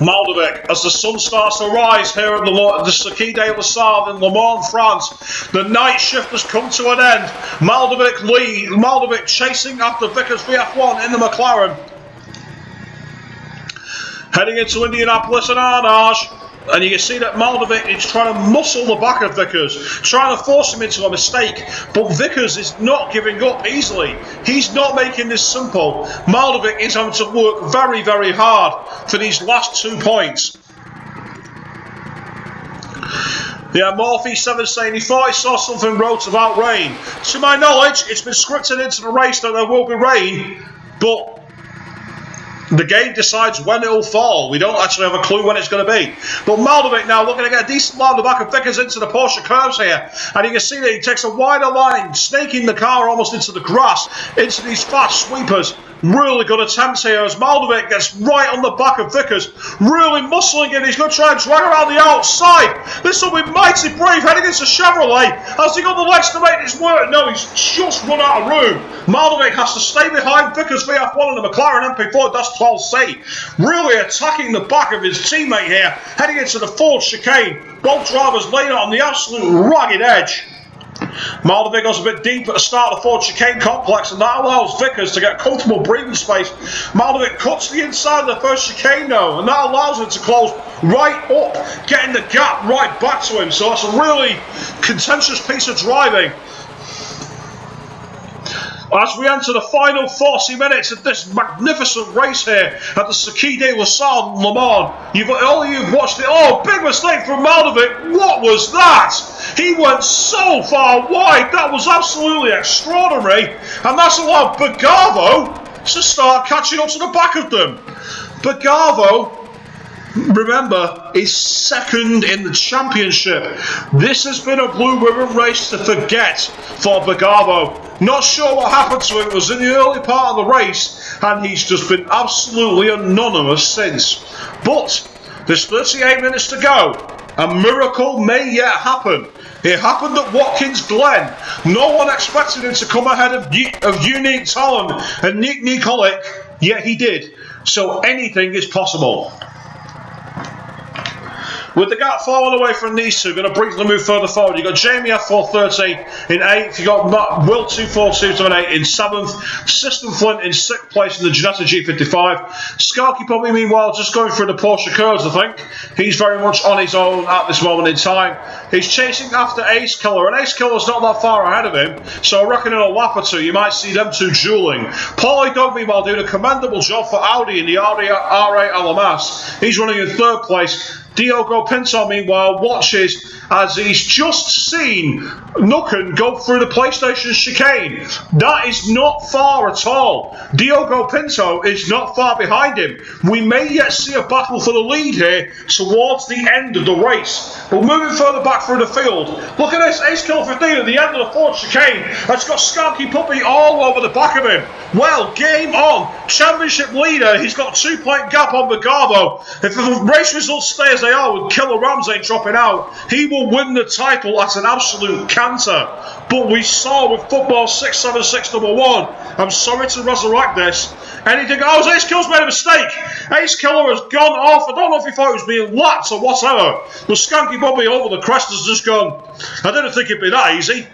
Maldovic, as the sun starts to rise here at the Circuit de la Sarthe in Le Mans, France, the night shift has come to an end. Maldovic chasing after Vickers VF1 in the McLaren. Heading into Indianapolis and Arnage. And you can see that Maldovic is trying to muscle the back of Vickers, trying to force him into a mistake, but Vickers is not giving up easily. He's not making this simple. Maldovic is having to work very hard for these last 2 points. Yeah, Morphe7 saying he thought he saw something wrote about rain. To my knowledge, it's been scripted into the race that there will be rain, but the game decides when it will fall. We don't actually have a clue when it's going to be. But Maldovic now looking to get a decent line on the back of Vickers into the Porsche curves here. And you can see that he takes a wider line, snaking the car almost into the grass, into these fast sweepers Really good attempts here as Maldovic gets right on the back of Vickers, really muscling in. He's going to try and drag around the outside. This will be mighty brave heading into Chevrolet. Has he got the legs to make this work? No, he's just run out of room. Maldovic has to stay behind Vickers VF1 and the McLaren MP4-12C. Really attacking the back of his teammate here, heading into the Ford chicane. Both drivers laying it on the absolute ragged edge. Maldovic goes a bit deep at the start of the Ford chicane complex, and that allows Vickers to get comfortable breathing space. Maldovic cuts the inside of the first chicane now, and that allows him to close right up, getting the gap right back to him. So that's a really contentious piece of driving. As we enter the final 40 minutes of this magnificent race here at the Circuit de la Salle Le Mans, you've watched it. Oh, big mistake from Maldovic. What was that? He went so far wide. That was absolutely extraordinary. And that's allowed Bergavo to start catching up to the back of them. Bergavo, remember, is second in the championship. This has been a blue ribbon race to forget for Bergavo. Not sure what happened to him. It was in the early part of the race, and he's just been absolutely anonymous since. But there's 38 minutes to go. A miracle may yet happen. It happened at Watkins Glen. No one expected him to come ahead of Unique Talon and Nick Nikolic, yet he did. So anything is possible. With the gap falling away from these two, going to briefly move further forward. You've got Jamie F430 in 8th. You've got Will 242 in 8th in 7th. System Flint in 6th place in the Ginetta G55. Skarky probably, meanwhile, just going through the Porsche curves, I think. He's very much on his own at this moment in time. He's chasing after Ace Killer, and Ace Killer's not that far ahead of him. So I reckon in a lap or two, you might see them two dueling. Paulie Dog, meanwhile, doing a commendable job for Audi in the Audi R8 LMS. He's running in 3rd place. Diogo Pinto, meanwhile, watches as he's just seen Nukken go through the PlayStation chicane. That is not far at all. Diogo Pinto is not far behind him. We may yet see a battle for the lead here towards the end of the race. But moving further back through the field, look at this, Ace Kill 15 at the end of the Ford chicane. It's got Skanky Puppy all over the back of him. Well, game on. Championship leader, he's got a 2-point gap on Bergavo. If the race results stay as they are, with Killer Ramsey dropping out, he will win the title at an absolute canter. But we saw with Football 67611, I'm sorry to resurrect this, anything. Oh, Ace Killer's made a mistake. Ace Killer has gone off. I don't know if he thought he was being lapped or whatever. But Skanky Bobby over the crest has just gone, I didn't think it'd be that easy.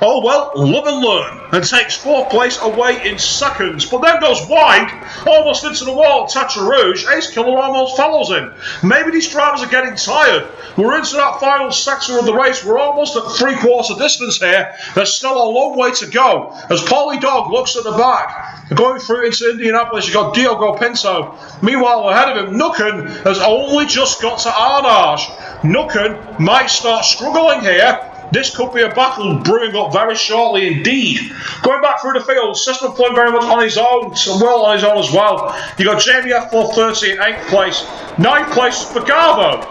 Oh well, live and learn, and takes 4th place away in seconds, but then goes wide, almost into the wall, Tetra Rouge. Ace Killer almost follows him. Maybe these drivers are getting tired. We're into that final sector of the race. We're almost at 3/4 distance here. There's still a long way to go. As Paulie Dog looks at the back, going through into Indianapolis, you've got Diogo Pinto. Meanwhile, ahead of him, Nukken has only just got to Arnage. Nukken might start struggling here. This could be a battle brewing up very shortly indeed. Going back through the field, System playing very much on his own, well on his own as well. You got Jamie F430 in 8th place. 9th place is Bergavo.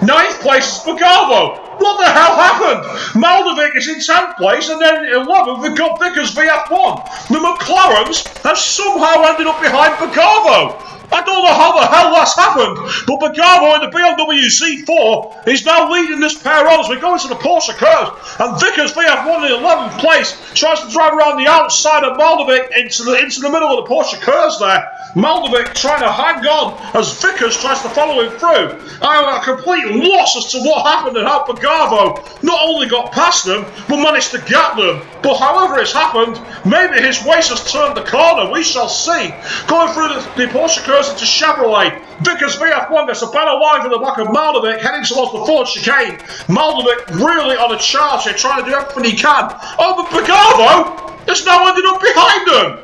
9th place is Bergavo. What the hell happened? Maldovic is in 10th place, and then in 11th we've got Vickers VF1. The McLarens have somehow ended up behind Bergavo. I don't know how the hell that's happened, but Bergavo in the BMW Z4 is now leading this pair on as we go into the Porsche curves, and Vickers VF1 in 11th place tries to drive around the outside of Maldovic into the middle of the Porsche curves there. Maldovic trying to hang on as Vickers tries to follow him through. I'm at a complete loss as to what happened and how Bergavo not only got past them, but managed to gap them. But however it's happened, maybe his race has turned the corner, we shall see. Going through the Porsche curves into Chevrolet, Vickers VF1 gets a better line from the back of Maldovic, heading towards the Ford chicane. Maldovic really on a charge here, trying to do everything he can. Oh, but Bergavo has now ended up behind them.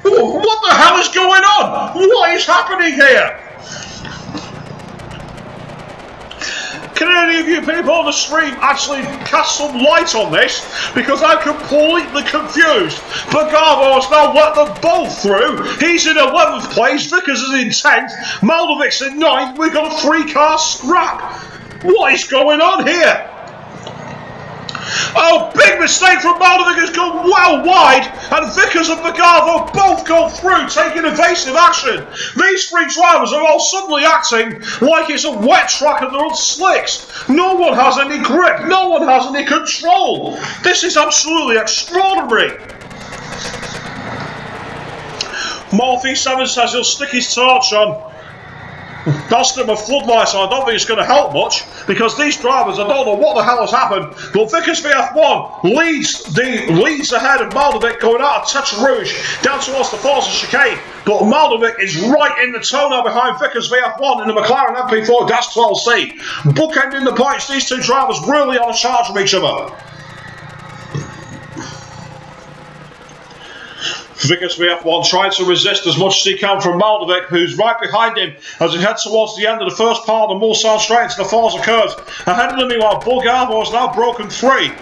What the hell is going on? What is happening here? Can any of you people on the stream actually cast some light on this? Because I'm completely confused. Bergavo has now let them both through. He's in 11th place, Vickers is in 10th, Maldovic's in 9th. We've got a 3-car scrap. What is going on here? Oh, big mistake from Maldovic, who's gone well wide, and Vickers and Magarvo both go through, taking evasive action. These three drivers are all suddenly acting like it's a wet track and they're on slicks. No one has any grip, no one has any control. This is absolutely extraordinary. Morphe7 says he'll stick his torch on Dostum a floodlight, so I don't think it's going to help much, because these drivers, I don't know what the hell has happened, but Vickers VF1 leads ahead of Maldovic going out of Tetra Rouge down towards the Forza chicane, but Maldovic is right in the toe now behind Vickers VF1 in the McLaren MP4-12C. Bookending the points, these two drivers really on a charge from each other. Vickers VF1 trying to resist as much as he can from Maldovic, who's right behind him as he heads towards the end of the first part of the Mulsanne straight into the Forza curves. Ahead of them, meanwhile, Bulgarvo has now broken free.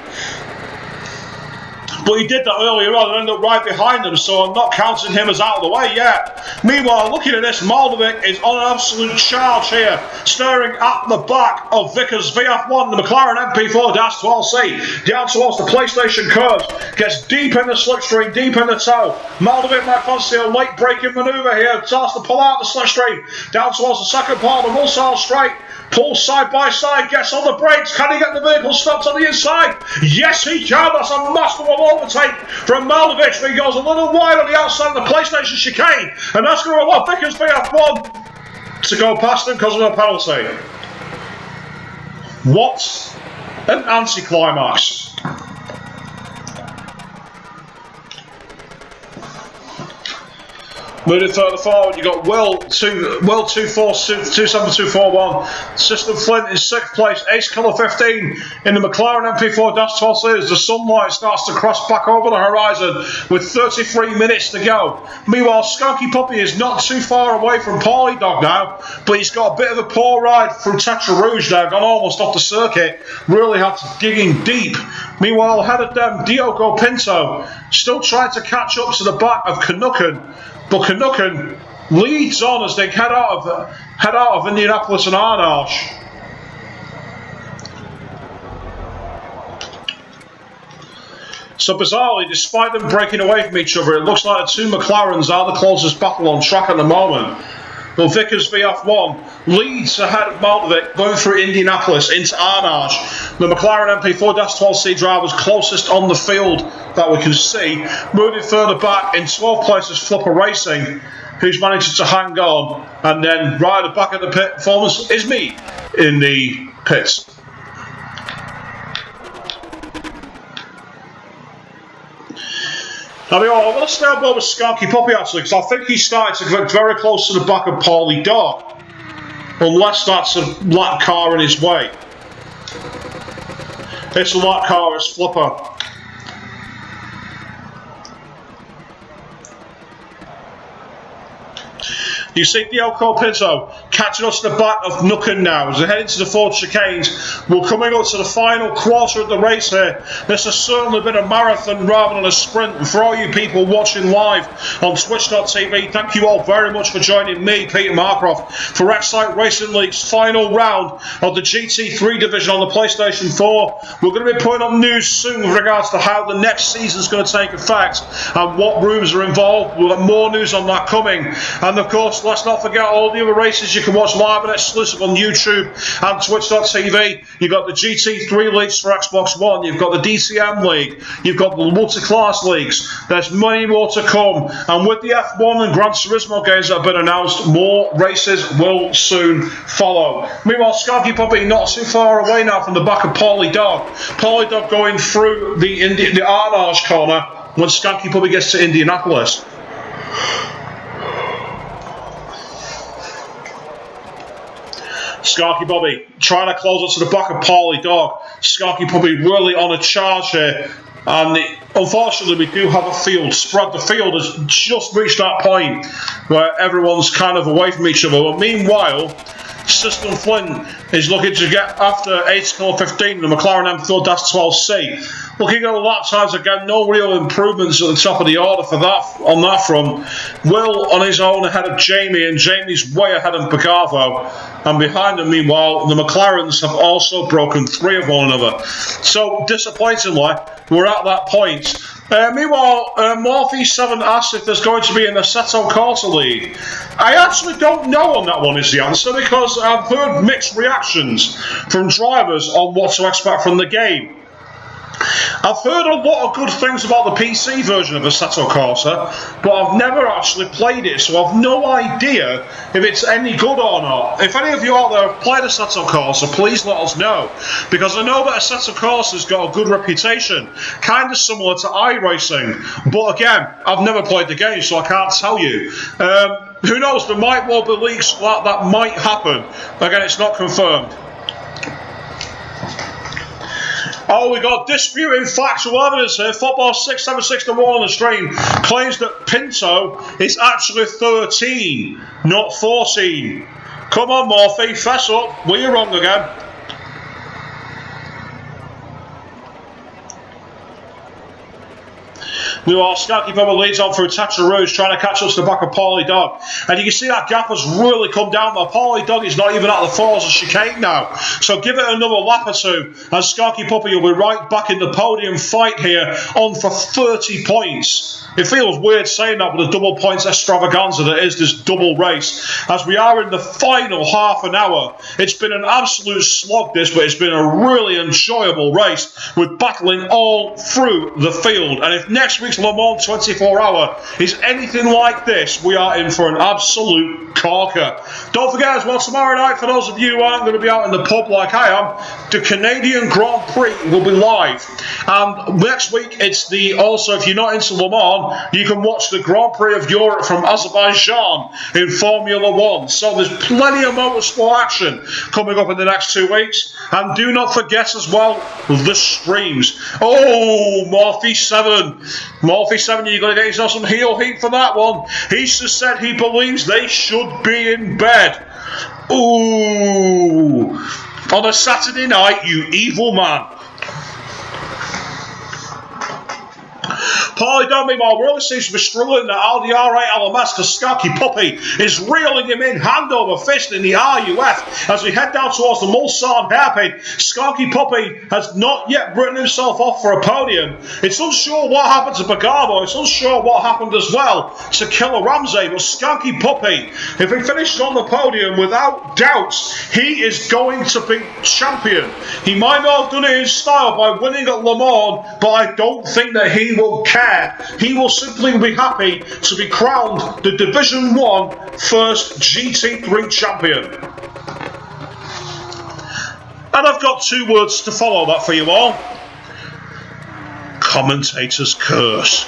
But he did that earlier on and ended up right behind them, so I'm not counting him as out of the way yet. Meanwhile, looking at this, Maldovic is on an absolute charge here, staring at the back of Vickers VF1, the McLaren MP4-12C, down towards the PlayStation curves, gets deep in the slipstream, deep in the toe. Maldovic might fancy a late braking manoeuvre here, starts to pull out the slipstream, down towards the second part of the Mulsanne straight. Pulls side by side, gets on the brakes. Can he get the vehicle stopped on the inside? Yes, he can. That's a masterful overtake from Maldovic. He goes a little wide on the outside of the PlayStation chicane, and that's going to allow Vickers VF1 to go past him because of a penalty. What an anticlimax. Moving further forward, you've got Will 27241. System Flint in 6th place. Ace Killer 15 in the McLaren MP4-12C as the sunlight starts to cross back over the horizon with 33 minutes to go. Meanwhile, Skunky Puppy is not too far away from Paulie Dog now, but he's got a bit of a poor ride through Tetra Rouge now, gone almost off the circuit, really had to dig in deep. Meanwhile, ahead of them, Diogo Pinto still trying to catch up to the back of Canucken. But Canucken leads on as they head out of Indianapolis and Arnage. So bizarrely, despite them breaking away from each other, it looks like the two McLarens are the closest battle on track at the moment. But Vickers VF1 leads ahead of Maldovic going through Indianapolis into Arnage. The McLaren MP4-12C drivers closest on the field that we can see. Moving further back in 12th place is Flipper Racing, who's managed to hang on. And then right at the back of the pit performance is me in the pits. I want to stay on board with Skunky Puppy actually, because I think he's starting to get very close to the back of Paulie Dog. Unless that's a lap car in his way. It's a lap car, it's Flipper. You see Diogo Pinto catching us to the back of Nucken now as they head into the Forza chicanes. We're coming up to the final quarter of the race here. This has certainly been a marathon rather than a sprint. And for all you people watching live on Twitch.tv, thank you all very much for joining me, Peter Markroft, for Excite Racing League's final round of the GT3 division on the PlayStation 4. We're going to be putting up news soon with regards to how the next season is going to take effect and what rooms are involved. We'll have more news on that coming. And of course, let's not forget all the other races you can watch live and exclusive on YouTube and Twitch.tv. You've got the GT3 leagues for Xbox One, you've got the DTM League, you've got the multi-class leagues. There's many more to come, and with the F1 and Gran Turismo games that have been announced, more races will soon follow. Meanwhile, Skunky Puppy not too far away now from the back of Paulie Dog. Paulie Dog going through the Arnage corner when Skunky Puppy gets to Indianapolis. Skunky Puppy trying to close up to the back of Paulie Dog. Skunky Puppy really on a charge here. And unfortunately, we do have a field spread. The field has just reached that point where everyone's kind of away from each other. But meanwhile, System Flynn is looking to get after 8:15 the McLaren M4-12C. Looking at the lap times again, no real improvements at the top of the order for that on that front. Will on his own ahead of Jamie, and Jamie's way ahead of Pagavo. And behind him, meanwhile, the McLarens have also broken 3 of one another. So disappointingly, we're at that point. Meanwhile, Morphe7 asks if there's going to be an Assetto Corsa League. I actually don't know on that one is the answer, because I've heard mixed reactions from drivers on what to expect from the game. I've heard a lot of good things about the PC version of Assetto Corsa, but I've never actually played it, so I've no idea if it's any good or not. If any of you out there have played Assetto Corsa, please let us know, because I know that Assetto Corsa's got a good reputation, kind of similar to iRacing, but again, I've never played the game, so I can't tell you. Who knows, there might well be leaks that might happen. Again, it's not confirmed. Oh, we got disputing factual evidence here. Football 676-1 on the stream claims that Pinto is actually 13, not 14. Come on, Morphe, fess up. Were you wrong again? Meanwhile, Skanky Bubba leads on through Tetra Rouge, trying to catch up to the back of Paulie Dog. And you can see that gap has really come down there. Paulie Dog is not even at the fours of chicane now. So give it another lap or two, and Skanky Puppy will be right back in the podium fight here, on for 30 points. It feels weird saying that with the double points extravaganza that is this double race, as we are in the final half an hour. It's been an absolute slog this, but it's been a really enjoyable race with battling all through the field. And if next week's Le Mans 24-hour is anything like this, we are in for an absolute corker. Don't forget as well, tomorrow night, for those of you who aren't going to be out in the pub like I am, the Canadian Grand Prix will be live. And next week, it's also, if you're not into Le Mans, you can watch the Grand Prix of Europe from Azerbaijan in Formula 1. So there's plenty of motorsport action coming up in the next 2 weeks. And do not forget as well, the streams. Oh, Morphe7. Morphe7, you're going to get yourself some heel heat for that one. He's just said he believes they should be in bed. Ooh. On a Saturday night, you evil man. Paulie Dog, meanwhile, really seems to be struggling at Audi R8 LMS, because Skanky Puppy is reeling him in hand over fist in the RUF as we head down towards the Mulsanne hairpin. Skanky Puppy has not yet written himself off for a podium. It's unsure what happened to Pagavo. It's unsure what happened as well to Killer Ramsey. But Skanky Puppy, if he finishes on the podium, without doubt, he is going to be champion. He might not have done it in style by winning at Le Mans, but I don't think that he will care. He will simply be happy to be crowned the Division 1 first GT3 champion. And I've got 2 words to follow that for you all. Commentator's curse.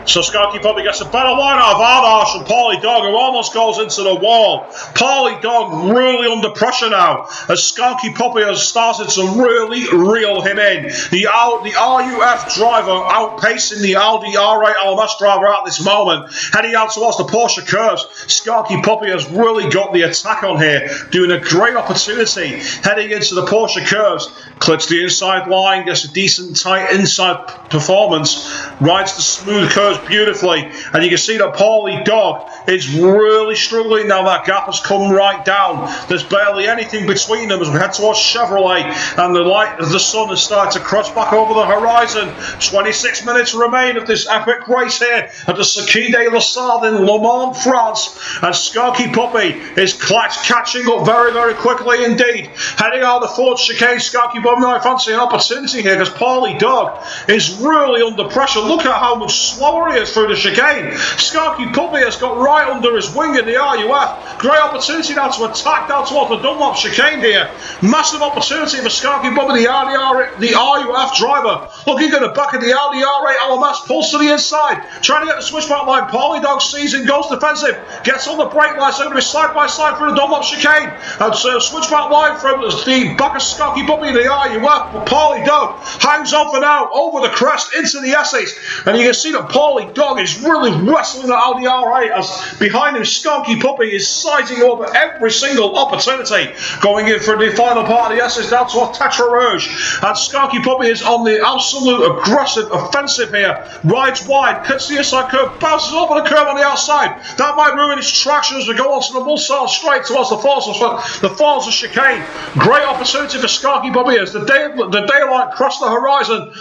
So Skanky Puppy gets a better line out of Ardarsh and Paulie Dog, who almost goes into the wall. Paulie Dog really under pressure now, as Skanky Puppy has started to really reel him in. The RUF driver outpacing the Audi R8 LMS driver at this moment. Heading out towards the Porsche curves, Skanky Puppy has really got the attack on here, doing a great opportunity. Heading into the Porsche curves, clicks the inside line, gets a decent tight inside performance, rides the smooth curves beautifully, and you can see that Paulie Dog is really struggling now. That gap has come right down. There's barely anything between them as we head towards Chevrolet, and the light of the sun has started to cross back over the horizon. 26 minutes remain of this epic race here at the Circuit de la Sarthe in Le Mans, France, and Skanky Puppy is catching up very, very quickly indeed. Heading out the Ford chicane, Skanky Puppy might fancy an opportunity here, because Paulie Dog is really under pressure. Look at how much slower furious through the chicane. Skanky Puppy has got right under his wing in the RUF. Great opportunity now to attack down towards the Dunlop chicane here. Massive opportunity for Skanky Puppy, the RUF driver. Looking at the back of the LDR8 LMS, pulls to the inside, trying to get the switchback line. Polly Dog sees him, goes defensive, gets on the brake line, so going to be side by side through the Dunlop chicane. And switchback line from the back of Skanky Puppy in the RUF. But Polly Dog hangs on for now, over the crest, into the S's. And you can see that Polly Dog is really wrestling the LDR8 as behind him Skanky Puppy is sizing up every single opportunity. Going in for the final part of the S's down to a Tetra Rouge. And Skanky Puppy is on the absolute aggressive offensive here. Rides wide, cuts the inside curve, bounces over the curve on the outside. That might ruin his traction as we go onto the Mulsanne straight towards the falls of chicane. Great opportunity for Skanky Puppy as the daylight crossed the horizon.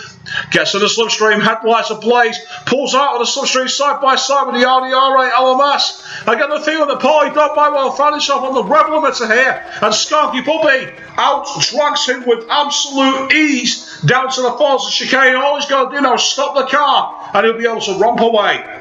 Gets to the slipstream, headlights ablaze, pulls out of the slipstream side by side with the RDR8 LMS. I get the feeling that Polly Dog might well find himself on the rev limiter here, and Skanky Puppy out drags him with absolute ease down to the falls of chicane. All he's got to do now is stop the car, and he'll be able to romp away.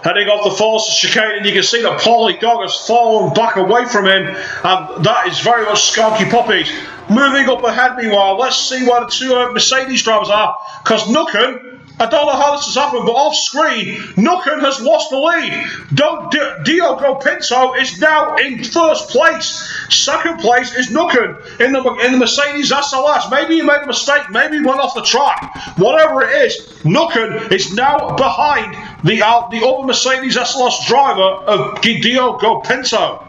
Heading off the falls of chicane, and you can see that Polly Dog has fallen back away from him, and that is very much Skanky Puppy's. Moving up ahead, meanwhile, let's see where the two Mercedes drivers are, because Nukken, I don't know how this has happened, but off screen, Nukken has lost the lead. Diogo Pinto is now in first place. Second place is Nukken in the Mercedes SLS. Maybe he made a mistake, maybe he went off the track. Whatever it is, Nukken is now behind the other Mercedes SLS driver of Diogo Pinto.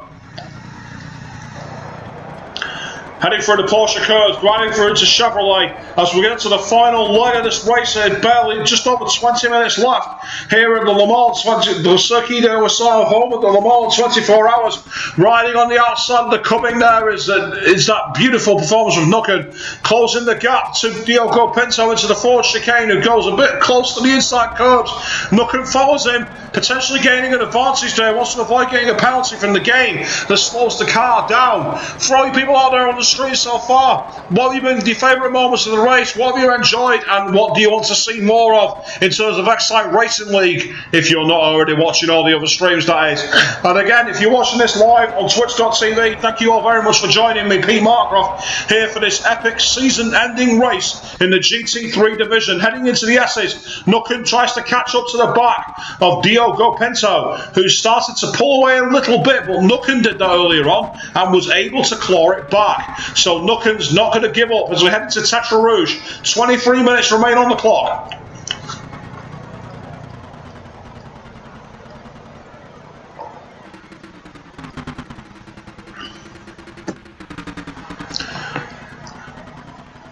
Heading through the Porsche curves, grinding through into Chevrolet as we get to the final leg of this race. Barely just over 20 minutes left here at the Le Mans, the Circuit de Roissy home at the Le Mans 24 hours. Riding on the outside, the coming there is that beautiful performance of Nukken, closing the gap to Diogo Pinto into the Ford chicane, who goes a bit close to the inside curves. Nukken follows him, potentially gaining an advantage there, wants to avoid getting a penalty from the game that slows the car down. Throwing people out there on the street so far. What have been your favourite moments of the race? What have you enjoyed, and what do you want to see more of in terms of Excite Racing League, if you're not already watching all the other streams, that is. And again, if you're watching this live on twitch.tv, thank you all very much for joining me, Pete Markroft, here for this epic season-ending race in the GT3 division. Heading into the S's, Nukken tries to catch up to the back of Diogo Pinto, who started to pull away a little bit, but Nukken did that earlier on and was able to claw it back. So Nukken's not going to give up as we head into Tetra Rouge. 23 minutes remain on the clock.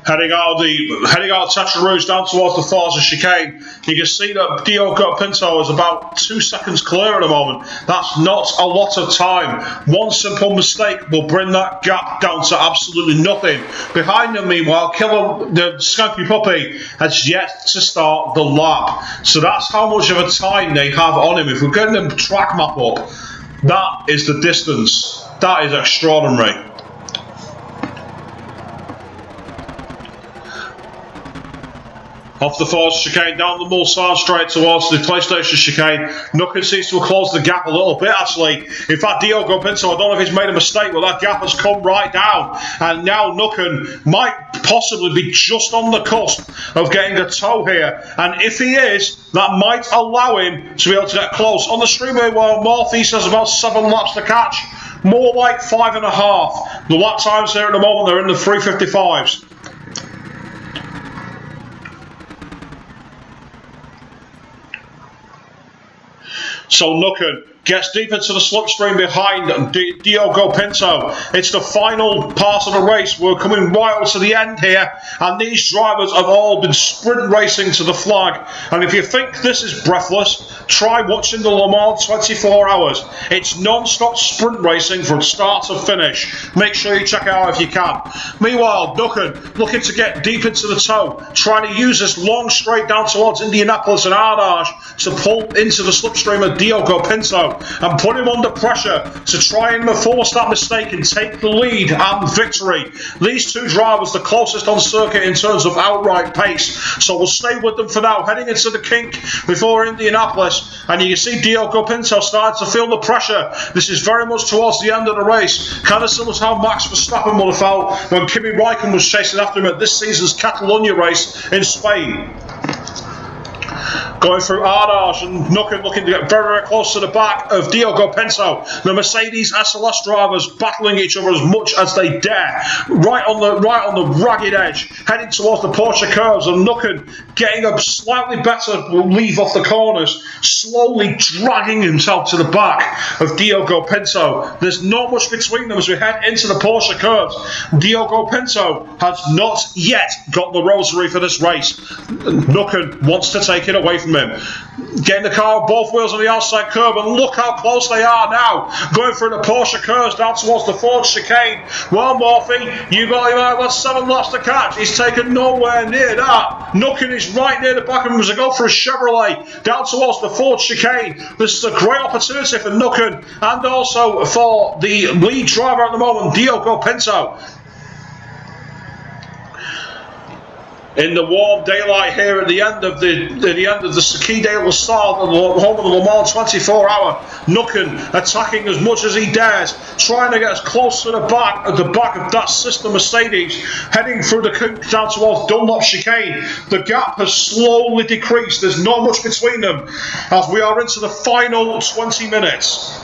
Heading out of Tetra Rouge down towards the falls of chicane, you can see that Diogo Pinto is about 2 seconds clear at the moment. That's not a lot of time. One simple mistake will bring that gap down to absolutely nothing. Behind them, meanwhile, the Skanky Puppy has yet to start the lap. So that's how much of a time they have on him. If we're getting the track map up, that is the distance. That is extraordinary. Off the falls chicane, down the Mulsanne straight towards the PlayStation chicane. Nukken seems to have closed the gap a little bit, actually. In fact, Diogo Pinto, I don't know if he's made a mistake, but that gap has come right down. And now Nukken might possibly be just on the cusp of getting a tow here. And if he is, that might allow him to be able to get close. On the streamway, while Northeast has about 7 laps to catch, more like 5.5. The lap times here at the moment, they're in the 3:55s. So Nukken gets deep into the slipstream behind Diogo Pinto. It's the final part of the race. We're coming right to the end here, and these drivers have all been sprint racing to the flag. And if you think this is breathless, try watching the Le Mans 24 hours. It's non-stop sprint racing from start to finish. Make sure you check it out if you can. Meanwhile, Nukken looking to get deep into the toe, trying to use this long straight down towards Indianapolis and Ardage to pull into the slipstream of Diogo Pinto. Penso and put him under pressure to try and force that mistake and take the lead and victory. These two drivers the closest on circuit in terms of outright pace, so we'll stay with them for now, heading into the kink before Indianapolis. And you can see Diogo Pinto starting to feel the pressure. This is very much towards the end of the race, kind of similar to how Max Verstappen would have felt when Kimi Räikkönen was chasing after him at this season's Catalonia race in Spain. Going through Arnage and Nukken looking to get very, very close to the back of Diogo Pinto. The Mercedes SLS drivers battling each other as much as they dare. Right on the ragged edge, heading towards the Porsche curves, and Nukken getting a slightly better leave off the corners, slowly dragging himself to the back of Diogo Pinto. There's not much between them as we head into the Porsche curves. Diogo Pinto has not yet got the rosary for this race. Nukken wants to take it away from him. Getting the car both wheels on the outside curb, and look how close they are now. Going through the Porsche curves down towards the Ford chicane. Well, Murphy, you've got 7 laps to catch. He's taken nowhere near that. Nukken is right near the back of him as they go for a Chevrolet down towards the Ford chicane. This is a great opportunity for Nukken and also for the lead driver at the moment, Diogo Pinto. In the warm daylight here at the end of the Ski de la Salle, the home of the Le Mans 24-hour, Nukken attacking as much as he dares, trying to get as close to the back of that sister Mercedes, heading through the kink down towards Dunlop chicane. The gap has slowly decreased. There's not much between them as we are into the final 20 minutes.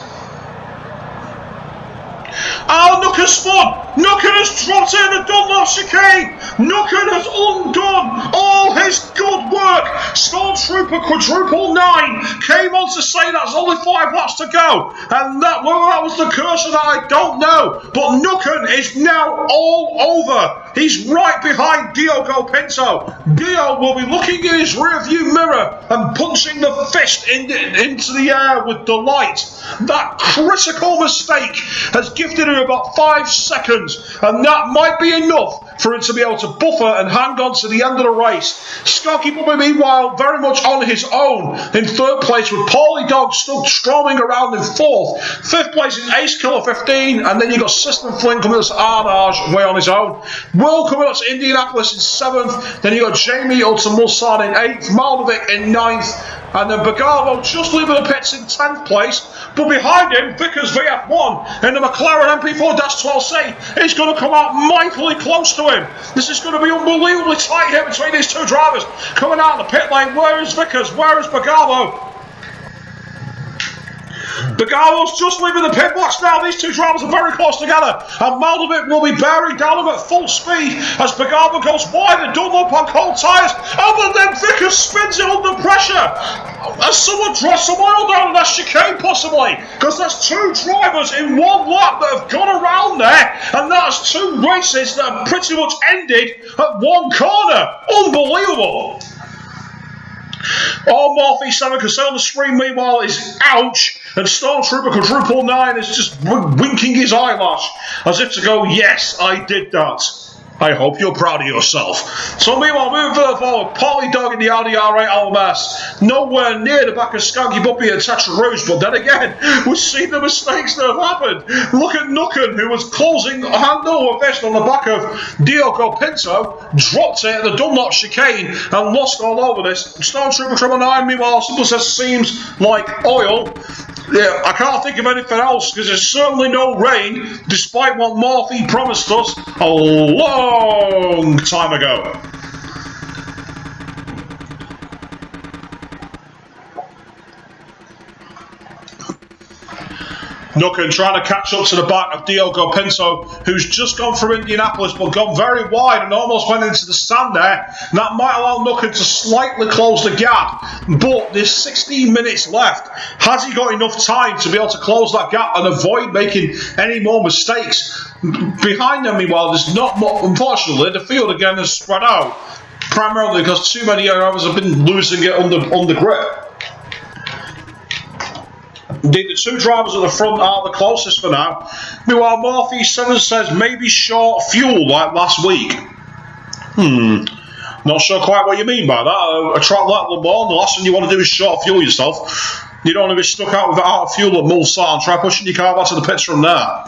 Oh, Nukken spun! Nukken has dropped in the Dunlop chicane! Nukken has undone all his good work! Stormtrooper quadruple 9 came on to say that's only 5 laps to go, and that, whether that was the cursor, that I don't know, but Nukken is now all over. He's right behind Diogo Pinto. Dio will be looking in his rearview mirror and punching the fist into the air with delight. That critical mistake has gifted him about 5 seconds, and that might be enough for him to be able to buffer and hang on to the end of the race. Skanky Bubba, meanwhile, very much on his own in 3rd place, with Paulie Dog still strolling around in 4th. 5th place is Ace Killer 15, and then you've got System Flint coming up to Arnage way on his own. Will coming up to Indianapolis in 7th, then you've got Jamie Ultimulsan in 8th, Maldovic in 9th, and then Bagavo just leaving the pits in 10th place, but behind him, Vickers VF1 in the McLaren MP4-12C. He's going to come out mightily close to him. This is going to be unbelievably tight here between these two drivers. Coming out of the pit lane, where is Vickers? Where is Bagavo? Bagavo's just leaving the pit box now. These two drivers are very close together, and Maldovic will be bearing down him at full speed as Bagavo goes wide and Dunlop on cold tyres. And then Vickers spins it under pressure. Has someone dropped some oil down in that chicane, possibly? Because that's 2 drivers in 1 lap that have gone around there, and that's 2 races that have pretty much ended at 1 corner. Unbelievable. Oh, Morphe 7 can say on the screen, meanwhile, is ouch, and Stormtrooper quadruple 9 is just winking his eyelash as if to go, yes, I did that. I hope you're proud of yourself. So meanwhile, moving further forward, Paulie Dog in the Audi R8 LMS, nowhere near the back of Skanky Buppy and Tetra Rouge, but then again, we've seen the mistakes that have happened. Look at Nukken, who was closing hand over fist on the back of Diogo Pinto, dropped it at the Dunlop chicane and lost all over this. Stormtrooper Trouble 9, meanwhile, simple says seems like oil. Yeah, I can't think of anything else because there's certainly no rain, despite what Morphe promised us a long time ago. Nukken trying to catch up to the back of Diogo Pinto, who's just gone from Indianapolis but gone very wide and almost went into the stand there. And that might allow Nukken to slightly close the gap, but there's 16 minutes left. Has he got enough time to be able to close that gap and avoid making any more mistakes? Behind them, meanwhile, there's not much. Unfortunately, the field again is spread out, primarily because too many drivers have been losing it on the grip. Indeed, the 2 drivers at the front are the closest for now. Meanwhile, Morphe 7 says maybe short fuel like last week. Not sure quite what you mean by that. A track like Le Mans, the last thing you want to do is short fuel yourself. You don't want to be stuck out of fuel at Mulsanne. Try pushing your car back to the pits from there.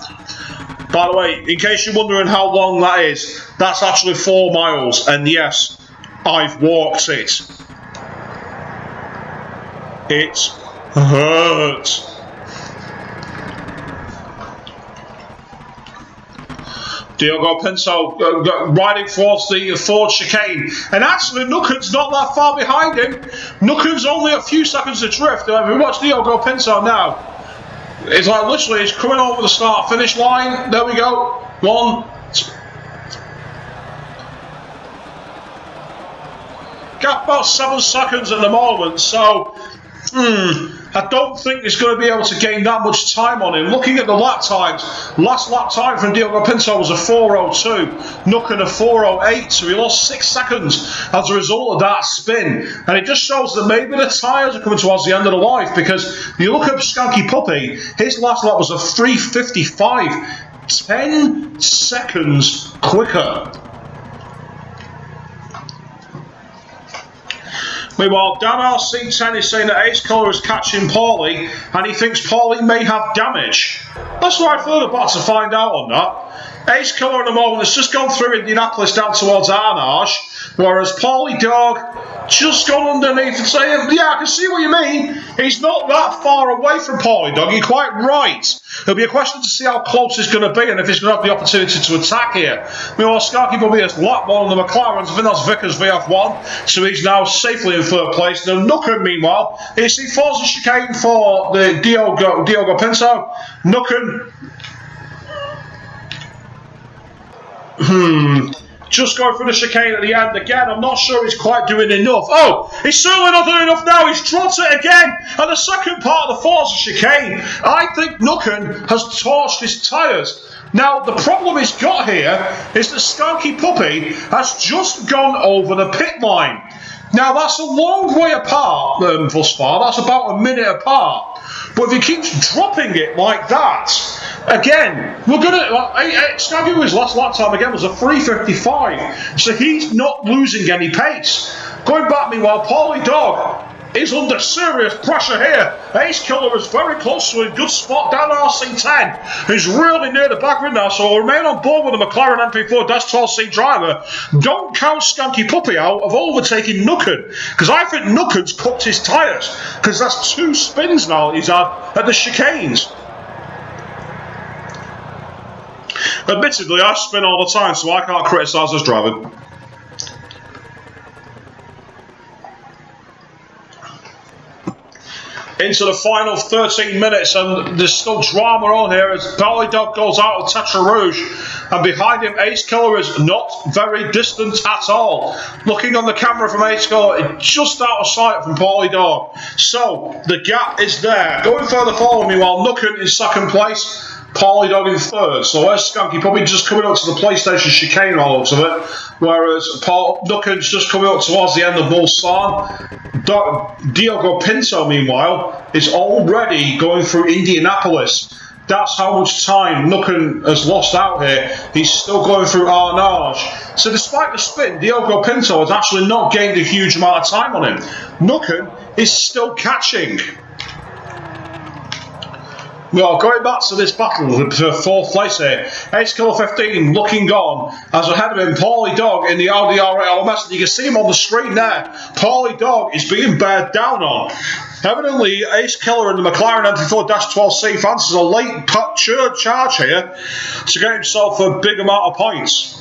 By the way, in case you're wondering how long that is, that's actually 4 miles. And yes, I've walked it. It hurts. Diogo Pinto riding towards the Ford chicane, and actually Nucken's not that far behind him. Nucken's only a few seconds adrift. If we watch Diogo Pinto now, it's like literally he's coming over the start finish line. There we go. 1, 2. Gap about 7 seconds at the moment, so I don't think he's going to be able to gain that much time on him. Looking at the lap times, last lap time from Diogo Pinto was a 4:02, Nucken a 4:08, so he lost 6 seconds as a result of that spin. And it just shows that maybe the tyres are coming towards the end of the life, because if you look at Skanky Puppy, his last lap was a 3:55, 10 seconds quicker. Meanwhile, Dan RC10 is saying that Ace Colour is catching Paulie, and he thinks Paulie may have damage. Let's ride further back to find out on that. Ace Colour at the moment has just gone through Indianapolis down towards Arnage, whereas Paulie Dog just gone underneath and saying, yeah, I can see what you mean. He's not that far away from Paulie Dog, you're quite right. It'll be a question to see how close he's going to be and if he's going to have the opportunity to attack here. Meanwhile, Skanky Bobby has lap more than the McLarens. I think that's Vickers VF1, so he's now safely in 3rd place. Now, Nucken, meanwhile, is he falls a chicane for the Diogo Pinto. Nucken. Just going for the chicane at the end again. I'm not sure he's quite doing enough. Oh, he's certainly not doing enough now. He's dropped it again at the second part of the Forza chicane. I think Nucken has torched his tyres. Now, the problem he's got here is that Skanky Puppy has just gone over the pit line. Now, that's a long way apart thus far. That's about a minute apart. But if he keeps dropping it like that, again, we're going to... Skanky with his last lap time again was a 3:55. So he's not losing any pace. Going back, meanwhile, Paulie Dog is under serious pressure here. Ace Killer is very close to a good spot down RC10. He's really near the back of it now, so we'll remain on board with the McLaren MP4-12C driver. Don't count Skanky Puppy out of overtaking Nucken, because I think Nucken's cooked his tyres, because that's 2 spins now he's had at the chicanes. Admittedly, I spin all the time, so I can't criticise this driver. Into the final 13 minutes, and there's still drama on here as Paulie Dog goes out of Tetra Rouge, and behind him Ace Killer is not very distant at all. Looking on the camera from Ace Killer, it's just out of sight from Paulie Dog. So the gap is there. Going further forward, meanwhile, Nucken in 2nd place, Paulie Dog in 3rd. So there's Skanky Puppy just coming up to the PlayStation chicane all looks of it, whereas Nucken's just coming up towards the end of Mulsanne. Diogo Pinto, meanwhile, is already going through Indianapolis. That's how much time Nucken has lost out here. He's still going through Arnage. So despite the spin, Diogo Pinto has actually not gained a huge amount of time on him. Nucken is still catching. Well, going back to this battle for 4th place here, Ace Killer 15 looking on, as ahead of him Paulie Dog in the Audi R8 LMS, and you can see him on the screen there. Paulie Dog is being bared down on. Evidently, Ace Killer and the McLaren MP4-12C fancies a late charge here to get himself a big amount of points.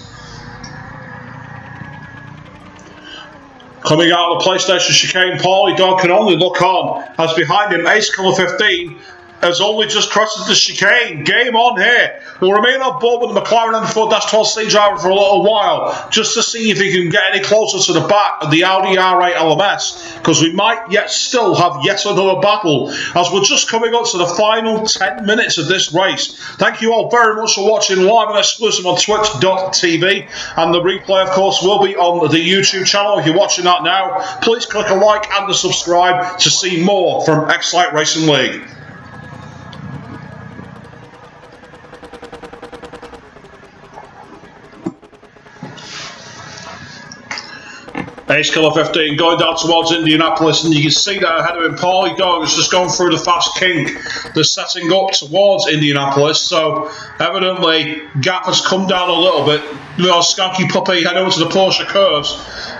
Coming out of the PlayStation chicane, Paulie Dog can only look on, as behind him Ace Killer 15 has only just crossed the chicane. Game on here. We'll remain on board with the McLaren MP4-12C driver for a little while, just to see if he can get any closer to the back of the Audi R8 LMS, because we might yet still have yet another battle, as we're just coming up to the final 10 minutes of this race. Thank you all very much for watching live and exclusive on twitch.tv, and the replay, of course, will be on the YouTube channel. If you're watching that now, please click a like and a subscribe to see more from Excite Racing League. Ace Killer 15 going down towards Indianapolis, and you can see that ahead of him, Paulie Dog has just gone through the fast kink. They're setting up towards Indianapolis, so evidently gap has come down a little bit. You know, Skanky Puppy head over to the Porsche curves.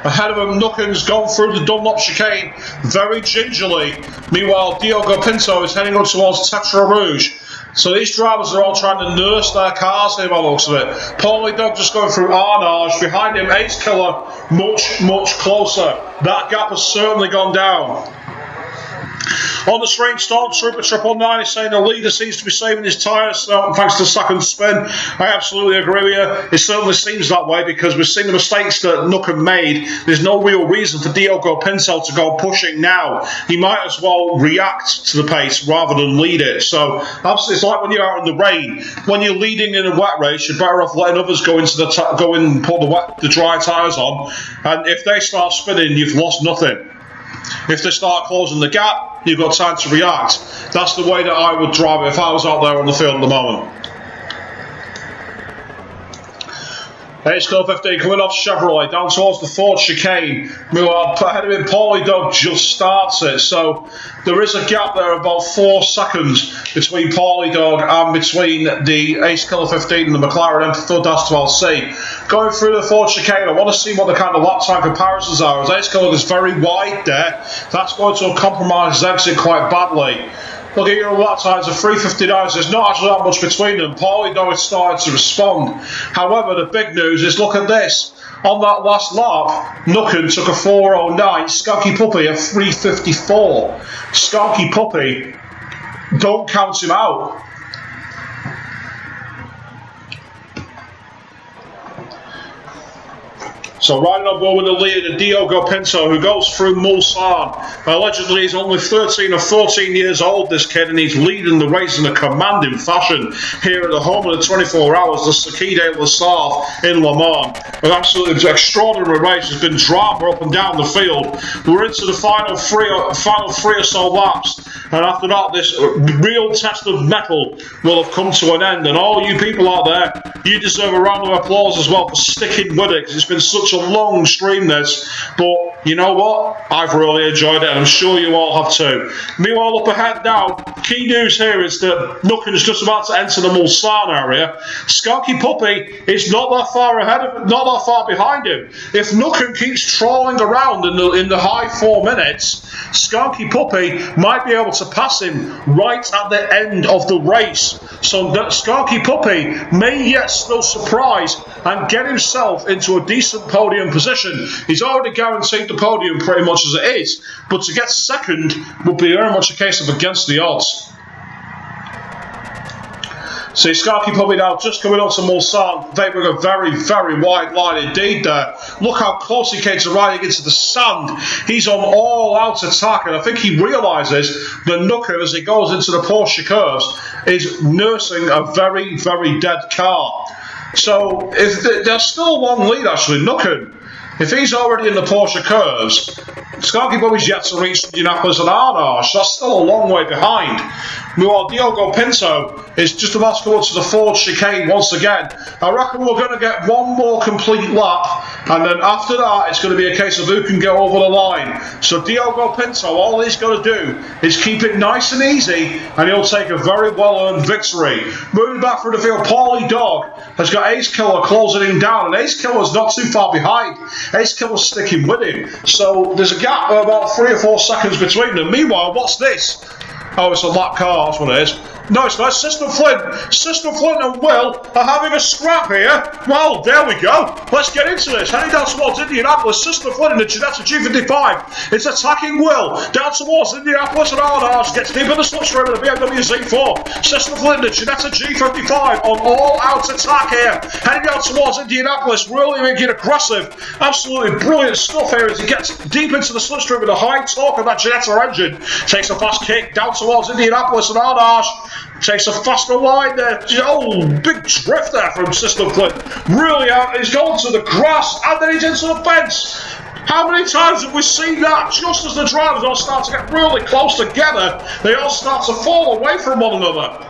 Ahead of him, Nucken's gone through the Dunlop chicane very gingerly. Meanwhile, Diogo Pinto is heading up towards Tetra Rouge. So these drivers are all trying to nurse their cars here by the looks of it. Paulie Dog just going through Arnage. Behind him, Ace Killer much closer. That gap has certainly gone down. On the screen, Stormtrooper 999 is saying the leader seems to be saving his tyres thanks to the second spin. I absolutely agree with you. It certainly seems that way because we've seen the mistakes that Nucken made. There's no real reason for Diogo Pinto to go pushing now. He might as well react to the pace rather than lead it. So obviously it's like when you're out in the rain. When you're leading in a wet race, you're better off letting others go into go in and put the dry tyres on. And if they start spinning, you've lost nothing. If they start closing the gap, you've got time to react. That's the way that I would drive it if I was out there on the field at the moment. Ace Killer 15 coming off Chevrolet down towards the Ford chicane. Meanwhile, ahead of him, Paulie Dog just starts it. So there is a gap there of about 4 seconds between Paulie Dog and between the Ace Killer 15 and the McLaren M12-12C. Going through the Ford chicane, I want to see what the kind of lap time comparisons are. As Ace Killer is very wide there, that's going to compromise his exit quite badly. Look at your lap times of 3:59, so there's not actually that much between them. Paulie Dog is starting to respond. However, the big news is, look at this. On that last lap, Nucken took a 4:09, Skanky Puppy a 3:54. Skanky Puppy, don't count him out. So riding on board with the leader, Diogo Pinto, who goes through Mulsanne. Allegedly, he's only 13 or 14 years old, this kid, and he's leading the race in a commanding fashion here at the home of the 24 Hours, the Circuit de la Sarthe in Le Mans. An absolutely extraordinary race. There's been drama up and down the field. We're into the final three or so laps, and after that, this real test of mettle will have come to an end. And all you people out there, you deserve a round of applause as well for sticking with it, because it's been such a long stream this, but you know what? I've really enjoyed it, and I'm sure you all have too. Meanwhile, up ahead now, key news here is that Nucken is just about to enter the Mulsanne area. Skanky Puppy is not that far ahead of, not that far behind him. If Nucken keeps trolling around in the high 4 minutes, Skanky Puppy might be able to pass him right at the end of the race. So that Skanky Puppy may yet still surprise and get himself into a decent podium position. He's already guaranteed the podium pretty much as it is, but to get second would be very much a case of against the odds. See, Skanky Puppy now just coming on to Mulsanne. They were a very wide line indeed there. Look how close he came to riding into the sand. He's on all-out attack, and I think he realises that Nucken, as he goes into the Porsche curves, is nursing a very dead car. So if there's still a long lead actually. Nucken, if he's already in the Porsche curves, Skanky Puppy's yet to reach Indianapolis and Arnage. That's still a long way behind. Meanwhile, Diogo Pinto is just about to go up to the Ford chicane once again. I reckon we're going to get one more complete lap, and then after that, it's going to be a case of who can go over the line. So Diogo Pinto, all he's got to do is keep it nice and easy, and he'll take a very well-earned victory. Moving back through the field, Paulie Dog has got Ace Killer closing him down, and Ace Killer's not too far behind. Ace Killer's sticking with him. So there's a gap of about 3 or 4 seconds between them. Meanwhile, what's this? Oh, it's a lap car, that's what it is. No, it's not. Sister Flint and Will are having a scrap here. Well, there we go. Let's get into this. Heading down towards Indianapolis, Sister Flint in the Ginetta G55 is attacking Will. Down towards Indianapolis and Arnage gets deep in the slipstream of the BMW Z4. Sister Flint in the Ginetta G55 on all-out attack here. Heading down towards Indianapolis, really making aggressive. Absolutely brilliant stuff here as he gets deep into the slipstream with the high torque of that Ginetta engine. Takes a fast kick down towards Indianapolis and Arnage. Takes a faster line there. Oh, big drift there from Sister Flint. Really out. He's going to the grass and then he's into the fence. How many times have we seen that? Just as the drivers all start to get really close together, they all start to fall away from one another.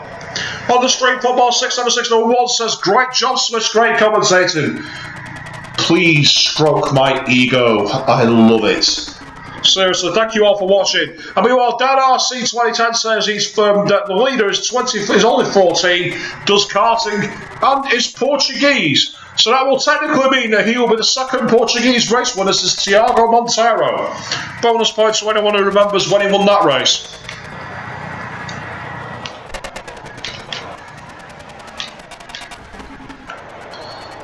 On the street, Football 67601 says, great job, Smith, great commentating. please stroke my ego. I love it. Seriously, thank you all for watching. And meanwhile, Dan RC 2010 says he's firm that the leader is only 14, does karting, and is Portuguese. So that will technically mean that he will be the second Portuguese race winner since Tiago Monteiro. Bonus points to anyone who remembers when he won that race.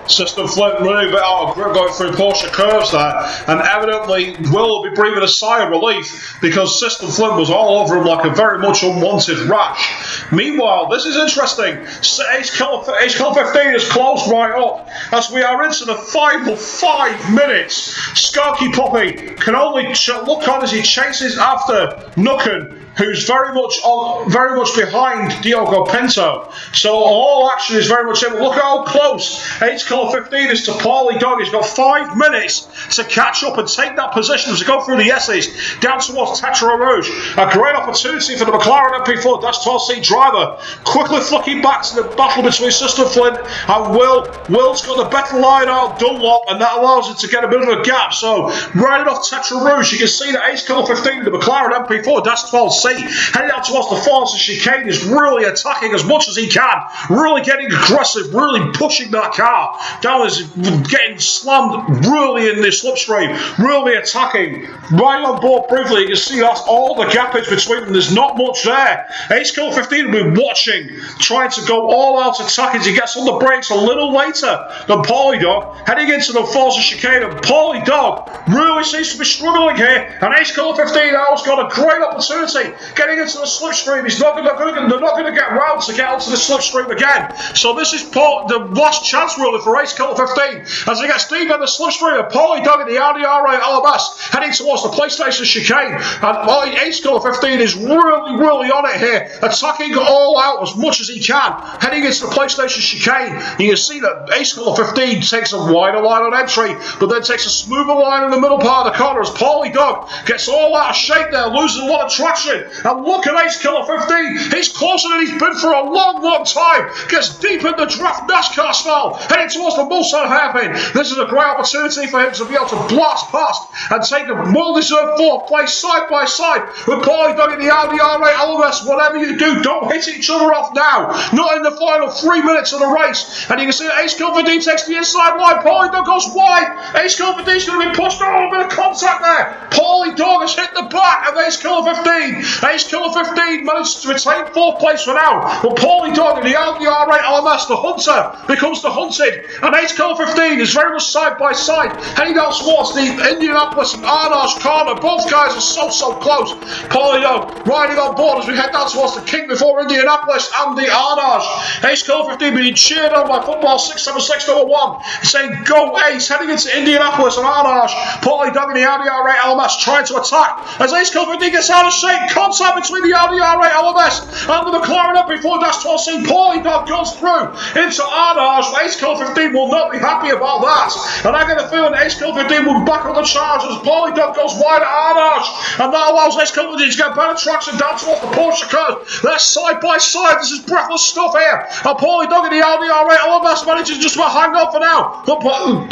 System Flint really a bit out of grip going through Porsche curves there, and evidently will be breathing a sigh of relief because System Flint was all over him like a very much unwanted rash. Meanwhile, this is interesting. Ace Killer 15 is closed right up as we are into the final 5 minutes. Skarky Poppy can only look on as he chases after Nukken, who's very much behind Diogo Pinto. So all action is very much in. Look at how close Ace Killer 15 is to Paulie Dog. He's got 5 minutes to catch up and take that position to go through the S's down towards Tetra Rouge. A great opportunity for the McLaren MP4 -12C driver. Quickly flicking back to the battle between System Flint and Will. Will's got the better line out Dunlop, and that allows him to get a bit of a gap. So right off Tetra Rouge, you can see that Ace Killer 15, the McLaren MP4 -12C, heading out towards the Forza chicane, is really attacking as much as he can, really getting aggressive, really pushing that car down, is getting slammed really in the slipstream, really attacking, right on board briefly. You can see that's all the gappage between them, there's not much there. Ace Killer 15 will be watching, trying to go all out attack as he gets on the brakes a little later than Paulie Dog, heading into the Forza chicane, and Paulie Dog really seems to be struggling here, and Ace Killer 15 now has got a great opportunity getting into the slipstream. They're not going to get round to get onto the slipstream again. So this is the last chance really for Ace Killer 15 as he gets deep in the slipstream. And Paulie Dog in the RDRA LMS heading towards the PlayStation chicane. And Ace Killer 15 is really on it here, attacking all out as much as he can, heading into the PlayStation chicane. You can see that Ace Killer 15 takes a wider line on entry, but then takes a smoother line in the middle part of the corner as Paulie Dog gets all out of shape there, loses a lot of traction. And look at Ace Killer 15, he's closer than he's been for a long time, gets deep in the draft NASCAR style, heading towards the Mulsanne hairpin. This is a great opportunity for him to be able to blast past and take a well-deserved 4th place side by side with Paulie Dog in the RDRA LMS. Whatever you do, don't hit each other off now, not in the final 3 minutes of the race. And you can see that Ace Killer 15 takes the inside line, Paulie Dog goes wide, Ace Killer 15 is going to be pushed, a bit of contact there, Paulie Dog has hit the back of Ace Killer 15. Ace Killer 15 managed to retain 4th place for now, but Paulie Dog in the RDRA LMS, the hunter, becomes the hunted, and Ace Killer 15 is very much side by side, heading out towards the Indianapolis and Arnage corner. Both guys are so close. Paulie Dog riding on board as we head down towards the King before Indianapolis and the Arnage. Ace Killer 15 being cheered on by Football 676 number 1, saying go Ace, heading into Indianapolis and Arnage. Paulie Dog in the RDRA LMS trying to attack as Ace Killer 15 gets out of shape. Contact between the RDRA LMS and the McLaren MP4 -12C. Paulie Dog goes through into Arnage. Ace Killer 15 will not be happy about that, and I get a feeling Ace Killer 15 will be back on the charge as Paulie Dog goes wide at Arnage, and that allows Ace Killer 15 to get better traction down towards the Porsche curve. They're side by side. This is breathless stuff here, and Paulie Dog in the RDRA LMS manages just about hang on for now, but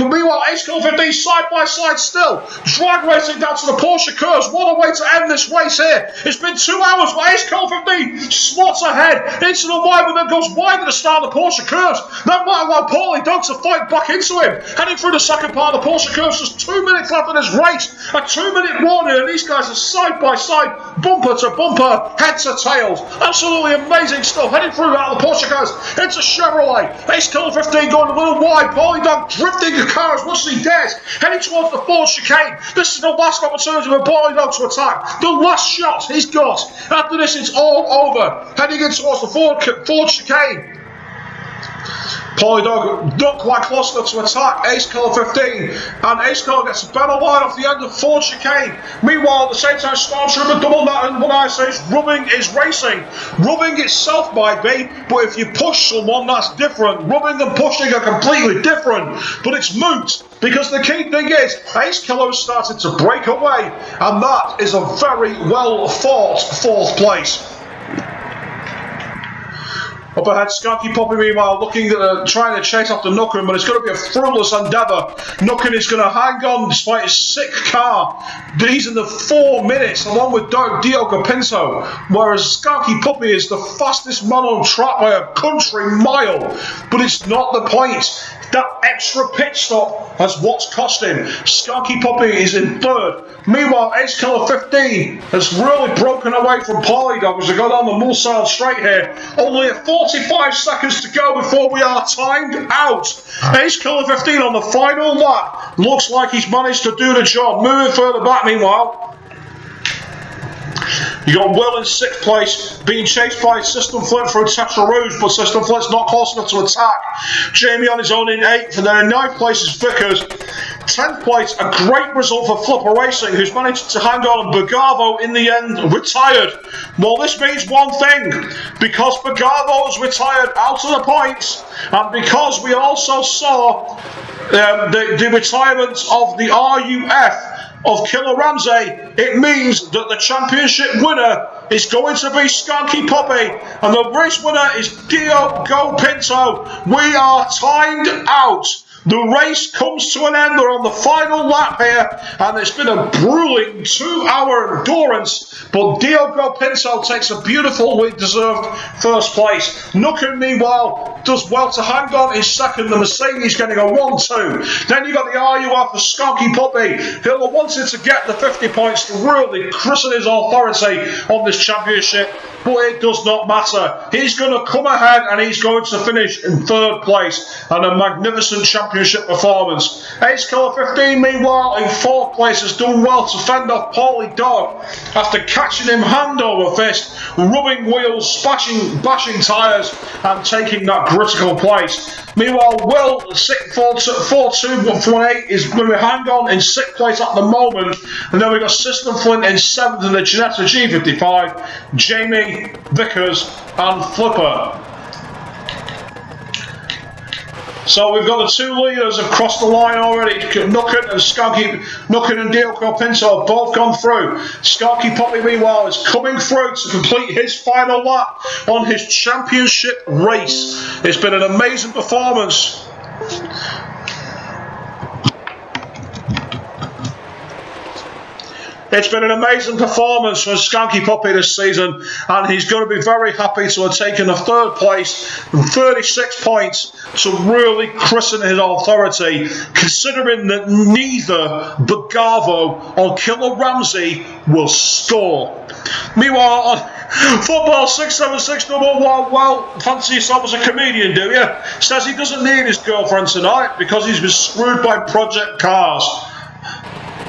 meanwhile Ace Killer 15 side by side still drag racing down to the Porsche curves. What a way to end this race here. It's been 2 hours, but Ace Killer 15 slots ahead into the wide, but then goes wide at the start of the Porsche curves. That might allow Paulie Dog to fight back into him, heading through the second part of the Porsche curves. Just 2 minutes left in this race, a 2-minute warning, and these guys are side by side, bumper to bumper, head to tails. Absolutely amazing stuff, heading through out of the Porsche curves into Chevrolet. Ace Killer 15 going a little wide, Paulie Dog drifting the car as much as he dares, heading towards the Ford chicane. This is the last opportunity for Paulie Dog to attack, the last shot he's got. After this, it's all over. Heading in towards the Ford chicane. Paulie Dog not quite close enough to attack Ace Killer 15, and Ace Killer gets a better line off the end of Ford chicane. Meanwhile, at the same time, Stormtrooper Double Nut and One Eye says rubbing is racing. Rubbing itself might be, but if you push someone, that's different. Rubbing and pushing are completely different, but it's moot. Because the key thing is, Ace Killer has started to break away, and that is a very well fought 4th place. Up ahead, Skanky Puppy, meanwhile, looking at trying to chase after Nooken, but it's going to be a fruitless endeavour. Nooken is going to hang on despite his sick car. He's in the 4 minutes, along with Diogo Pinto, whereas Skanky Puppy is the fastest man on track by a country mile. But it's not the point. That extra pit stop has what's cost him. Skanky Puppy is in third. Meanwhile, Ace Killer 15 has really broken away from Polydog as they go down the Mulsanne straight here. Only 45 seconds to go before we are timed out. Ace Killer 15 on the final lap. Looks like he's managed to do the job. Moving further back, meanwhile. You got Will in 6th place, being chased by System Flint through Tetra Rouge, but System Flint's not close enough to attack. Jamie on his own in 8th, and then in 9th place is Vickers. 10th place, a great result for Flipper Racing, who's managed to hang on, and Bagavo in the end retired. Well, this means one thing, because Bagavo is retired out of the points, and because we also saw the retirement of the RUF of Killer Ramsey, it means that the championship winner is going to be Skanky Puppy, and the race winner is Diogo Pinto. We are timed out. The race comes to an end. We're on the final lap here, and it's been a grueling 2-hour endurance, but Diogo Pinto takes a beautifully deserved first place. Nooken, meanwhile, does well to hang on in second. The Mercedes getting a 1-2. Then you got the RUF for Skanky Puppy, who wanted to get the 50 points to really christen his authority on this championship, but it does not matter. He's going to come ahead, and he's going to finish in third place, and a magnificent championship performance. Ace Killer 15, meanwhile, in 4th place, has done well to fend off Paulie Dog after catching him hand over fist, rubbing wheels, bashing tyres, and taking that critical place. Meanwhile, Will, 4-2-1-8, is going to hang on in 6th place at the moment, and then we've got System Flint in 7th in the Ginetta G55, Jamie, Vickers, and Flipper. So we've got the 2 leaders have crossed the line already. Nooken and Diogo Pinto have both gone through. Skanky Puppy, meanwhile, is coming through to complete his final lap on his championship race. It's been an amazing performance. It's been an amazing performance for Skanky Puppy this season, and he's going to be very happy to have taken a 3rd place and 36 points to really christen his authority, considering that neither Bagavo or Killer Ramsey will score. Meanwhile, on Football 67611, well, fancy yourself as a comedian, do you? Says he doesn't need his girlfriend tonight because he's been screwed by Project Cars.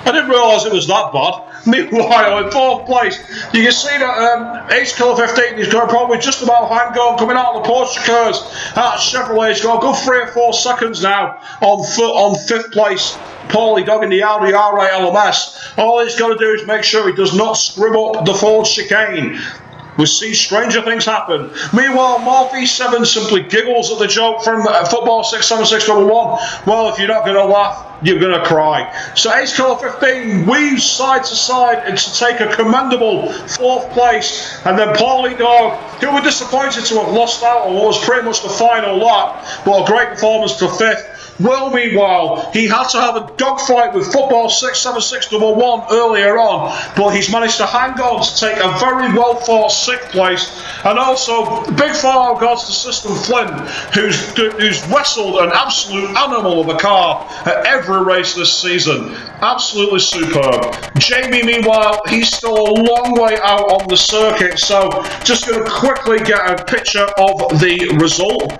I didn't realise it was that bad. Meanwhile, in 4th place, you can see that Ace Killer 15 is going to probably just about hang on, coming out of the Porsche cars at Chevrolet. He's got a good 3 or 4 seconds now on 5th place. Paulie Dog in the Audi R8 LMS. All he's got to do is make sure he does not screw up the Ford chicane. We see stranger things happen. Meanwhile, Morphe7 simply giggles at the joke from Football 67611. Well, if you're not going to laugh, you're going to cry. So Ace Killer 15 weaves side to side and to take a commendable 4th place. And then Paulie Dog, who were disappointed to have lost out on what was pretty much the final lap, but a great performance to 5th. Well, meanwhile, he had to have a dogfight with Football 67611 earlier on, but he's managed to hang on to take a very well fought 6th place. And also, big follow goes to System Flint, who's wrestled an absolute animal of a car at every race this season. Absolutely superb. Jamie, meanwhile, he's still a long way out on the circuit, so just going to quickly get a picture of the result,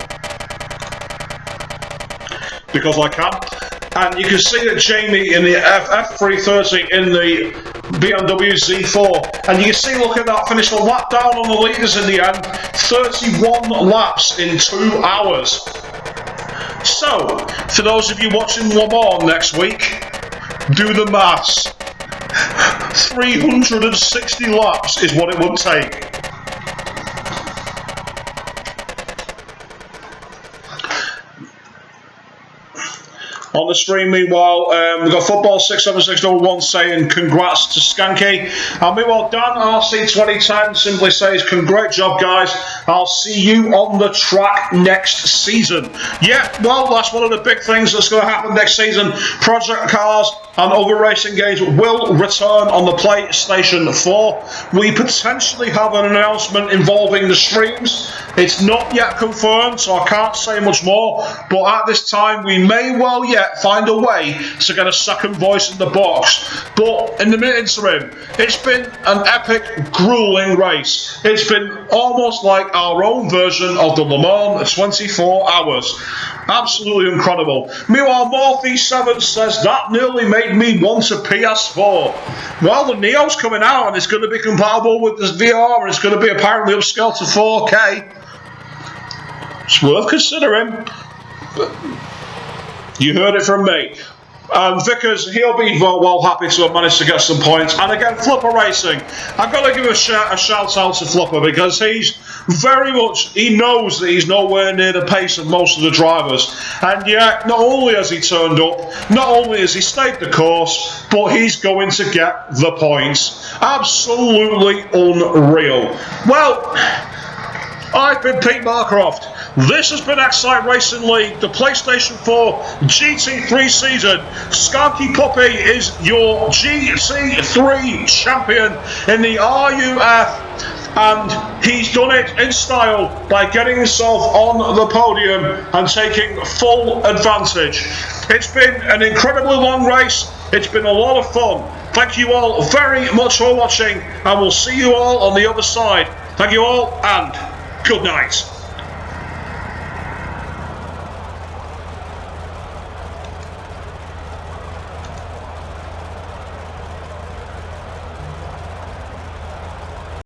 because I can. And you can see that Jamie in the F330 in the BMW Z4, and you can see, look at that, finished a lap down on the leaders in the end, 31 laps in 2 hours. So, for those of you watching Le Mans next week, do the maths. 360 laps is what it would take. On the stream, meanwhile, we've got Football 67601 saying congrats to Skanky. And meanwhile, Dan RC2010 simply says, great job, guys. I'll see you on the track next season. Yeah, well, that's one of the big things that's going to happen next season. Project Cars and other racing games will return on the PlayStation 4. We potentially have an announcement involving the streams. It's not yet confirmed, so I can't say much more, but at this time we may well yet find a way to get a second voice in the box. But in the interim, it's been an epic, grueling race. It's been almost like our own version of the Le Mans 24 hours. Absolutely incredible. Meanwhile, Morphe7 says that nearly made me want a PS4. Well, the Neo's coming out and it's going to be compatible with this VR and it's going to be apparently upscaled to 4K. It's worth considering. But you heard it from me. Vickers, he'll be well happy to have managed to get some points. And again, Flipper Racing, I've got to give a shout out to Flipper because he knows that he's nowhere near the pace of most of the drivers. And yet, not only has he turned up, not only has he stayed the course, but he's going to get the points. Absolutely unreal. Well, I've been Pete Marcroft. This has been Excite Racing League, the PlayStation 4 GT3 season. Skanky Puppy is your GT3 champion in the RUF, and he's done it in style by getting himself on the podium and taking full advantage. It's been an incredibly long race. It's been a lot of fun. Thank you all very much for watching, and we'll see you all on the other side. Thank you all, and good night.